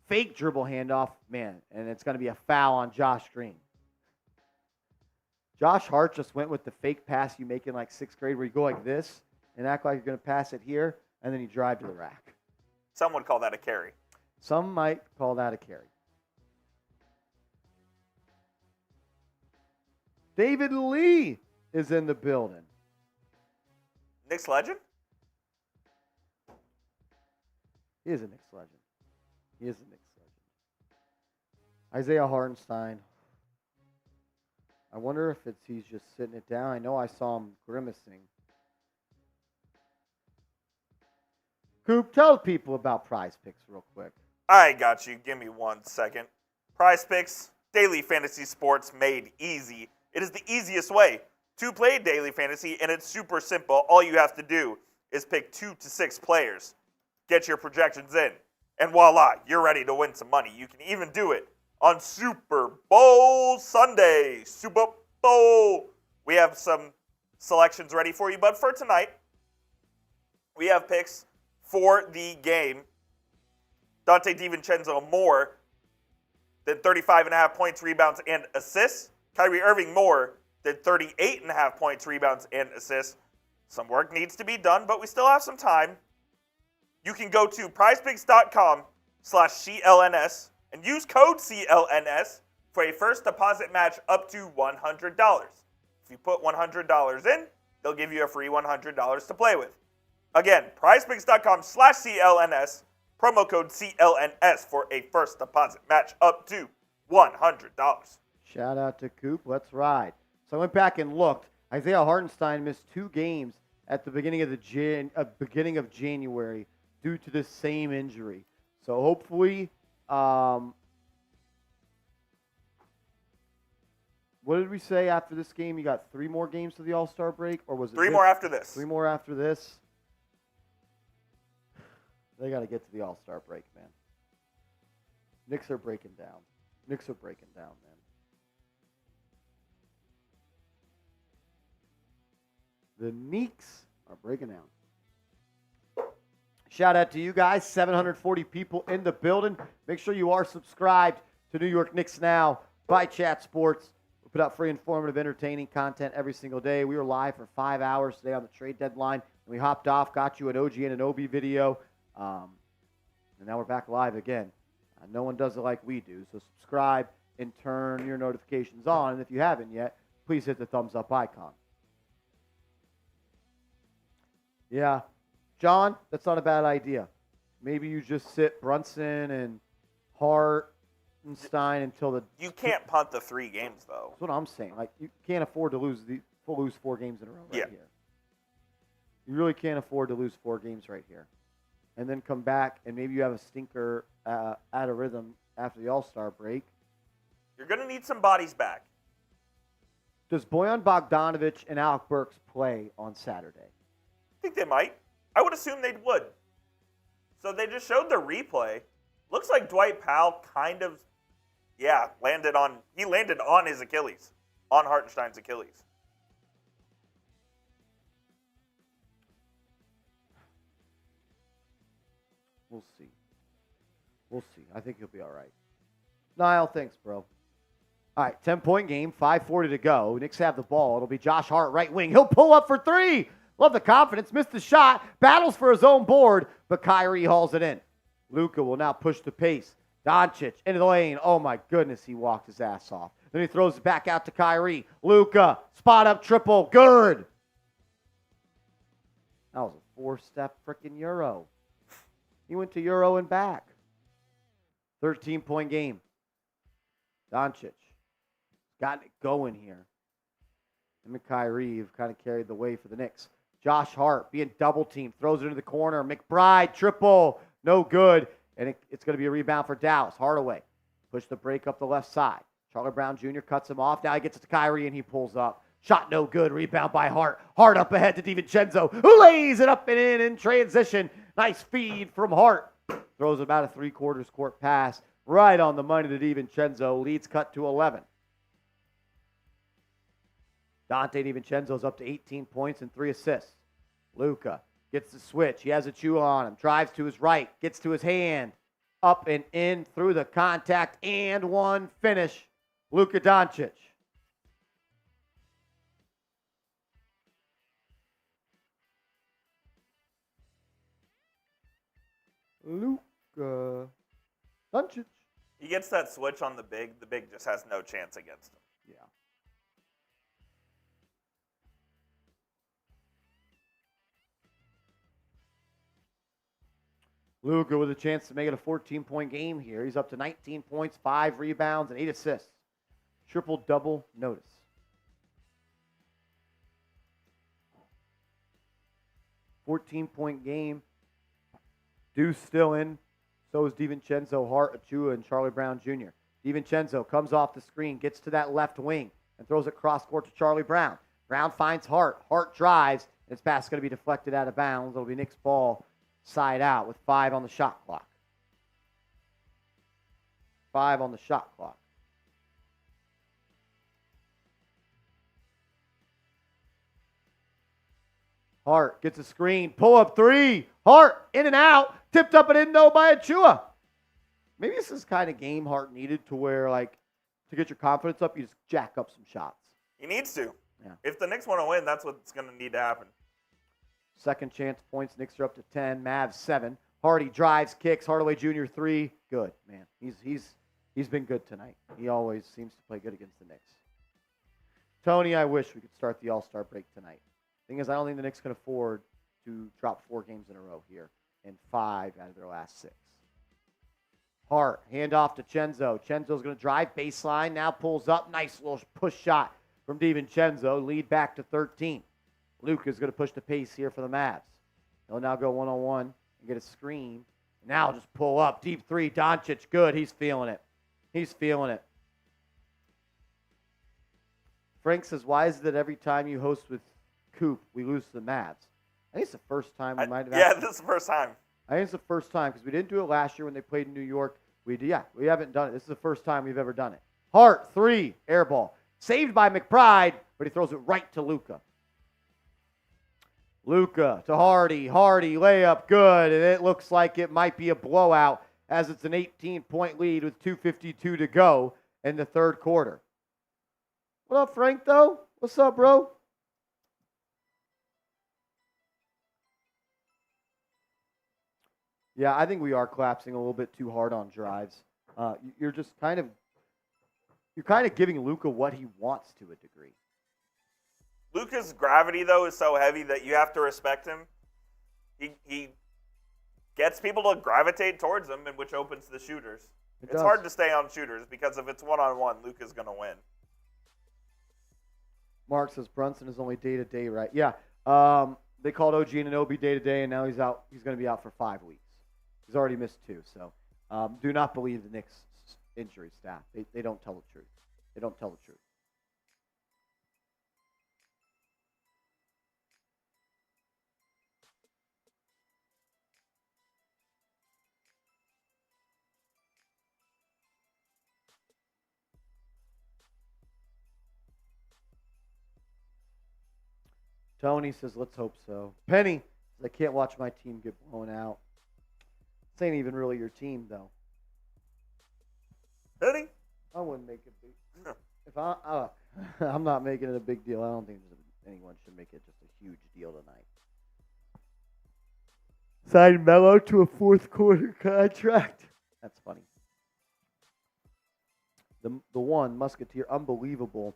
Fake dribble handoff. Man, and it's going to be a foul on Josh Green. Josh Hart just went with the fake pass you make in like 6th grade where you go like this and act like you're going to pass it here, and then you drive to the rack. Some would call that a carry. Some might call that a carry. David Lee is in the building. Knicks legend? He is a Knicks legend. Isaiah Hartenstein. I wonder if he's just sitting it down. I know I saw him grimacing. Coop, tell people about Prize Picks real quick. I got you. Give me 1 second. Prize Picks, daily fantasy sports made easy. It is the easiest way to play daily fantasy, and it's super simple. All you have to do is pick 2 to 6 players, get your projections in, and voila, you're ready to win some money. You can even do it on Super Bowl Sunday. Super Bowl. We have some selections ready for you, but for tonight, we have picks for the game. Dante DiVincenzo more than 35.5 points, rebounds, and assists. Kyrie Irving more than 38.5 points, rebounds, and assists. Some work needs to be done, but we still have some time. You can go to prizepicks.com/CLNS and use code CLNS for a first deposit match up to $100. If you put $100 in, they'll give you a free $100 to play with. Again, prizepicks.com/CLNS, promo code CLNS for a first deposit match up to $100. Shout out to Coop. Let's ride. So I went back and looked. Isaiah Hartenstein missed 2 games at the beginning of January due to the same injury. So hopefully, what did we say after this game? You got 3 more games to the All-Star break, or was it 3 more after this? 3 more after this. They got to get to the All-Star break, man. Knicks are breaking down, man. The Knicks are breaking down. Shout out to you guys. 740 people in the building. Make sure you are subscribed to New York Knicks Now by Chat Sports. We're put out free, informative, entertaining content every single day. We were live for 5 hours today on the trade deadline, and we hopped off, got you an OG and an OB video, and now we're back live again. No one does it like we do, so subscribe and turn your notifications on, and if you haven't yet, please hit the thumbs up icon. Yeah, John, that's not a bad idea. Maybe you just sit Brunson and Hartenstein until the... You can't punt the 3 games, though. That's what I'm saying. Like, you can't afford to lose 4 games in a row right here. You really can't afford to lose 4 games right here. And then come back, and maybe you have a stinker out of rhythm after the All-Star break. You're going to need some bodies back. Does Bojan Bogdanovic and Alec Burks play on Saturday? I think they might. I would assume they would. So they just showed the replay. Looks like Dwight Powell kind of, landed on his Achilles, on Hartenstein's Achilles. We'll see. We'll see. I think he'll be all right. Niall, thanks, bro. All right, 10-point game, 5:40 to go. Knicks have the ball. It'll be Josh Hart, right wing. He'll pull up for 3. Love the confidence. Missed the shot. Battles for his own board, but Kyrie hauls it in. Luka will now push the pace. Doncic into the lane. Oh, my goodness, he walked his ass off. Then he throws it back out to Kyrie. Luka, spot up triple. Good. That was a 4-step freaking Euro. He went to Euro and back. 13-point game. Doncic. Got it going here. Him and Kyrie have kind of carried the way for the Knicks. Josh Hart being double-teamed. Throws it into the corner. McBride, triple. No good. And it's going to be a rebound for Dallas. Hardaway. Push the break up the left side. Charlie Brown Jr. cuts him off. Now he gets it to Kyrie, and he pulls up. Shot no good. Rebound by Hart. Hart up ahead to DiVincenzo, who lays it up and in transition. Nice feed from Hart. Throws about a 3/4 court pass. Right on the money to DiVincenzo. Leads cut to 11. Dante DiVincenzo's up to 18 points and 3 assists. Luka gets the switch. He has a chew on him. Drives to his right. Gets to his hand. Up and in through the contact. And one finish. Luka Doncic. Luka Doncic. He gets that switch on the big. The big just has no chance against him. Yeah. Luka with a chance to make it a 14-point game here. He's up to 19 points, 5 rebounds, and 8 assists. Triple-double notice. $14-point game. Deuce still in. So is DiVincenzo, Hart, Achua, and Charlie Brown Jr. DiVincenzo comes off the screen, gets to that left wing, and throws it cross-court to Charlie Brown. Brown finds Hart. Hart drives, and his pass is going to be deflected out of bounds. It'll be Knicks ball side out with 5 on the shot clock. 5 on the shot clock. Hart gets a screen. Pull up 3. Hart in and out. Tipped up and in though by Achua. Maybe this is kind of game Hart needed to where, like, to get your confidence up, you just jack up some shots. He needs to. Yeah. If the Knicks want to win, that's what's going to need to happen. Second chance points. Knicks are up to 10. Mavs 7. Hardy drives, kicks. Hardaway Jr. 3. Good, man. He's been good tonight. He always seems to play good against the Knicks. Tony, I wish we could start the All-Star break tonight. Thing is, I don't think the Knicks can afford to drop 4 games in a row here and 5 out of their last 6. Hart, handoff to Chenzo. Chenzo's going to drive baseline. Now pulls up. Nice little push shot from DiVincenzo. Lead back to 13. Luka's going to push the pace here for the Mavs. They'll now go one-on-one and get a screen. Now just pull up. Deep 3. Doncic, good. He's feeling it. He's feeling it. Frank says, why is it that every time you host with Coop, we lose to the Mavs? I think it's the first time we might have. Yeah, this is the first time. I think it's the first time because we didn't do it last year when they played in New York. We haven't done it. This is the first time we've ever done it. Hart, 3, air ball. Saved by McBride, but he throws it right to Luka. Luka to Hardy. Hardy, layup, good. And it looks like it might be a blowout as it's an 18-point lead with 2:52 to go in the third quarter. What up, Frank, though? What's up, bro? Yeah, I think we are collapsing a little bit too hard on drives. You're just you're kind of giving Luka what he wants to a degree. Luka's gravity, though, is so heavy that you have to respect him. He gets people to gravitate towards him, and which opens the shooters. It's hard to stay on shooters because if it's one-on-one, Luka's going to win. Mark says Brunson is only day-to-day, right? Yeah. They called OG Anunoby day-to-day, and now he's out. He's going to be out for 5 weeks. He's already missed 2. So do not believe the Knicks injury staff. They don't tell the truth. They don't tell the truth. Tony says, let's hope so. Penny says, I can't watch my team get blown out. This ain't even really your team, though. Penny? I wouldn't make it big. If I'm not making it a big deal. I don't think anyone should make it just a huge deal tonight. Signed Melo to a 4th quarter contract. That's funny. The one, Musketeer, unbelievable.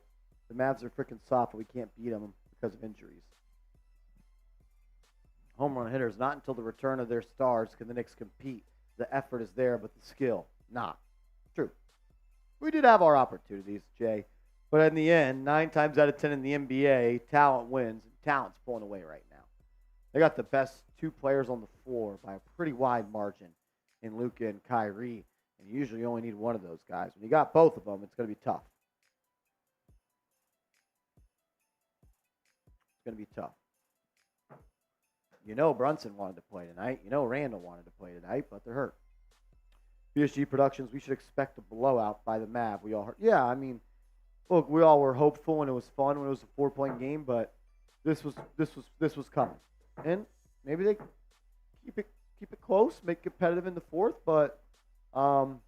The Mavs are freaking soft, but we can't beat them because of injuries. Home run hitters, not until the return of their stars can the Knicks compete. The effort is there, but the skill, not. True. We did have our opportunities, Jay. But in the end, 9 times out of 10 in the NBA, talent wins, and talent's pulling away right now. They got the best 2 players on the floor by a pretty wide margin in Luka and Kyrie. And you usually only need one of those guys. When you got both of them, it's going to be tough. It's going to be tough. You know Brunson wanted to play tonight. You know Randall wanted to play tonight, but they're hurt. PSG Productions, we should expect a blowout by the Mav. We all heard. Yeah, I mean, look, we all were hopeful and it was fun when it was a 4-point game, but this was coming. And maybe they keep it close, make it competitive in the 4th, but number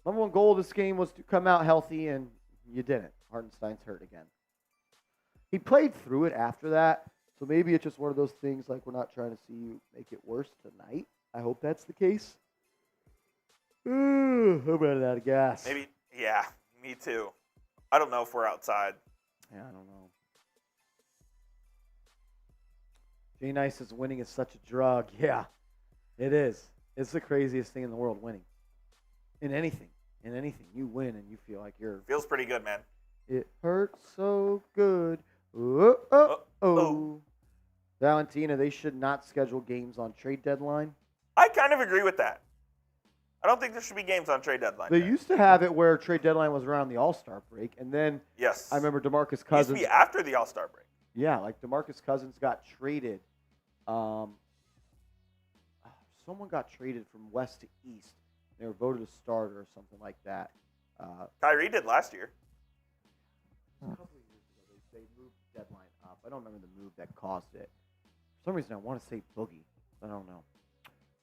one goal of this game was to come out healthy, and you didn't. Hartenstein's hurt again. He played through it after that. So maybe it's just one of those things like we're not trying to see you make it worse tonight. I hope that's the case. I'm running out of gas. Maybe, yeah, me too. I don't know if we're outside. Yeah, I don't know. Jay Nice says winning is such a drug. Yeah, it is. It's the craziest thing in the world, winning. In anything. You win and you feel like you're... Feels pretty good, man. It hurts so good. Oh. Valentina, they should not schedule games on trade deadline. I kind of agree with that. I don't think there should be games on trade deadline. They used to have it where trade deadline was around the All-Star break, and then yes, I remember DeMarcus Cousins. It used to be after the All-Star break. Yeah, like DeMarcus Cousins got traded. Someone got traded from west to east. They were voted a starter or something like that. Kyrie did last year. A couple of years ago, they moved the deadline up. I don't remember the move that caused it. For some reason, I want to say Boogie. I don't know.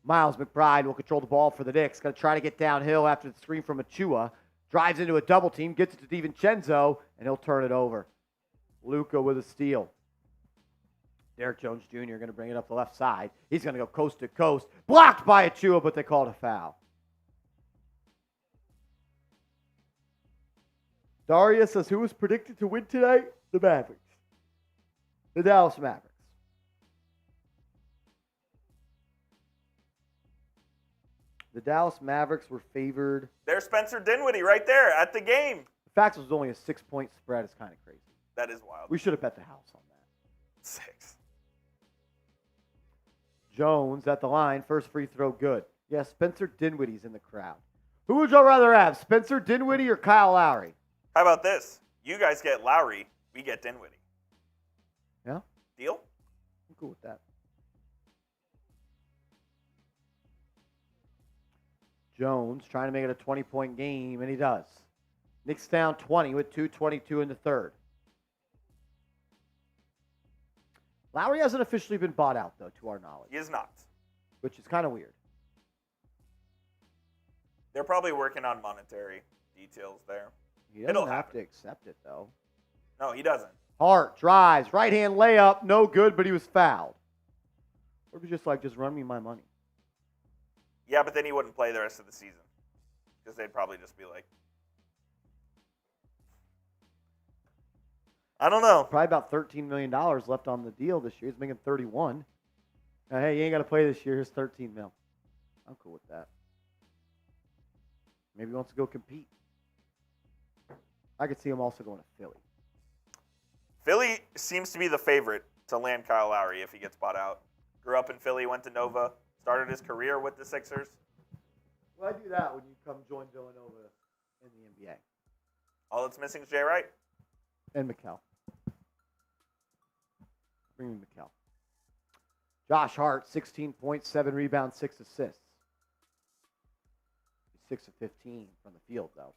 Miles McBride will control the ball for the Knicks. Going to try to get downhill after the screen from Achua. Drives into a double team, gets it to DiVincenzo, and he'll turn it over. Luka with a steal. Derek Jones Jr. going to bring it up the left side. He's going to go coast to coast. Blocked by Achua, but they called a foul. Daria says, who was predicted to win tonight? The Mavericks. The Dallas Mavericks. The Dallas Mavericks were favored. There's Spencer Dinwiddie right there at the game. The fact it was only a 6-point spread is kind of crazy. That is wild. We should have bet the house on that. 6. Jones at the line. First free throw, good. Yeah, Spencer Dinwiddie's in the crowd. Who would y'all rather have, Spencer Dinwiddie or Kyle Lowry? How about this? You guys get Lowry, we get Dinwiddie. Yeah? Deal? I'm cool with that. Jones trying to make it a 20-point game, and he does. Knicks down 20 with 2:22 in the third. Lowry hasn't officially been bought out, though, to our knowledge. He is not. Which is kind of weird. They're probably working on monetary details there. He It'll doesn't have happen. to accept it, though. No, he doesn't. Hart drives, right-hand layup, no good, but he was fouled. Or if he just run me my money. Yeah, but then he wouldn't play the rest of the season because they'd probably just be like, I don't know. Probably about $13 million left on the deal this year. He's making 31. Now, hey, you ain't got to play this year. Here's 13 mil. I'm cool with that. Maybe he wants to go compete. I could see him also going to Philly. Philly seems to be the favorite to land Kyle Lowry if he gets bought out. Grew up in Philly, went to Nova, started his career with the Sixers. Why do that when you come join Villanova in the NBA? All that's missing is Jay Wright. And Mikal. Bring me Mikal. Josh Hart, 16 points, 7 rebounds, 6 assists. He's 6 of 15 from the field, though.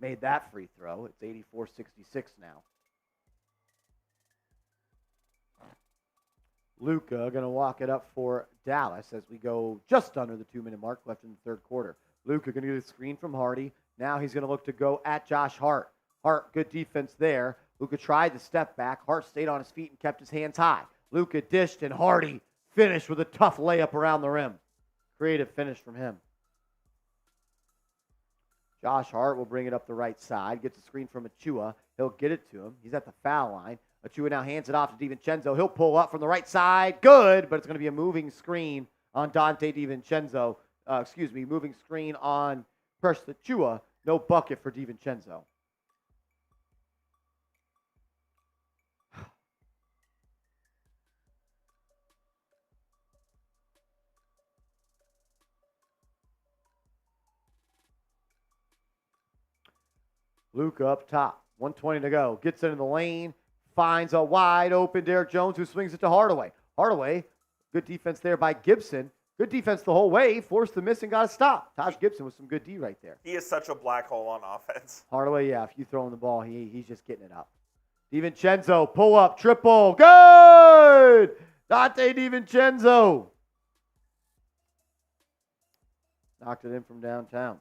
Made that free throw. It's 84-66 now. Luka going to walk it up for Dallas as we go just under the 2-minute mark left in the third quarter. Luka going to get a screen from Hardy. Now he's going to look to go at Josh Hart. Hart, good defense there. Luka tried to step back. Hart stayed on his feet and kept his hands high. Luka dished, and Hardy finished with a tough layup around the rim. Creative finish from him. Josh Hart will bring it up the right side. Gets a screen from Achua. He'll get it to him. He's at the foul line. Achua now hands it off to DiVincenzo. He'll pull up from the right side. Good, but it's going to be a moving screen on Dante DiVincenzo. Moving screen on Precious Achua. No bucket for DiVincenzo. Luka up top. 1:20 to go. Gets into the lane. Finds a wide open Derek Jones who swings it to Hardaway. Hardaway, good defense there by Gibson. Good defense the whole way. Forced the miss and got a stop. Taj Gibson with some good D right there. He is such a black hole on offense. Hardaway, yeah, if you throw him the ball, he's just getting it up. DiVincenzo, pull up, triple. Good! Dante DiVincenzo. Knocked it in from downtown.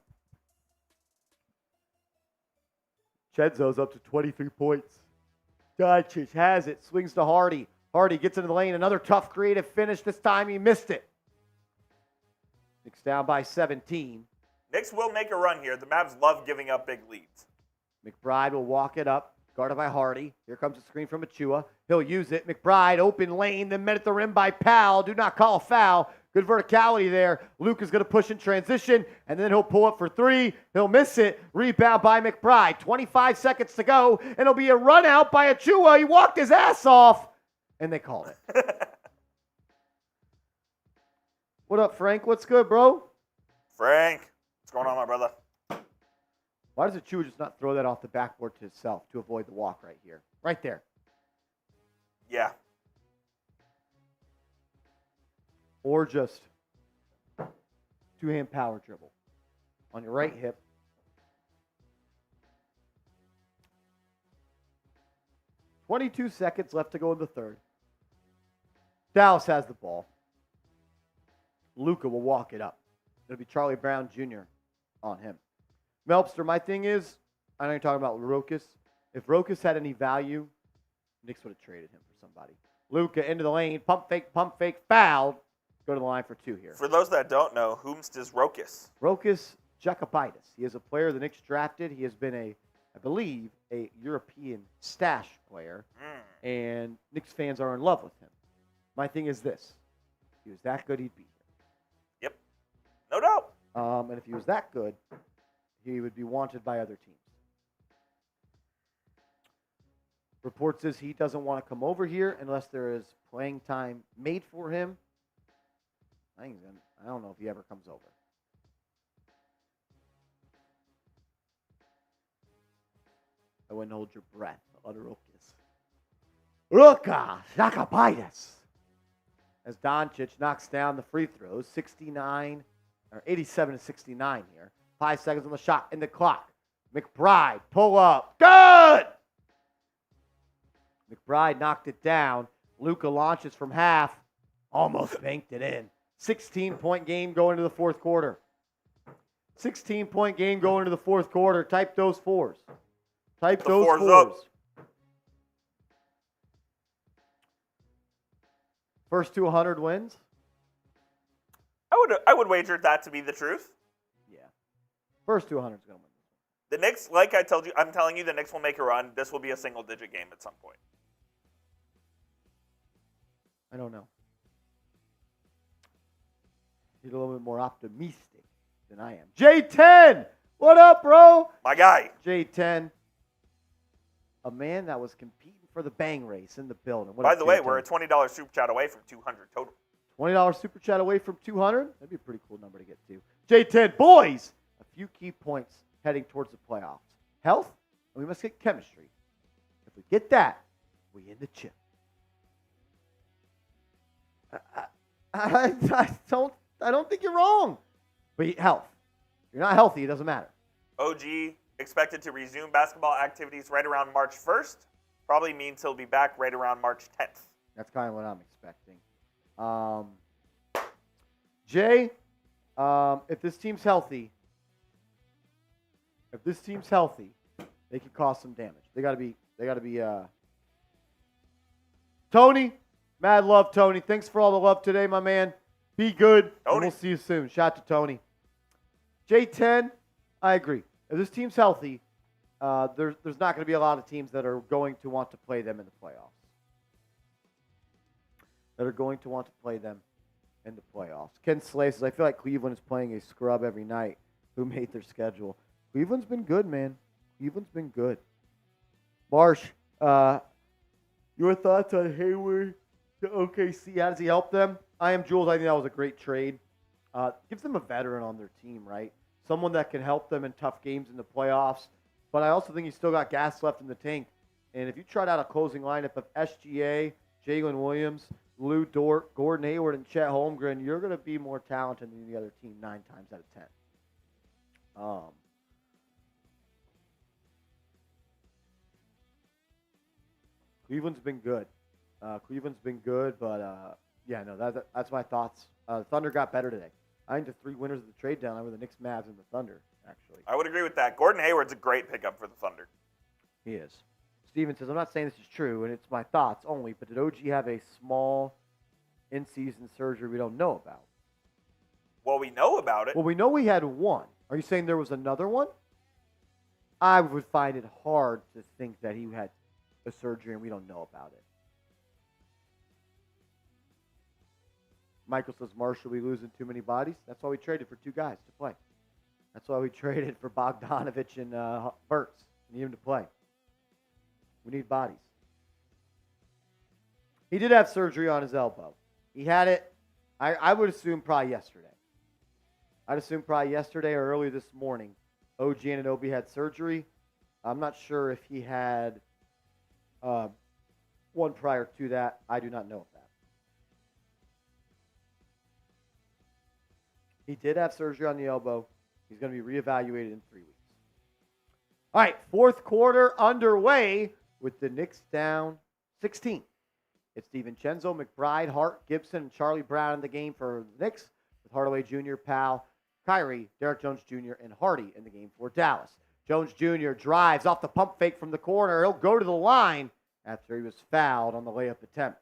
Chenzo's up to 23 points. Doncic has it, swings to Hardy. Hardy gets into the lane, another tough creative finish. This time he missed it. Knicks down by 17. Knicks will make a run here. The Mavs love giving up big leads. McBride will walk it up, guarded by Hardy. Here comes a screen from Achua. He'll use it. McBride, open lane, then met at the rim by Powell. Do not call a foul. Good verticality there. Luke is going to push in transition, and then he'll pull up for three. He'll miss it. Rebound by McBride. 25 seconds to go, and it'll be a run out by Achua. He walked his ass off, and they called it. What up, Frank? What's good, bro? Frank, what's going on, my brother? Why does Achua just not throw that off the backboard to himself to avoid the walk right here? Right there. Yeah. Or just two-hand power dribble on your right hip. .22 seconds left to go in the third. Dallas has the ball. Luka will walk it up. It'll be Charlie Brown Jr. on him. Melpster, my thing is, I know you're talking about Rokas. If Rokas had any value, Knicks would have traded him for somebody. Luka into the lane, pump fake, fouled. Go to the line for two here. For those that don't know, whomst is Rokas? Rokas Jakabitis. He is a player the Knicks drafted. He has been I believe, a European stash player, and Knicks fans are in love with him. My thing is this. If he was that good, he'd be here. Yep. No doubt. And if he was that good, he would be wanted by other teams. Report says he doesn't want to come over here unless there is playing time made for him. I don't know if he ever comes over. I wouldn't hold your breath. Utter Rokas. Ruka Jakabitis. As Doncic knocks down the free throws, 87-69 here. 5 seconds on the shot in the clock. McBride, pull up. Good! McBride knocked it down. Luka launches from half. Almost banked it in. 16-point game going into the fourth quarter. 16-point game going into the fourth quarter. Type those fours. Type The those fours fours. up. First 200 wins? I would wager that to be the truth. Yeah. First 200 is going to win. The Knicks, like I told you, I'm telling you, the Knicks will make a run. This will be a single-digit game at some point. I don't know. He's a little bit more optimistic than I am. J10! What up, bro? My guy. J10. A man that was competing for the bang race in the building. What By up, the way, J10? we're a $20 super chat away from 200 total. $20 super chat away from 200? That'd be a pretty cool number to get to. J10, boys! A few key points heading towards the playoffs. Health, and we must get chemistry. If we get that, we in the chip. I don't think you're wrong. But health. If you're not healthy, it doesn't matter. OG expected to resume basketball activities right around March 1st. Probably means he'll be back right around March 10th. That's kind of what I'm expecting. Jay, if this team's healthy, they could cause some damage. They gotta be Tony, mad love, Tony. Thanks for all the love today, my man. Be good. Tony. And we'll see you soon. Shout out to Tony. J10, I agree. If this team's healthy, there's not going to be a lot of teams that are going to want to play them in the playoffs. Ken Slay says, I feel like Cleveland is playing a scrub every night. Who made their schedule? Cleveland's been good, man. Cleveland's been good. Marsh, your thoughts on Hayward to OKC? How does he help them? I am Jules. I think that was a great trade. Gives them a veteran on their team, right? Someone that can help them in tough games in the playoffs. But I also think he's still got gas left in the tank. And if you tried out a closing lineup of SGA, Jalen Williams, Lou Dort, Gordon Hayward, and Chet Holmgren, you're going to be more talented than the other team 9 times out of 10. Cleveland's been good. But yeah, no, that's my thoughts. The Thunder got better today. I think the 3 winners of the trade down were the Knicks, Mavs, and the Thunder, actually. I would agree with that. Gordon Hayward's a great pickup for the Thunder. He is. Steven says, I'm not saying this is true, and it's my thoughts only, but did OG have a small in-season surgery we don't know about? Well, we know about it. Well, we know we had one. Are you saying there was another one? I would find it hard to think that he had a surgery and we don't know about it. Michael says, Marshall, we losing too many bodies? That's why we traded for 2 guys to play. That's why we traded for Bogdanovic and Burks. We need him to play. We need bodies. He did have surgery on his elbow. He had it, I would assume, probably yesterday. I'd assume probably yesterday or early this morning. OG Anunoby had surgery. I'm not sure if he had one prior to that. I do not know of that. He did have surgery on the elbow. He's going to be reevaluated in 3 weeks. All right, fourth quarter underway with the Knicks down 16. It's DiVincenzo, McBride, Hart, Gibson, and Charlie Brown in the game for the Knicks, with Hardaway Jr., Powell, Kyrie, Derek Jones Jr., and Hardy in the game for Dallas. Jones Jr. drives off the pump fake from the corner. He'll go to the line after he was fouled on the layup attempt.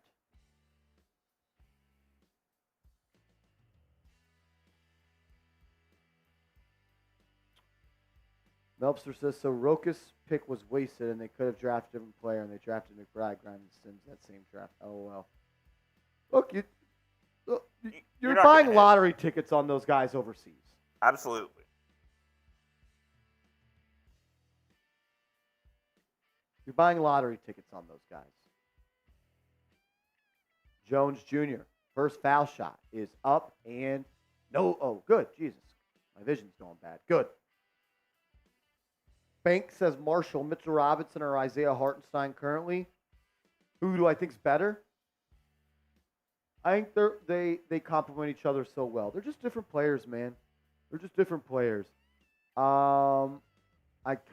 Melpster says, so Rokas' pick was wasted and they could have drafted a different player and they drafted McBride, Grimes, and Sims that same draft. LOL. Look, you're not buying gonna lottery tickets on those guys overseas. Absolutely. You're buying lottery tickets on those guys. Jones Jr., first foul shot is up and no. Oh, good. Jesus. My vision's going bad. Good. Bank says Marshall, Mitchell Robinson, or Isaiah Hartenstein currently. Who do I think's better? I think they complement each other so well. They're just different players, man. They're just different players. I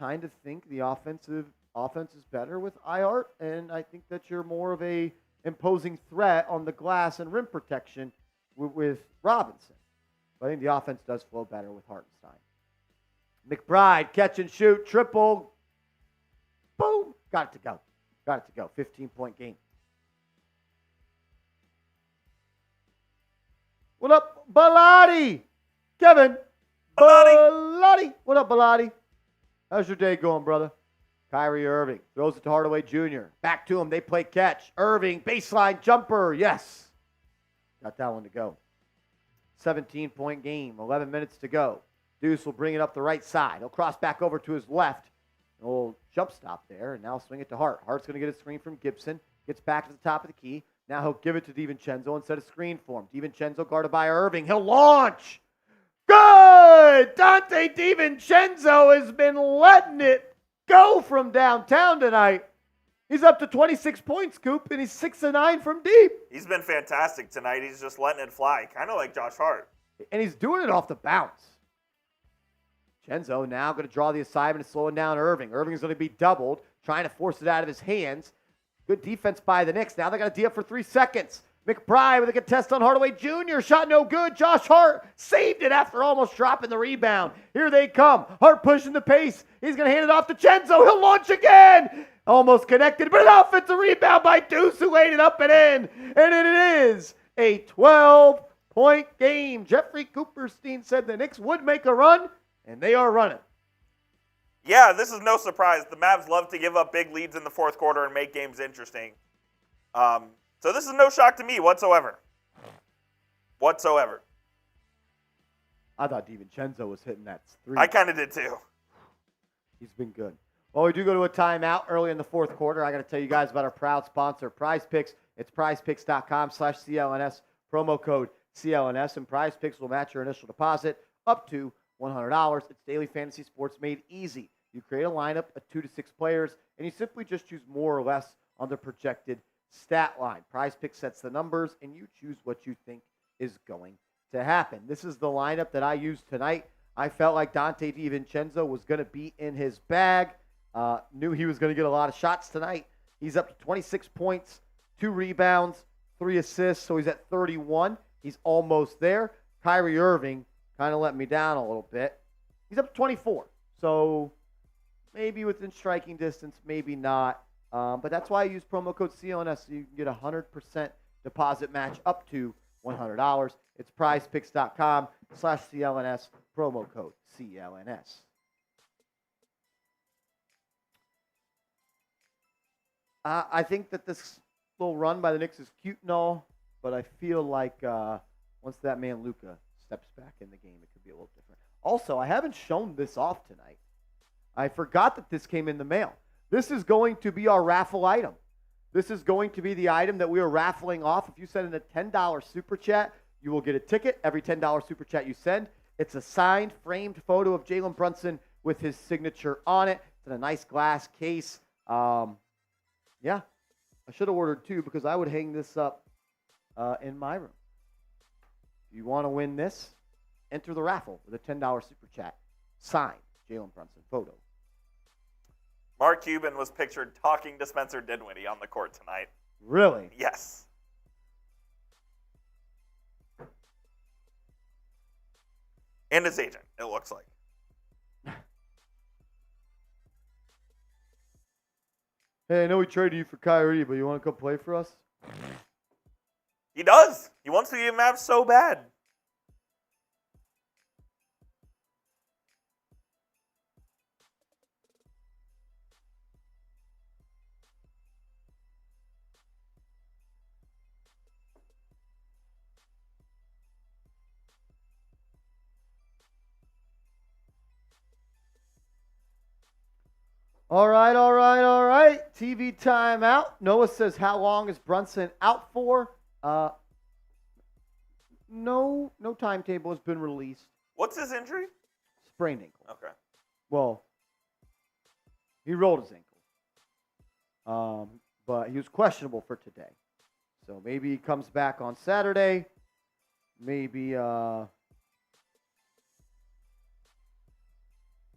kind of think the offense is better with IART, and I think that you're more of a imposing threat on the glass and rim protection with Robinson. But I think the offense does flow better with Hartenstein. McBride, catch and shoot, triple. Boom. Got it to go. 15-point game. What up, Bellotti? Kevin. Bellotti. What up, Bellotti? How's your day going, brother? Kyrie Irving throws it to Hardaway Jr. Back to him. They play catch. Irving, baseline jumper. Yes. Got that one to go. 17-point game. 11 minutes to go. Deuce will bring it up the right side. He'll cross back over to his left. A little jump stop there, and now swing it to Hart. Hart's going to get a screen from Gibson. Gets back to the top of the key. Now he'll give it to DiVincenzo instead of screen for him. DiVincenzo guarded by Irving. He'll launch. Good! Dante DiVincenzo has been letting it go from downtown tonight. He's up to 26 points, Coop, and he's 6 of 9 from deep. He's been fantastic tonight. He's just letting it fly, kind of like Josh Hart. And he's doing it off the bounce. Chenzo now going to draw the assignment and slowing down Irving. Irving's going to be doubled, trying to force it out of his hands. Good defense by the Knicks. Now they got a D up for 3 seconds. McBride with a contest on Hardaway Jr. Shot no good. Josh Hart saved it after almost dropping the rebound. Here they come. Hart pushing the pace. He's going to hand it off to Chenzo. He'll launch again. Almost connected, but an offensive rebound by Deuce, who laid it up and in. And it is a 12-point game. Jeffrey Cooperstein said the Knicks would make a run, and they are running. Yeah, this is no surprise. The Mavs love to give up big leads in the fourth quarter and make games interesting. So this is no shock to me whatsoever. I thought DiVincenzo was hitting that 3. I kind of did too. He's been good. Well, we do go to a timeout early in the fourth quarter. I got to tell you guys about our proud sponsor, Prize Picks. It's prizepicks.com/CLNS, promo code CLNS, and Prize Picks will match your initial deposit up to $100. It's daily fantasy sports made easy. You create a lineup of 2 to 6 players, and you simply just choose more or less on the projected stat line. Prize Picks sets the numbers, and you choose what you think is going to happen. This is the lineup that I used tonight. I felt like Dante DiVincenzo was going to be in his bag. Knew he was going to get a lot of shots tonight. He's up to 26 points, 2 rebounds, 3 assists, so he's at 31. He's almost there. Kyrie Irving kind of let me down a little bit. He's up to 24, so maybe within striking distance, maybe not. But that's why I use promo code CLNS, so you can get a 100% deposit match up to $100. It's prizepicks.com/CLNS, promo code CLNS. I think that this little run by the Knicks is cute and all, but I feel like once that man Luka steps back in the game, it could be a little different. Also, I haven't shown this off tonight. I forgot that this came in the mail. This is going to be our raffle item. This is going to be the item that we are raffling off. If you send in a $10 super chat, you will get a ticket. Every $10 super chat you send, it's a signed, framed photo of Jalen Brunson with his signature on it. It's in a nice glass case. Yeah, I should have ordered 2 because I would hang this up in my room. If you want to win this, enter the raffle with a $10 super chat. Signed, Jalen Brunson photo. Mark Cuban was pictured talking to Spencer Dinwiddie on the court tonight. Really? Yes. And his agent, it looks like. Hey, I know we traded you for Kyrie, but you want to come play for us? He does. He wants to get Mavs so bad. All right. TV timeout. Noah says, how long is Brunson out for? No timetable has been released. What's his injury? Sprained ankle. Okay. Well, he rolled his ankle. But he was questionable for today. So maybe he comes back on Saturday. Maybe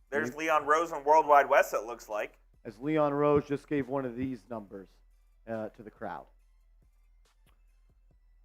There's Leon Rose on World Wide West, it looks like. as Leon Rose just gave one of these numbers to the crowd.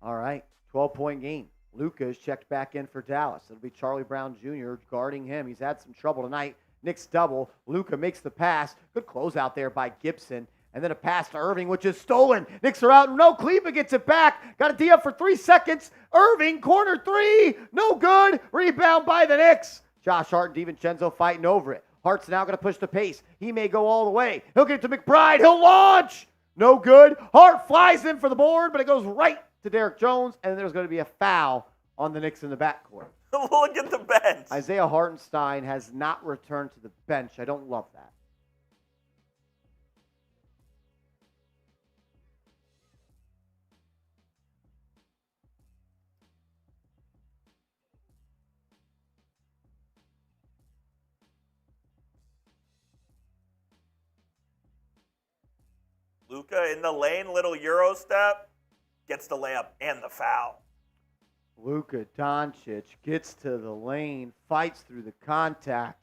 All right, 12-point game. Luka is checked back in for Dallas. It'll be Charlie Brown Jr. guarding him. He's had some trouble tonight. Knicks double. Luka makes the pass. Good closeout there by Gibson. And then a pass to Irving, which is stolen. Knicks are out. No, Kleber gets it back. Got a D up for 3 seconds. Irving, corner three. No good. Rebound by the Knicks. Josh Hart and DiVincenzo fighting over it. Hart's now going to push the pace. He may go all the way. He'll get it to McBride. He'll launch. No good. Hart flies in for the board, but it goes right to Derek Jones. And there's going to be a foul on the Knicks in the backcourt. Look at the bench. Isaiah Hartenstein has not returned to the bench. I don't love that. Luka in the lane, little Euro step, gets the layup and the foul. Luka Doncic gets to the lane, fights through the contact.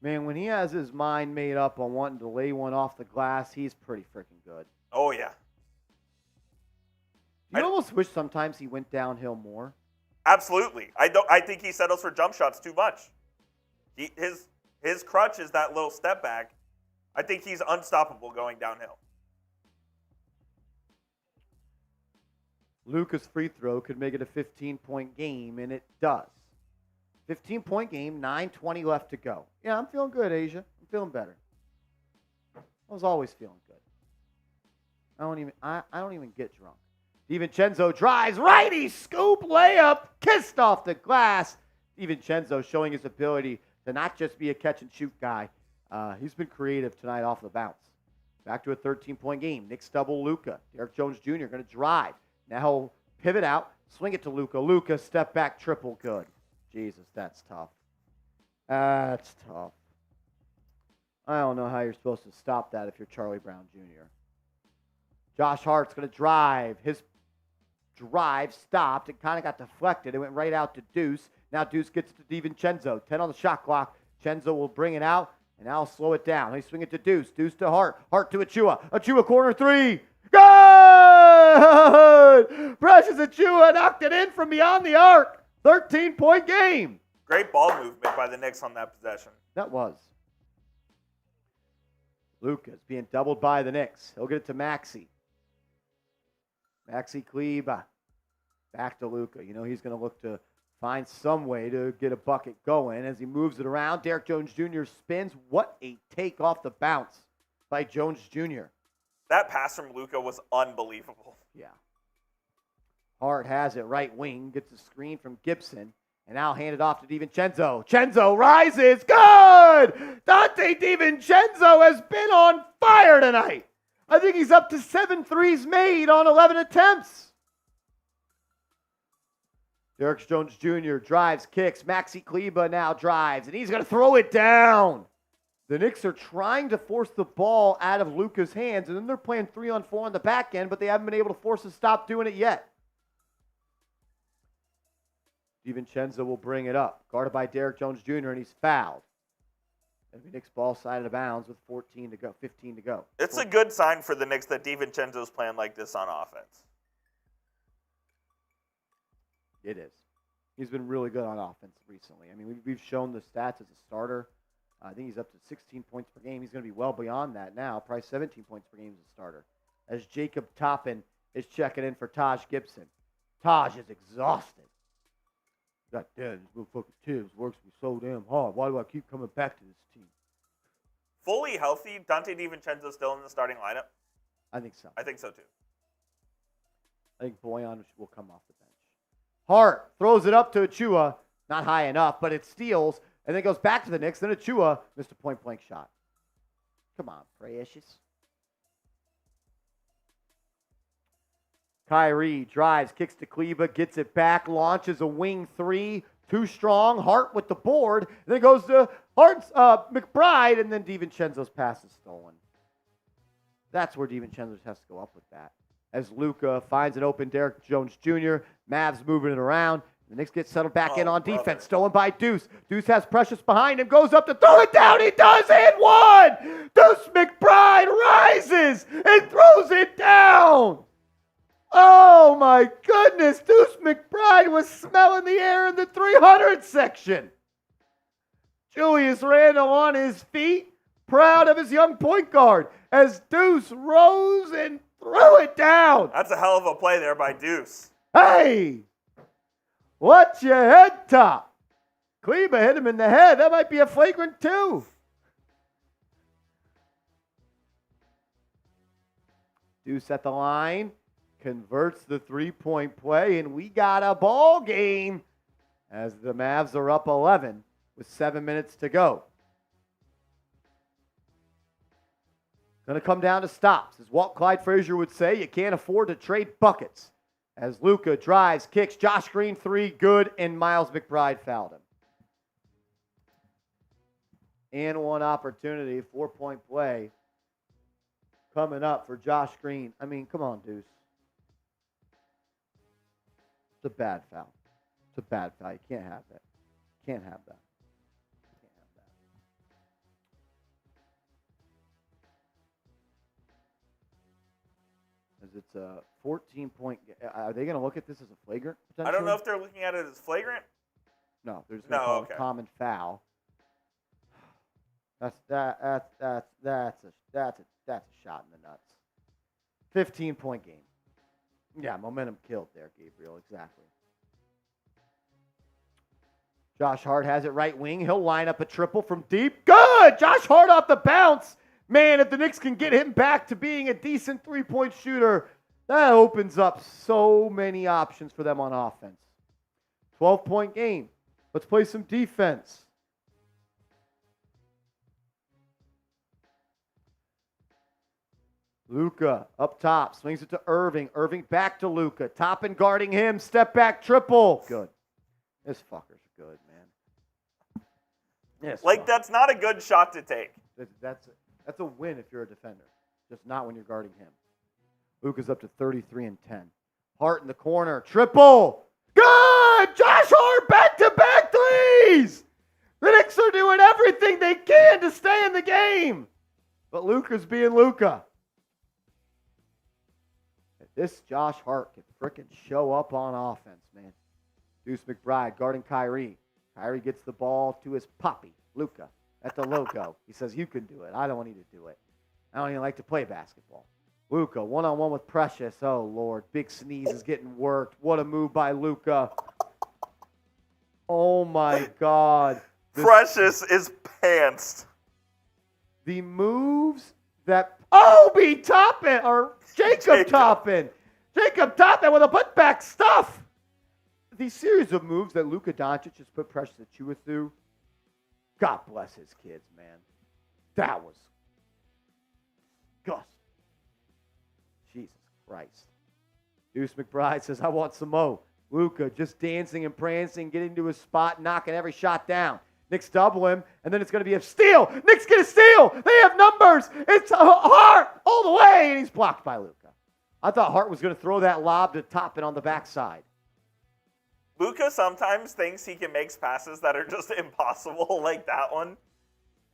Man, when he has his mind made up on wanting to lay one off the glass, he's pretty freaking good. Oh, yeah. You almost wish sometimes he went downhill more. Absolutely. I think he settles for jump shots too much. His crutch is that little step back. I think he's unstoppable going downhill. Luka's free throw could make it a 15-point game, and it does. 15-point game, 9:20 left to go. Yeah, I'm feeling good, Asia. I'm feeling better. I was always feeling good. I don't even get drunk. DiVincenzo drives, righty scoop layup, kissed off the glass. DiVincenzo showing his ability to not just be a catch-and-shoot guy. He's been creative tonight off the bounce. Back to a 13-point game. Knicks double Luka. Derek Jones Jr. going to drive. Now he'll pivot out, swing it to Luka. Luka, step back, triple, good. Jesus, that's tough. That's tough. I don't know how you're supposed to stop that if you're Charlie Brown Jr. Josh Hart's going to drive. His drive stopped. It kind of got deflected. It went right out to Deuce. Now Deuce gets to DiVincenzo. 10 on the shot clock. Chenzo will bring it out, and now slow it down. He'll swing it to Deuce. Deuce to Hart. Hart to Achua. Achua corner three. Good! Precious Achua knocked it in from beyond the arc. 13-point game. Great ball movement by the Knicks on that possession. That was. Luka's being doubled by the Knicks. He'll get it to Maxey. Maxey Kleber. Back to Luka. You know he's going to look to find some way to get a bucket going. As he moves it around, Derek Jones Jr. spins. What a take off the bounce by Jones Jr. That pass from Luka was unbelievable. Yeah. Hart has it right wing, gets a screen from Gibson, and now hand it off to DiVincenzo. Chenzo rises. Good! Dante DiVincenzo has been on fire tonight. I think he's up to 7 threes made on 11 attempts. Derek Jones Jr. drives, kicks. Maxi Kleber now drives, and he's going to throw it down. The Knicks are trying to force the ball out of Luka's hands, and then they're playing 3-on-4 on the back end, but they haven't been able to force him to stop doing it yet. DiVincenzo will bring it up. Guarded by Derek Jones Jr., and he's fouled. And the Knicks ball side of the bounds with 15 to go. It's a good sign for the Knicks that DiVincenzo's playing like this on offense. It is. He's been really good on offense recently. I mean, we've shown the stats as a starter. I think he's up to 16 points per game. He's going to be well beyond that now, probably 17 points per game as a starter. As Jacob Toppin is checking in for Taj Gibson. Taj is exhausted. God damn, this motherfucker Tibbs works me so damn hard. Why do I keep coming back to this team? Fully healthy, Dante DiVincenzo still in the starting lineup? I think so. I think so too. I think Bojan will come off the bench. Hart throws it up to Achua. Not high enough, but it steals. And then goes back to the Knicks. Then Achua missed a point-blank shot. Come on, Precious. Kyrie drives, kicks to Kleber, gets it back, launches a wing three. Too strong. Hart with the board. And then goes to Hart's McBride, and then DiVincenzo's pass is stolen. That's where DiVincenzo has to go up with that. As Luka finds an open Derek Jones Jr., Mavs moving it around. The Knicks get settled back in on defense. Stolen by Deuce. Deuce has Precious behind him. Goes up to throw it down. He does it. One. Deuce McBride rises and throws it down. Oh my goodness, Deuce McBride was smelling the air in the 300 section. Julius Randle on his feet, proud of his young point guard as Deuce rose and threw it down. That's a hell of a play there by Deuce. Hey, watch your head top. Kleba hit him in the head. That might be a flagrant two. Deuce at the line, converts the three-point play, and we got a ball game as the Mavs are up 11 with 7 minutes to go. Going to come down to stops. As Walt Clyde Frazier would say, you can't afford to trade buckets. As Luka drives, kicks, Josh Green three, good, and Miles McBride fouled him. And one opportunity, 4-point play coming up for Josh Green. I mean, come on, Deuce. It's a bad foul. It's a bad foul. You can't have that. Can't have that. Can't have that. As it's a 14-point. Are they going to look at this as a flagrant? I don't know if they're looking at it as flagrant. No, they're just going to call it a common foul. That's a shot in the nuts. 15-point game. Yeah, momentum killed there, Gabriel. Exactly. Josh Hart has it right wing. He'll line up a triple from deep. Good! Josh Hart off the bounce. Man, if the Knicks can get him back to being a decent three-point shooter, that opens up so many options for them on offense. 12-point game. Let's play some defense. Luka up top, swings it to Irving. Irving back to Luka. Toppin guarding him. Step back triple. Good. This fucker's good, man. Yes. That's not a good shot to take. That's a win if you're a defender. Just not when you're guarding him. Luka's up to 33 and 10. Hart in the corner. Triple. Good! Josh Hart back-to-back threes! The Knicks are doing everything they can to stay in the game. But Luka's being Luka. This Josh Hart can frickin' show up on offense, man. Deuce McBride guarding Kyrie. Kyrie gets the ball to his poppy, Luka, at the logo. He says, you can do it. I don't need to do it. I don't even like to play basketball. Luka, one-on-one with Precious. Oh, Lord. Big sneeze is getting worked. What a move by Luka. Oh, my God. Precious is pantsed. The moves that Obi Toppin, or Jacob Toppin. Jacob Toppin with a putback stuff. These series of moves that Luka Doncic has put Precious Achiuwa through, God bless his kids, man. That was Gus. Jesus Christ. Deuce McBride says, I want some more. Luka just dancing and prancing, getting to his spot, knocking every shot down. Knicks double him, and then it's going to be a steal. Knicks get a steal. They have numbers. It's Hart all the way, and he's blocked by Luka. I thought Hart was going to throw that lob to Toppin on the backside. Luka sometimes thinks he can make passes that are just impossible, like that one.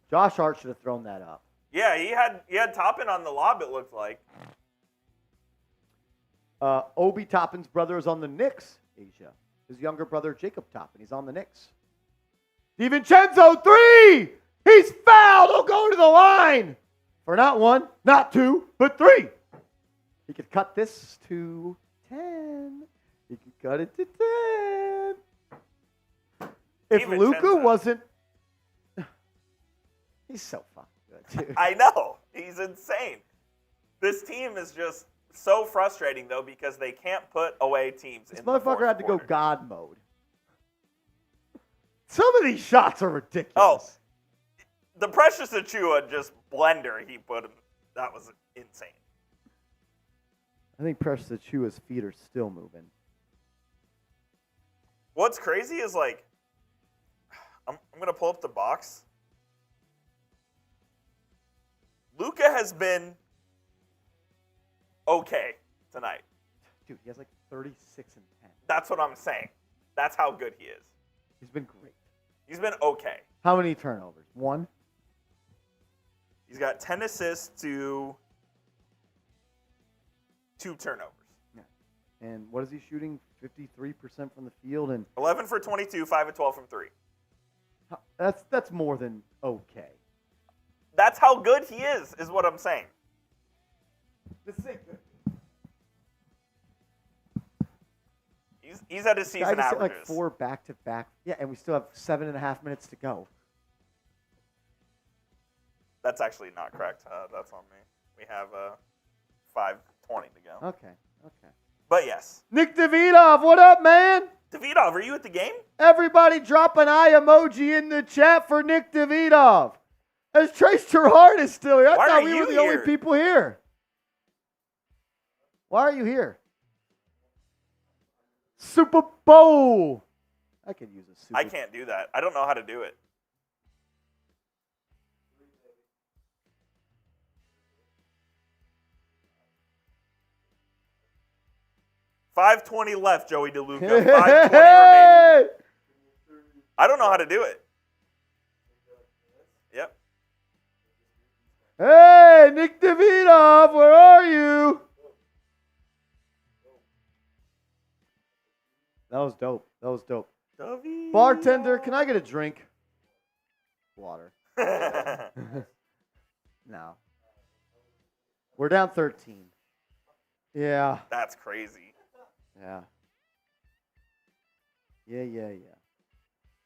Josh Hart should have thrown that up. Yeah, he had Toppin on the lob, it looked like. Obi Toppin's brother is on the Knicks, Asia. His younger brother, Jacob Toppin, he's on the Knicks. DiVincenzo, three! He's fouled! He'll go to the line! For not one, not two, but three. He could cut this to 10. He could cut it to 10. If Luka wasn't... He's so fucking good, dude. I know. He's insane. This team is just so frustrating, though, because they can't put away teams this in the motherfucker fourth had to quarter. go God mode. Some of these shots are ridiculous. Oh, the Precious Achiuwa just blender he put him. That was insane. I think Precious Achiuwa's feet are still moving. What's crazy is, like, I'm going to pull up the box. Luka has been okay tonight. Dude, he has like 36 and 10. That's what I'm saying. That's how good he is. He's been great. He's been okay. How many turnovers? One? He's got 10 assists to 2 turnovers. Yeah. And what is he shooting? 53% from the field, and 11 for 22, 5 of 12 from 3. that's more than okay. That's how good he is what I'm saying. This ain't good. He's at his season Guy just hit averages. like 4 back-to-back. Yeah, and we still have 7.5 minutes to go. That's actually not correct. That's on me. We have 5:20 to go. Okay. But yes. Nick Davidov, what up, man? Davidov, are you at the game? Everybody drop an eye emoji in the chat for Nick Davidov. As Trace Gerhard is still here. I Why thought are we you were the only here? people here. Why are you here? Super Bowl. I could use a Super I can't do that. I don't know how to do it. $5:20 left, Joey DeLuca. $5:20 remaining. I don't know how to do it. Yep. Hey, Nick Davidov, where are you? That was dope. Davidov. Bartender, can I get a drink? Water. No. We're down 13. Yeah. That's crazy. Yeah.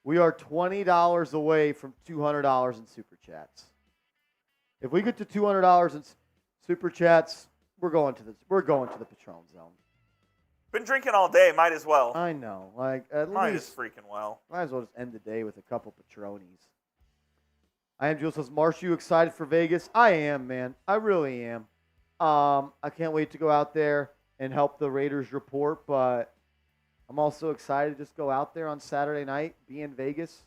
We are $20 away from $200 in Super Chats. If we get to $200 in Super Chats, we're going to the Patron zone. Been drinking all day. Might as well. I know. Like, at Might least as freaking well. might as well just end the day with a couple Patronis. I am Jules says, Marsh, you excited for Vegas? I am, man. I really am. I can't wait to go out there and help the Raiders report, but I'm also excited to just go out there on Saturday night, be in Vegas,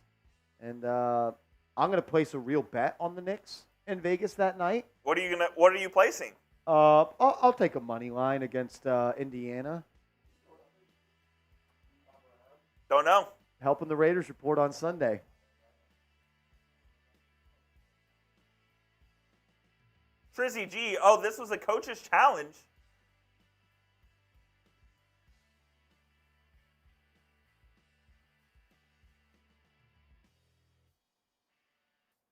and I'm gonna place a real bet on the Knicks in Vegas that night. What are you placing? I'll take a money line against Indiana. Don't know. Helping the Raiders report on Sunday. Trizzy G. Oh, this was a coach's challenge.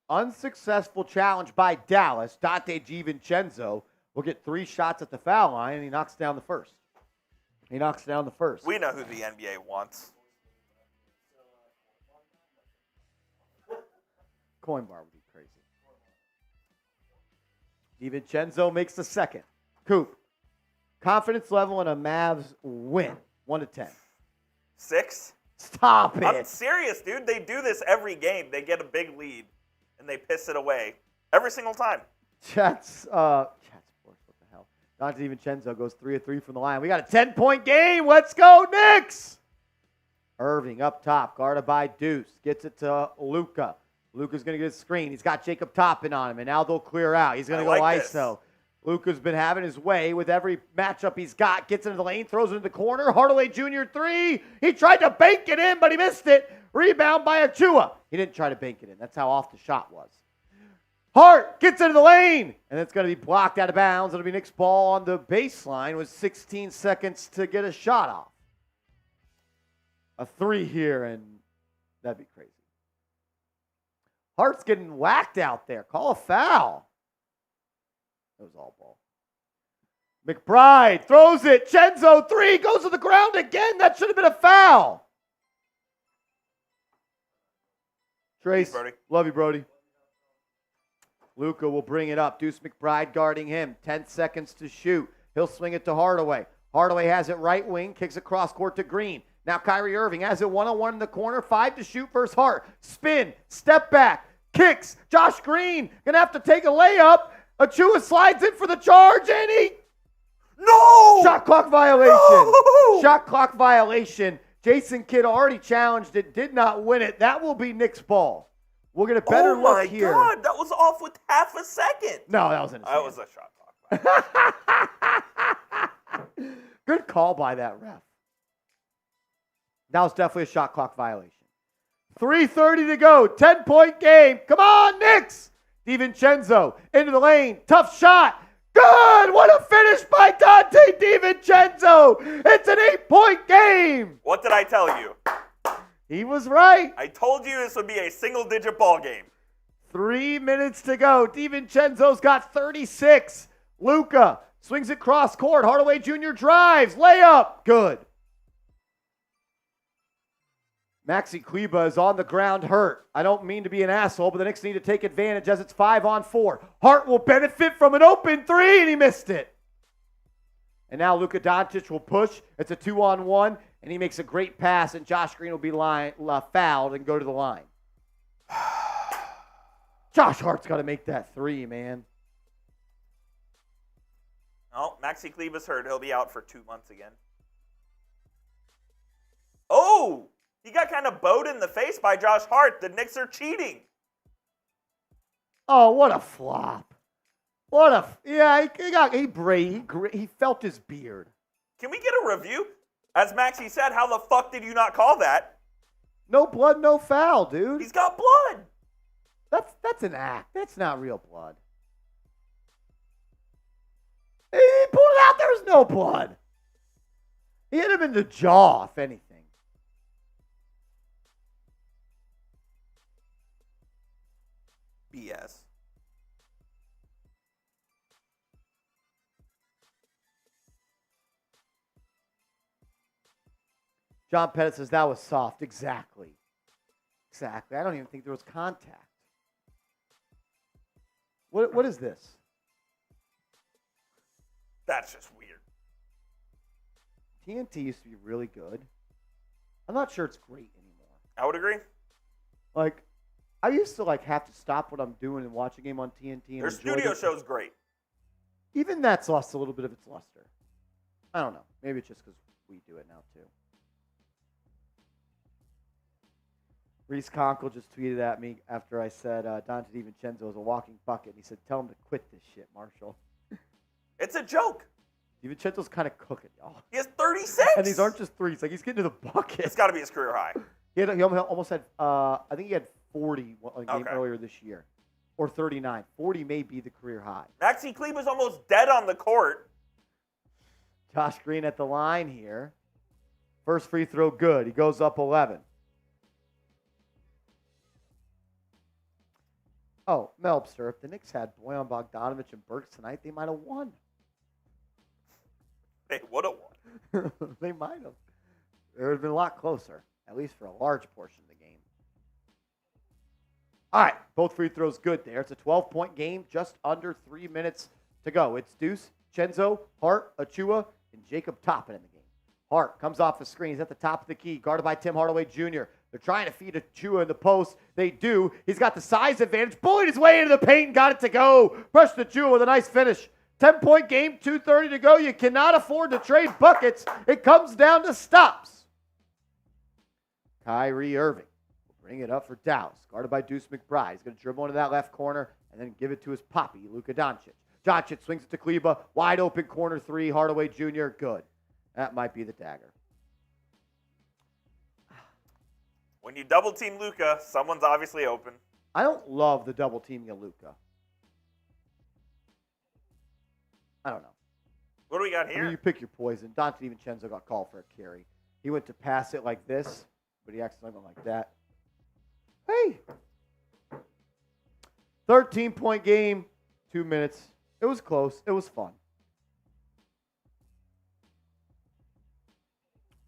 Unsuccessful challenge by Dallas. Dante DiVincenzo will get 3 shots at the foul line, and he knocks down the first. We know who the NBA wants. Coin bar would be crazy. DiVincenzo makes the second. Coop, confidence level in a Mavs win, 1 to 10. 6? Stop it. I'm serious, dude. They do this every game. They get a big lead, and they piss it away every single time. Chat Sports, what the hell? Dante DiVincenzo goes 3 of 3 from the line. We got a 10-point game. Let's go, Knicks! Irving up top, guarded by Deuce. Gets it to Luka. Luka's going to get a screen. He's got Jacob Toppin on him, and now they'll clear out. He's going to go like ISO. Luka's been having his way with every matchup he's got. Gets into the lane, throws it in the corner. Hardaway Jr. 3. He tried to bank it in, but he missed it. Rebound by Achua. He didn't try to bank it in. That's how off the shot was. Hart gets into the lane, and it's going to be blocked out of bounds. It'll be Knicks ball on the baseline with 16 seconds to get a shot off. A 3 here, and that'd be crazy. Hart's getting whacked out there. Call a foul. That was all ball. McBride throws it. Chenzo 3 goes to the ground again. That should have been a foul. Trace, love you, Brody. Luka will bring it up. Deuce McBride guarding him. 10 seconds to shoot. He'll swing it to Hardaway. Hardaway has it right wing. Kicks it cross court to Green. Now Kyrie Irving has it 1-on-1 in the corner. 5 to shoot versus Hart. Spin. Step back. Kicks. Josh Green going to have to take a layup. Achua slides in for the charge, and he... No! Shot clock violation. No! Shot clock violation. Jason Kidd already challenged it. Did not win it. That will be Knicks ball. We'll get a better look here. Oh, my God. That was off with half a second. No, that wasn't. That was a shot clock. Good call by that ref. That was definitely a shot clock violation. 3:30 to go. 10-point game. Come on, Knicks. DiVincenzo into the lane. Tough shot. Good. good. What a finish by Donte DiVincenzo. It's an 8-point game. What did I tell you? He was right. I told you this would be a single-digit ball game. 3 minutes to go. DiVincenzo's got 36. Luka swings it cross court. Hardaway Jr. drives. Layup. Good. Maxi Kleber is on the ground hurt. I don't mean to be an asshole, but the Knicks need to take advantage as it's 5-on-4. Hart will benefit from an open three, and he missed it. And now Luka Doncic will push. It's a 2-on-1, and he makes a great pass, and Josh Green will be fouled and go to the line. Josh Hart's got to make that three, man. Oh, Maxi Kleber's hurt. He'll be out for 2 months again. Oh! He got kind of bowed in the face by Josh Hart. The Knicks are cheating. Oh, what a flop. He felt his beard. Can we get a review? As Maxie said, how the fuck did you not call that? No blood, no foul, dude. He's got blood. That's an act. That's not real blood. He pulled it out. There was no blood. He hit him in the jaw, if anything. BS. John Pettit says that was soft. Exactly. I don't even think there was contact. What is this? That's just weird. TNT used to be really good. I'm not sure it's great anymore. I would agree. Like, I used to have to stop what I'm doing and watch a game on TNT. And Their studio show's great. Even that's lost a little bit of its luster. I don't know. Maybe it's just because we do it now too. Reese Conkle just tweeted at me after I said Donte DiVincenzo is a walking bucket. And he said, tell him to quit this shit, Marshall. It's a joke. DiVincenzo's kind of cooking, y'all. He has 36. And these aren't just threes. He's getting to the bucket. It's got to be his career high. He almost had, I think he had 40 a game Okay. earlier this year. Or 39. 40 may be the career high. Maxi Kleber's almost dead on the court. Josh Green at the line here. First free throw good. He goes up 11. Oh, Melbster, if the Knicks had Bojan Bogdanovic and Burks tonight, they might have won. They would have won. They might have. It would have been a lot closer, at least for a large portion of the game. All right, both free throws good there. It's a 12-point game, just under 3 minutes to go. It's Deuce, Chenzo, Hart, Achua, and Jacob Toppin in the game. Hart comes off the screen. He's at the top of the key, guarded by Tim Hardaway Jr. They're trying to feed Achua in the post. They do. He's got the size advantage. Bullied his way into the paint and got it to go. Brushed Achua with a nice finish. 10-point game, 2:30 to go. You cannot afford to trade buckets. It comes down to stops. Kyrie Irving will bring it up for Dallas, guarded by Deuce McBride. He's going to dribble into that left corner and then give it to his poppy, Luka Doncic. Doncic swings it to Kleber. Wide open corner three. Hardaway Jr. Good. That might be the dagger. When you double team Luka, someone's obviously open. I don't love the double teaming of Luka. I don't know. What do we got here? I mean, you pick your poison. Donte DiVincenzo got called for a carry. He went to pass it like this, but he accidentally went like that. Hey. 13-point game, 2 minutes. It was close. It was fun.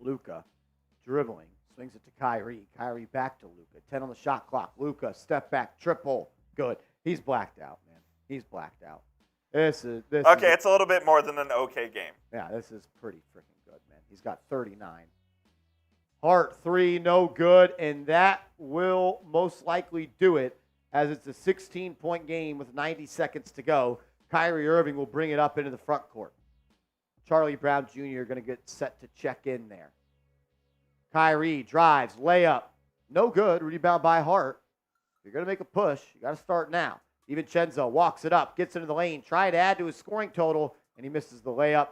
Luka dribbling. Swings it to Kyrie. Kyrie back to Luka. 10 on the shot clock. Luka, step back, triple. Good. He's blacked out, man. He's blacked out. This is it's a little bit more than an okay game. Yeah, this is pretty freaking good, man. He's got 39. Hart, 3, no good, and that will most likely do it as it's a 16-point game with 90 seconds to go. Kyrie Irving will bring it up into the front court. Charlie Brown Jr. going to get set to check in there. Kyrie drives, layup. No good. Rebound by Hart. If you're going to make a push, you got to start now. DiVincenzo walks it up, gets into the lane, trying to add to his scoring total, and he misses the layup.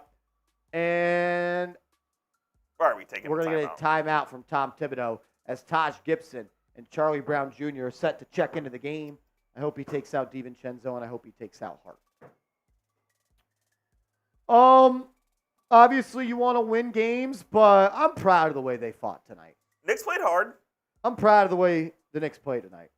And Why are we taking we're a going to get a timeout from Tom Thibodeau as Taj Gibson and Charlie Brown Jr. are set to check into the game. I hope he takes out DiVincenzo, and I hope he takes out Hart. Obviously you want to win games, but I'm proud of the way they fought tonight. Knicks played hard. I'm proud of the way the Knicks played tonight.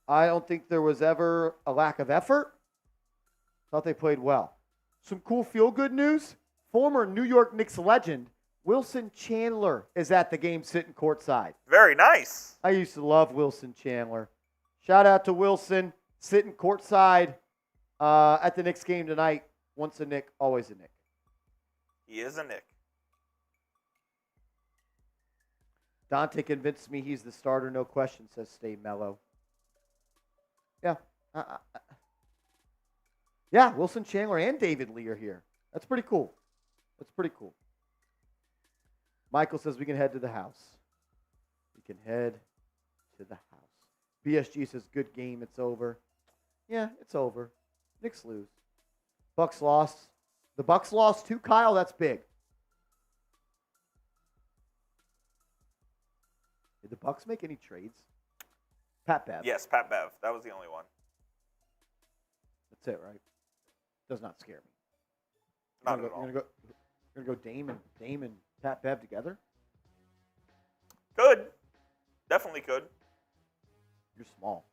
I don't think there was ever a lack of effort. Thought they played well. Some cool feel-good news. Former New York Knicks legend Wilson Chandler is at the game sitting courtside. Very nice. I used to love Wilson Chandler. Shout out to Wilson sitting courtside at the Knicks game tonight. Once a Knick, always a Knick. He is a Knick. Dante convinced me he's the starter, no question, says Stay Mellow. Yeah. Yeah, Wilson Chandler and David Lee are here. That's pretty cool. That's pretty cool. Michael says we can head to the house. We can head to the house. BSG says good game, it's over. Yeah, it's over. Knicks lose. Bucks lost. The Bucks lost too, Kyle. That's big. Did the Bucks make any trades? Pat Bev. Yes, Pat Bev. That was the only one. That's it, right? Does not scare me. Not at all. You're gonna go Dame and Pat Bev together? Could. Definitely could. You're small.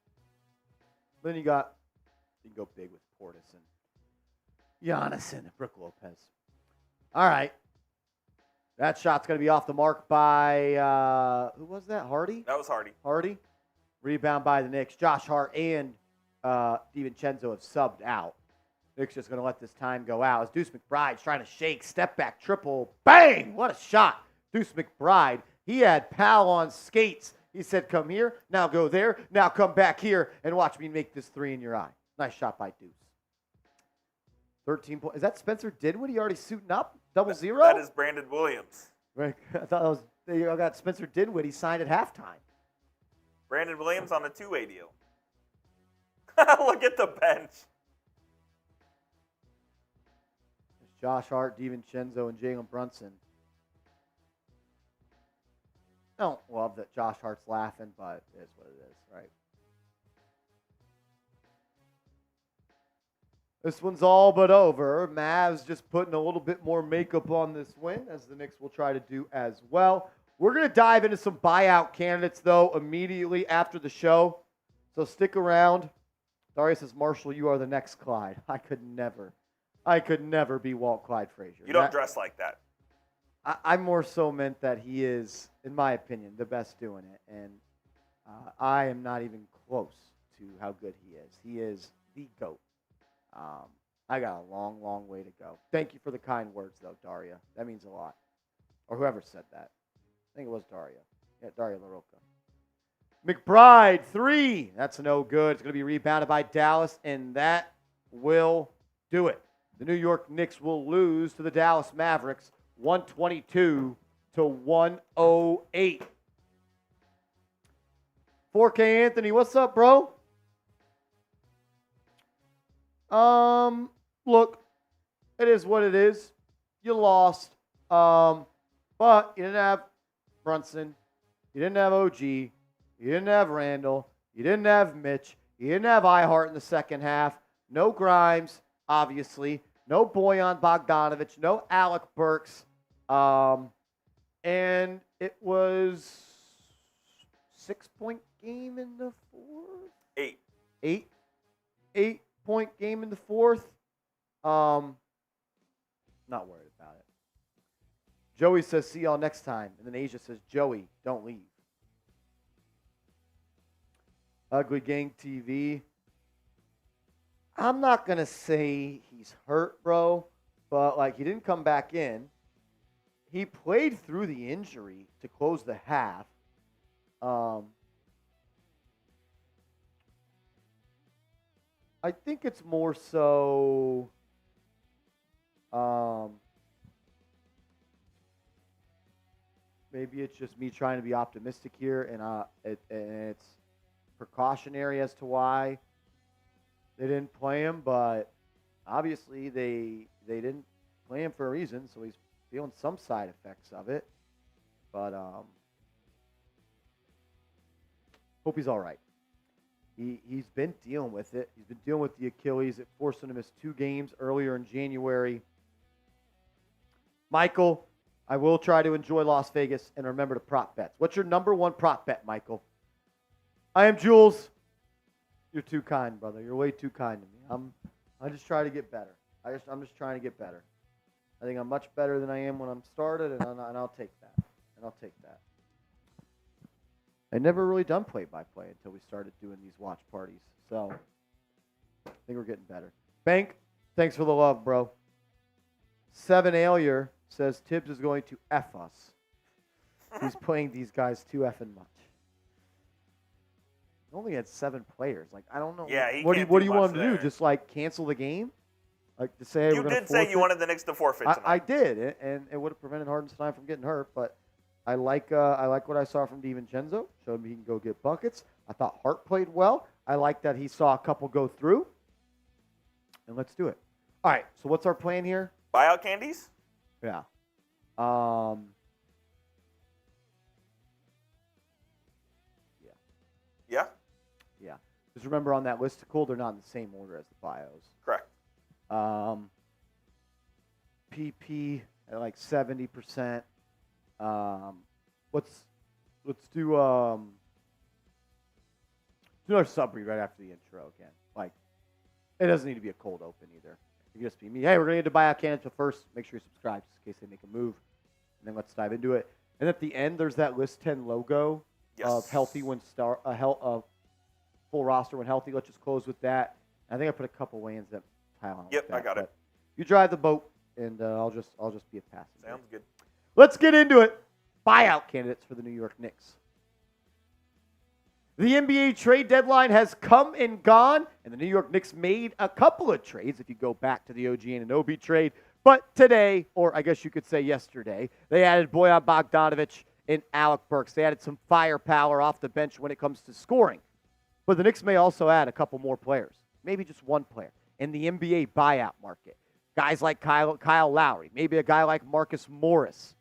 Then you can go big with Portis and Giannis and Brook Lopez. All right. That shot's going to be off the mark by, who was that? Hardy? That was Hardy. Hardy. Rebound by the Knicks. Josh Hart and DiVincenzo have subbed out. Knicks just going to let this time go out. As Deuce McBride's trying to shake. Step back triple. Bang! What a shot. Deuce McBride. He had Pal on skates. He said, come here. Now go there. Now come back here and watch me make this three in your eye. Nice shot by Deuce. 13 points. Is that Spencer Dinwiddie already suiting up? Double zero? That is Brandon Williams. Right. I thought that was, they got Spencer Dinwiddie signed at halftime. Brandon Williams on a two-way deal. Look at the bench. There's Josh Hart, DiVincenzo, and Jalen Brunson. I don't love that Josh Hart's laughing, but it is what it is, right? This one's all but over. Mavs just putting a little bit more makeup on this win, as the Knicks will try to do as well. We're going to dive into some buyout candidates, though, immediately after the show. So stick around. Darius says, Marshall, you are the next Clyde. I could never be Walt Clyde Frazier. You don't dress like that. I more so meant that he is, in my opinion, the best doing it. And I am not even close to how good he is. He is the GOAT. I got a long, long way to go. Thank you for the kind words, though, Daria. That means a lot. Or whoever said that. I think it was Daria. Yeah, Daria LaRocca. McBride, 3. That's no good. It's going to be rebounded by Dallas, and that will do it. The New York Knicks will lose to the Dallas Mavericks 122 to 108. 4K Anthony, what's up, bro? Look, it is what it is. You lost. But you didn't have Brunson. You didn't have OG. You didn't have Randall. You didn't have Mitch. You didn't have Ihart in the second half. No Grimes, obviously. No Bojan Bogdanovic. No Alec Burks. And it was 6-point game in the fourth? 8. 8-point game in the fourth. Not worried about it. Joey says, see y'all next time. And then Asia says, Joey, don't leave. Ugly Gang TV. I'm not going to say he's hurt, bro. But, like, he didn't come back in. He played through the injury to close the half. I think it's more so maybe it's just me trying to be optimistic here, and it's precautionary as to why they didn't play him, but obviously they didn't play him for a reason, so he's feeling some side effects of it. but hope he's all right. He's been dealing with it. He's been dealing with the Achilles. It forced him to miss 2 games earlier in January. Michael, I will try to enjoy Las Vegas and remember to prop bets. What's your number 1 prop bet, Michael? I am Jules. You're too kind, brother. You're way too kind to me. I just try to get better. I'm just trying to get better. I think I'm much better than I am when I'm started, and I'll take that. I never really done play-by-play until we started doing these watch parties. So I think we're getting better. Bank, thanks for the love, bro. 7 Alier says Tibbs is going to F us. He's playing these guys too effing much. He only had 7 players. Like, I don't know. Yeah, what do you want him to do? Just like cancel the game? Like to say, hey, you did say you wanted the Knicks to forfeit tonight. I did, and it would have prevented Hartenstein from getting hurt. But I like what I saw from DiVincenzo. Showed me he can go get buckets. I thought Hart played well. I like that he saw a couple go through. And let's do it. All right. So what's our plan here? Buyout candies? Yeah. Yeah. Yeah. Just remember on that listicle, they're not in the same order as the bios. Correct. PP at like 70%. Let's do another sub-read right after the intro again. Like, it doesn't need to be a cold open either. It can just be me. Hey, we're going to get to buyout candidates, but first, make sure you subscribe just in case they make a move. And then let's dive into it. And at the end, there's that List 10 logo of healthy when full roster when healthy. Let's just close with that. I think I put a couple weigh-ins that pile on. Yep, I got it. You drive the boat, and I'll just be a passenger. Sounds good. Let's get into it. Buyout candidates for the New York Knicks. The NBA trade deadline has come and gone, and the New York Knicks made a couple of trades if you go back to the OG Anunoby trade. But today, or I guess you could say yesterday, they added Bojan Bogdanovic and Alec Burks. They added some firepower off the bench when it comes to scoring. But the Knicks may also add a couple more players, maybe just one player, in the NBA buyout market. Guys like Kyle Lowry, maybe a guy like Marcus Morris,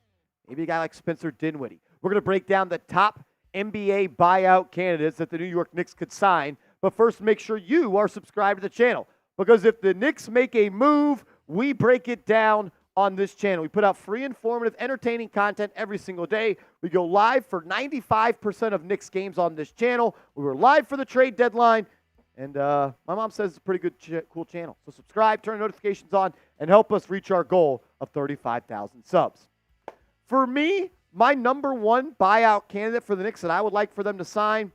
maybe a guy like Spencer Dinwiddie. We're going to break down the top NBA buyout candidates that the New York Knicks could sign. But first, make sure you are subscribed to the channel. Because if the Knicks make a move, we break it down on this channel. We put out free, informative, entertaining content every single day. We go live for 95% of Knicks games on this channel. We were live for the trade deadline. And my mom says it's a pretty good, cool channel. So subscribe, turn notifications on, and help us reach our goal of 35,000 subs. For me, my number 1 buyout candidate for the Knicks that I would like for them to sign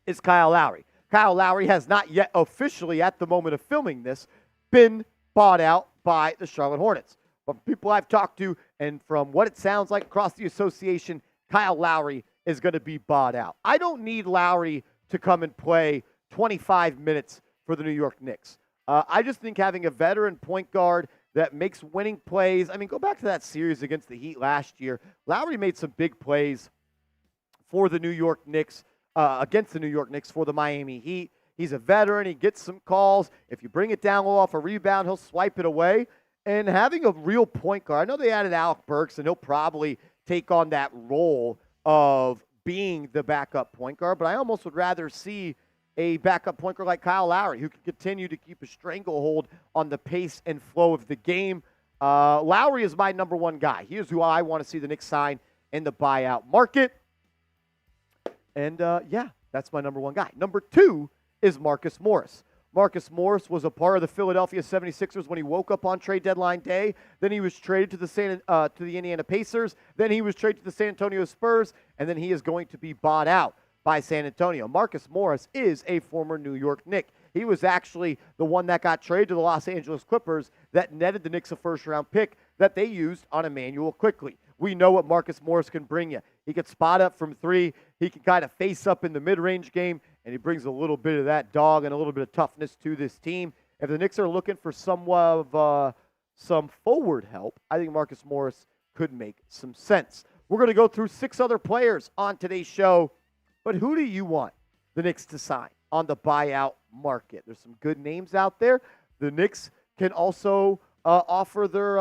is Kyle Lowry. Kyle Lowry has not yet officially, at the moment of filming this, been bought out by the Charlotte Hornets. But people I've talked to, and from what it sounds like across the association, Kyle Lowry is going to be bought out. I don't need Lowry to come and play 25 minutes for the New York Knicks. I just think having a veteran point guard that makes winning plays. I mean, go back to that series against the Heat last year. Lowry made some big plays for the New York Knicks, against the New York Knicks for the Miami Heat. He's a veteran. He gets some calls. If you bring it down low off a rebound, he'll swipe it away. And having a real point guard, I know they added Alec Burks, and he'll probably take on that role of being the backup point guard, but I almost would rather see a backup point guard like Kyle Lowry, who can continue to keep a stranglehold on the pace and flow of the game. Lowry is my number 1 guy. He is who I want to see the Knicks sign in the buyout market. And, yeah, that's my number 1 guy. Number 2 is Marcus Morris. Marcus Morris was a part of the Philadelphia 76ers when he woke up on trade deadline day. Then he was traded to the Indiana Pacers. Then he was traded to the San Antonio Spurs. And then he is going to be bought out by San Antonio. Marcus Morris is a former New York Knick. He was actually the one that got traded to the Los Angeles Clippers that netted the Knicks a first-round pick that they used on Emmanuel Quickley. We know what Marcus Morris can bring you. He can spot up from 3. He can kind of face up in the mid-range game, and he brings a little bit of that dog and a little bit of toughness to this team. If the Knicks are looking for some forward help, I think Marcus Morris could make some sense. We're going to go through 6 other players on today's show. But who do you want the Knicks to sign on the buyout market? There's some good names out there. The Knicks can also offer their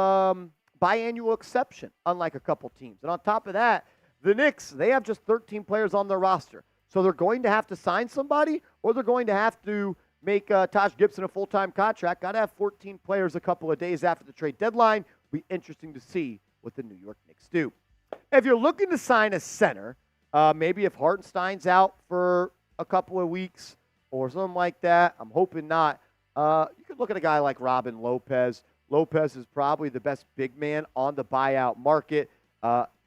biannual exception, unlike a couple teams. And on top of that, The Knicks, they have just 13 players on their roster. So they're going to have to sign somebody, or they're going to have to make Taj Gibson a full-time contract. Got to have 14 players a couple of days after the trade deadline. Be interesting to see what the New York Knicks do. If you're looking to sign a center, maybe if Hartenstein's out for a couple of weeks or something like that, I'm hoping not. You could look at a guy like Robin Lopez. Lopez is probably the best big man on the buyout market.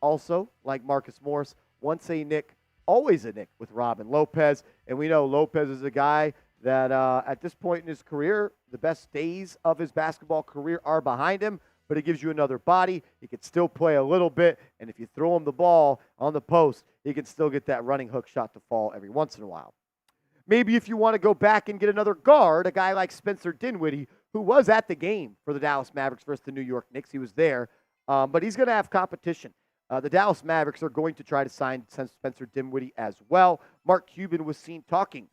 Also, like Marcus Morris, once a Knick, always a Knick with Robin Lopez. And we know Lopez is a guy that at this point in his career, the best days of his basketball career are behind him, but it gives you another body. He can still play a little bit, and if you throw him the ball on the post, he can still get that running hook shot to fall every once in a while. Maybe if you want to go back and get another guard, a guy like Spencer Dinwiddie, who was at the game for the Dallas Mavericks versus the New York Knicks. He was there, but he's going to have competition. The Dallas Mavericks are going to try to sign Spencer Dinwiddie as well. Mark Cuban was seen talking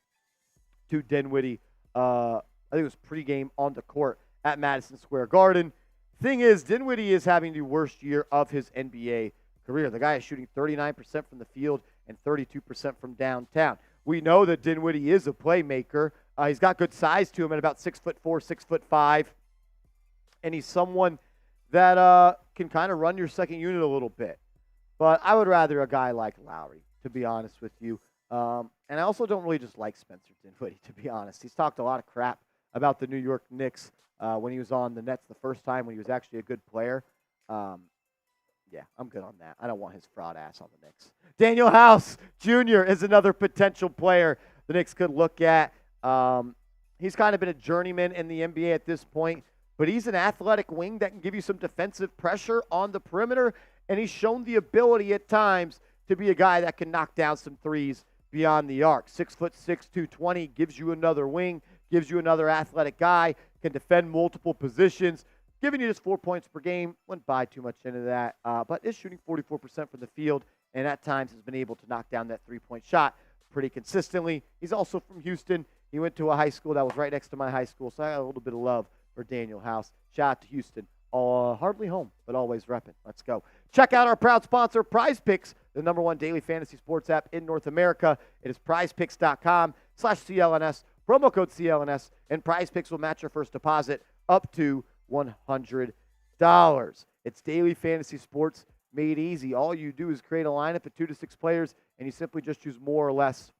to Dinwiddie, I think it was pregame on the court at Madison Square Garden. Thing is, Dinwiddie is having the worst year of his NBA career. The guy is shooting 39% from the field and 32% from downtown. We know that Dinwiddie is a playmaker. He's got good size to him at about 6'4", 6'5", and he's someone that can kind of run your second unit a little bit. But I would rather a guy like Lowry, to be honest with you. And I also don't really just like Spencer Dinwiddie, to be honest. He's talked a lot of crap about the New York Knicks when he was on the Nets the first time when he was actually a good player. Yeah, I'm good on that. I don't want his fraud ass on the Knicks. Daniel House Jr. is another potential player the Knicks could look at. He's kind of been a journeyman in the NBA at this point, but he's an athletic wing that can give you some defensive pressure on the perimeter, and he's shown the ability at times to be a guy that can knock down some threes beyond the arc. 6'6", 220, gives you another wing, gives you another athletic guy, can defend multiple positions, giving you just 4 points per game. Wouldn't buy too much into that, but is shooting 44% from the field, and at times has been able to knock down that three-point shot pretty consistently. He's also from Houston. He went to a high school that was right next to my high school, so I got a little bit of love for Daniel House. Shout out to Houston. Hardly home, but always repping. Let's go. Check out our proud sponsor, Prize Picks, the #1 daily fantasy sports app in North America. It is prizepicks.com/CLNS, promo code CLNS, and Prize Picks will match your first deposit up to $100. It's daily fantasy sports made easy. All you do is create a lineup of 2 to 6 players, and you simply just choose more or less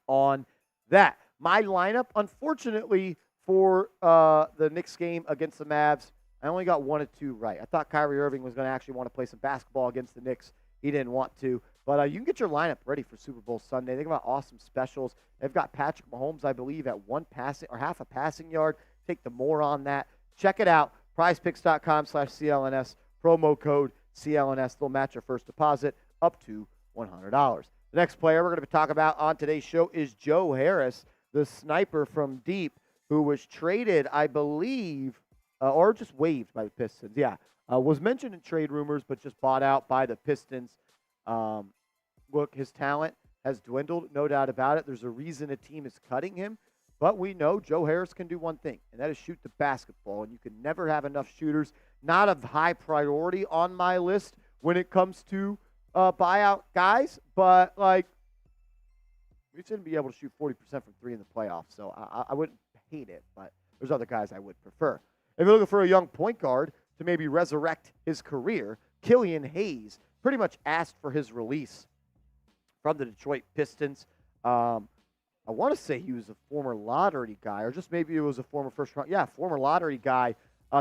on that. My lineup, unfortunately, for the Knicks game against the Mavs, I only got 1 of 2 right. I thought Kyrie Irving was going to actually want to play some basketball against the Knicks. He didn't want to. But you can get your lineup ready for Super Bowl Sunday. They got awesome specials. They've got Patrick Mahomes, I believe, at 1 passing or half a passing yard. Take the more on that. Check it out. PrizePicks.com/CLNS. Promo code CLNS. They'll match your first deposit up to $100. The next player we're going to be talking about on today's show is Joe Harris, the sniper from deep, who was traded, I believe, or just waived by the Pistons. Yeah, was mentioned in trade rumors, but just bought out by the Pistons. Look, his talent has dwindled, no doubt about it. There's a reason a team is cutting him, but we know Joe Harris can do one thing, and that is shoot the basketball, and you can never have enough shooters. Not of high priority on my list when it comes to buyout guys, but, like, we shouldn't be able to shoot 40% from 3 in the playoffs, so I wouldn't hate it, but there's other guys I would prefer. If you're looking for a young point guard to maybe resurrect his career, Killian Hayes pretty much asked for his release from the Detroit Pistons. I want to say he was a former lottery guy, or just maybe it was a former first-round. Yeah, former lottery guy.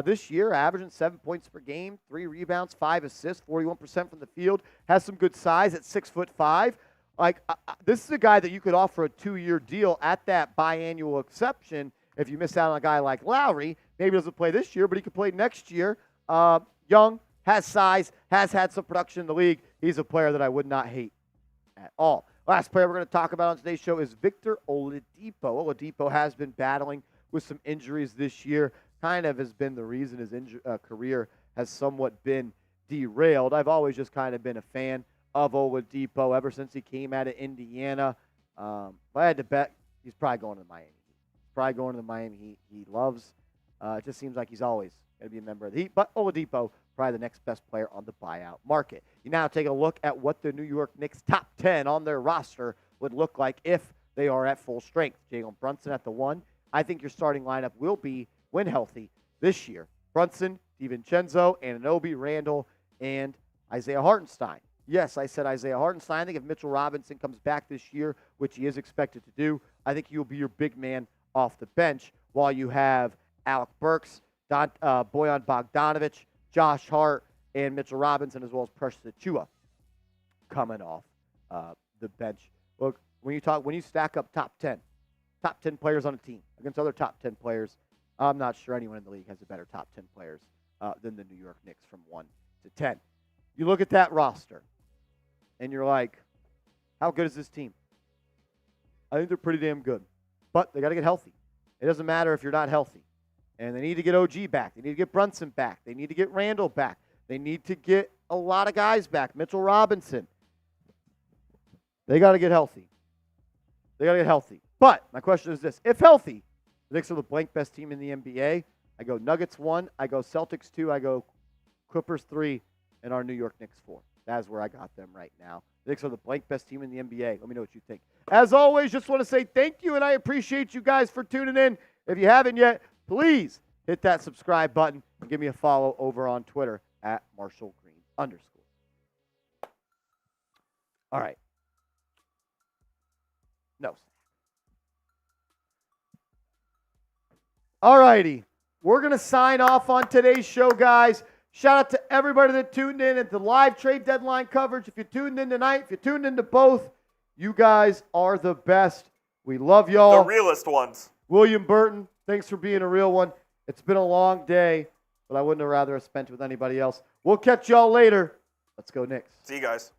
This year, averaging 7 points per game, 3 rebounds, 5 assists, 41% from the field. Has some good size at 6'5". Like, this is a guy that you could offer a 2-year deal at that biannual exception if you miss out on a guy like Lowry. Maybe he doesn't play this year, but he could play next year. Young, has size, has had some production in the league. He's a player that I would not hate at all. Last player we're going to talk about on today's show is Victor Oladipo. Oladipo has been battling with some injuries this year. Kind of has been the reason his career has somewhat been derailed. I've always just kind of been a fan of Oladipo ever since he came out of Indiana. If I had to bet, he's probably going to the Miami Heat. Probably going to the Miami Heat. He loves, it just seems like he's always going to be a member of the Heat. But Oladipo, probably the next best player on the buyout market. You now take a look at what the New York Knicks top 10 on their roster would look like if they are at full strength. Jalen Brunson at the 1. I think your starting lineup will be, when healthy, this year. Brunson, DiVincenzo, Anunoby, Randall, and Isaiah Hartenstein. Yes, I said Isaiah Hartenstein. I think if Mitchell Robinson comes back this year, which he is expected to do, I think he will be your big man off the bench while you have Alec Burks, Bojan Bogdanovic, Josh Hart, and Mitchell Robinson, as well as Precious Achiuwa coming off the bench. Look, when you stack up top 10 players on a team against other top 10 players, I'm not sure anyone in the league has a better top 10 players than the New York Knicks from 1 to 10. You look at that roster, and you're like, how good is this team? I think they're pretty damn good. But they got to get healthy. It doesn't matter if you're not healthy. And they need to get OG back. They need to get Brunson back. They need to get Randall back. They need to get a lot of guys back. Mitchell Robinson. They got to get healthy. But my question is this. If healthy, the Knicks are the blank best team in the NBA. I go Nuggets 1. I go Celtics 2. I go Clippers 3. And our New York Knicks 4. That's where I got them right now. The Knicks are the blank best team in the NBA. Let me know what you think. As always, just want to say thank you, and I appreciate you guys for tuning in. If you haven't yet, please hit that subscribe button and give me a follow over on Twitter at @MarshallGreen_. All right. No. All righty. We're going to sign off on today's show, guys. Shout out to everybody that tuned in at the live trade deadline coverage. If you tuned in tonight, if you tuned into both, you guys are the best. We love y'all. The realest ones. William Burton, thanks for being a real one. It's been a long day, but I wouldn't have rather have spent it with anybody else. We'll catch y'all later. Let's go Knicks. See you guys.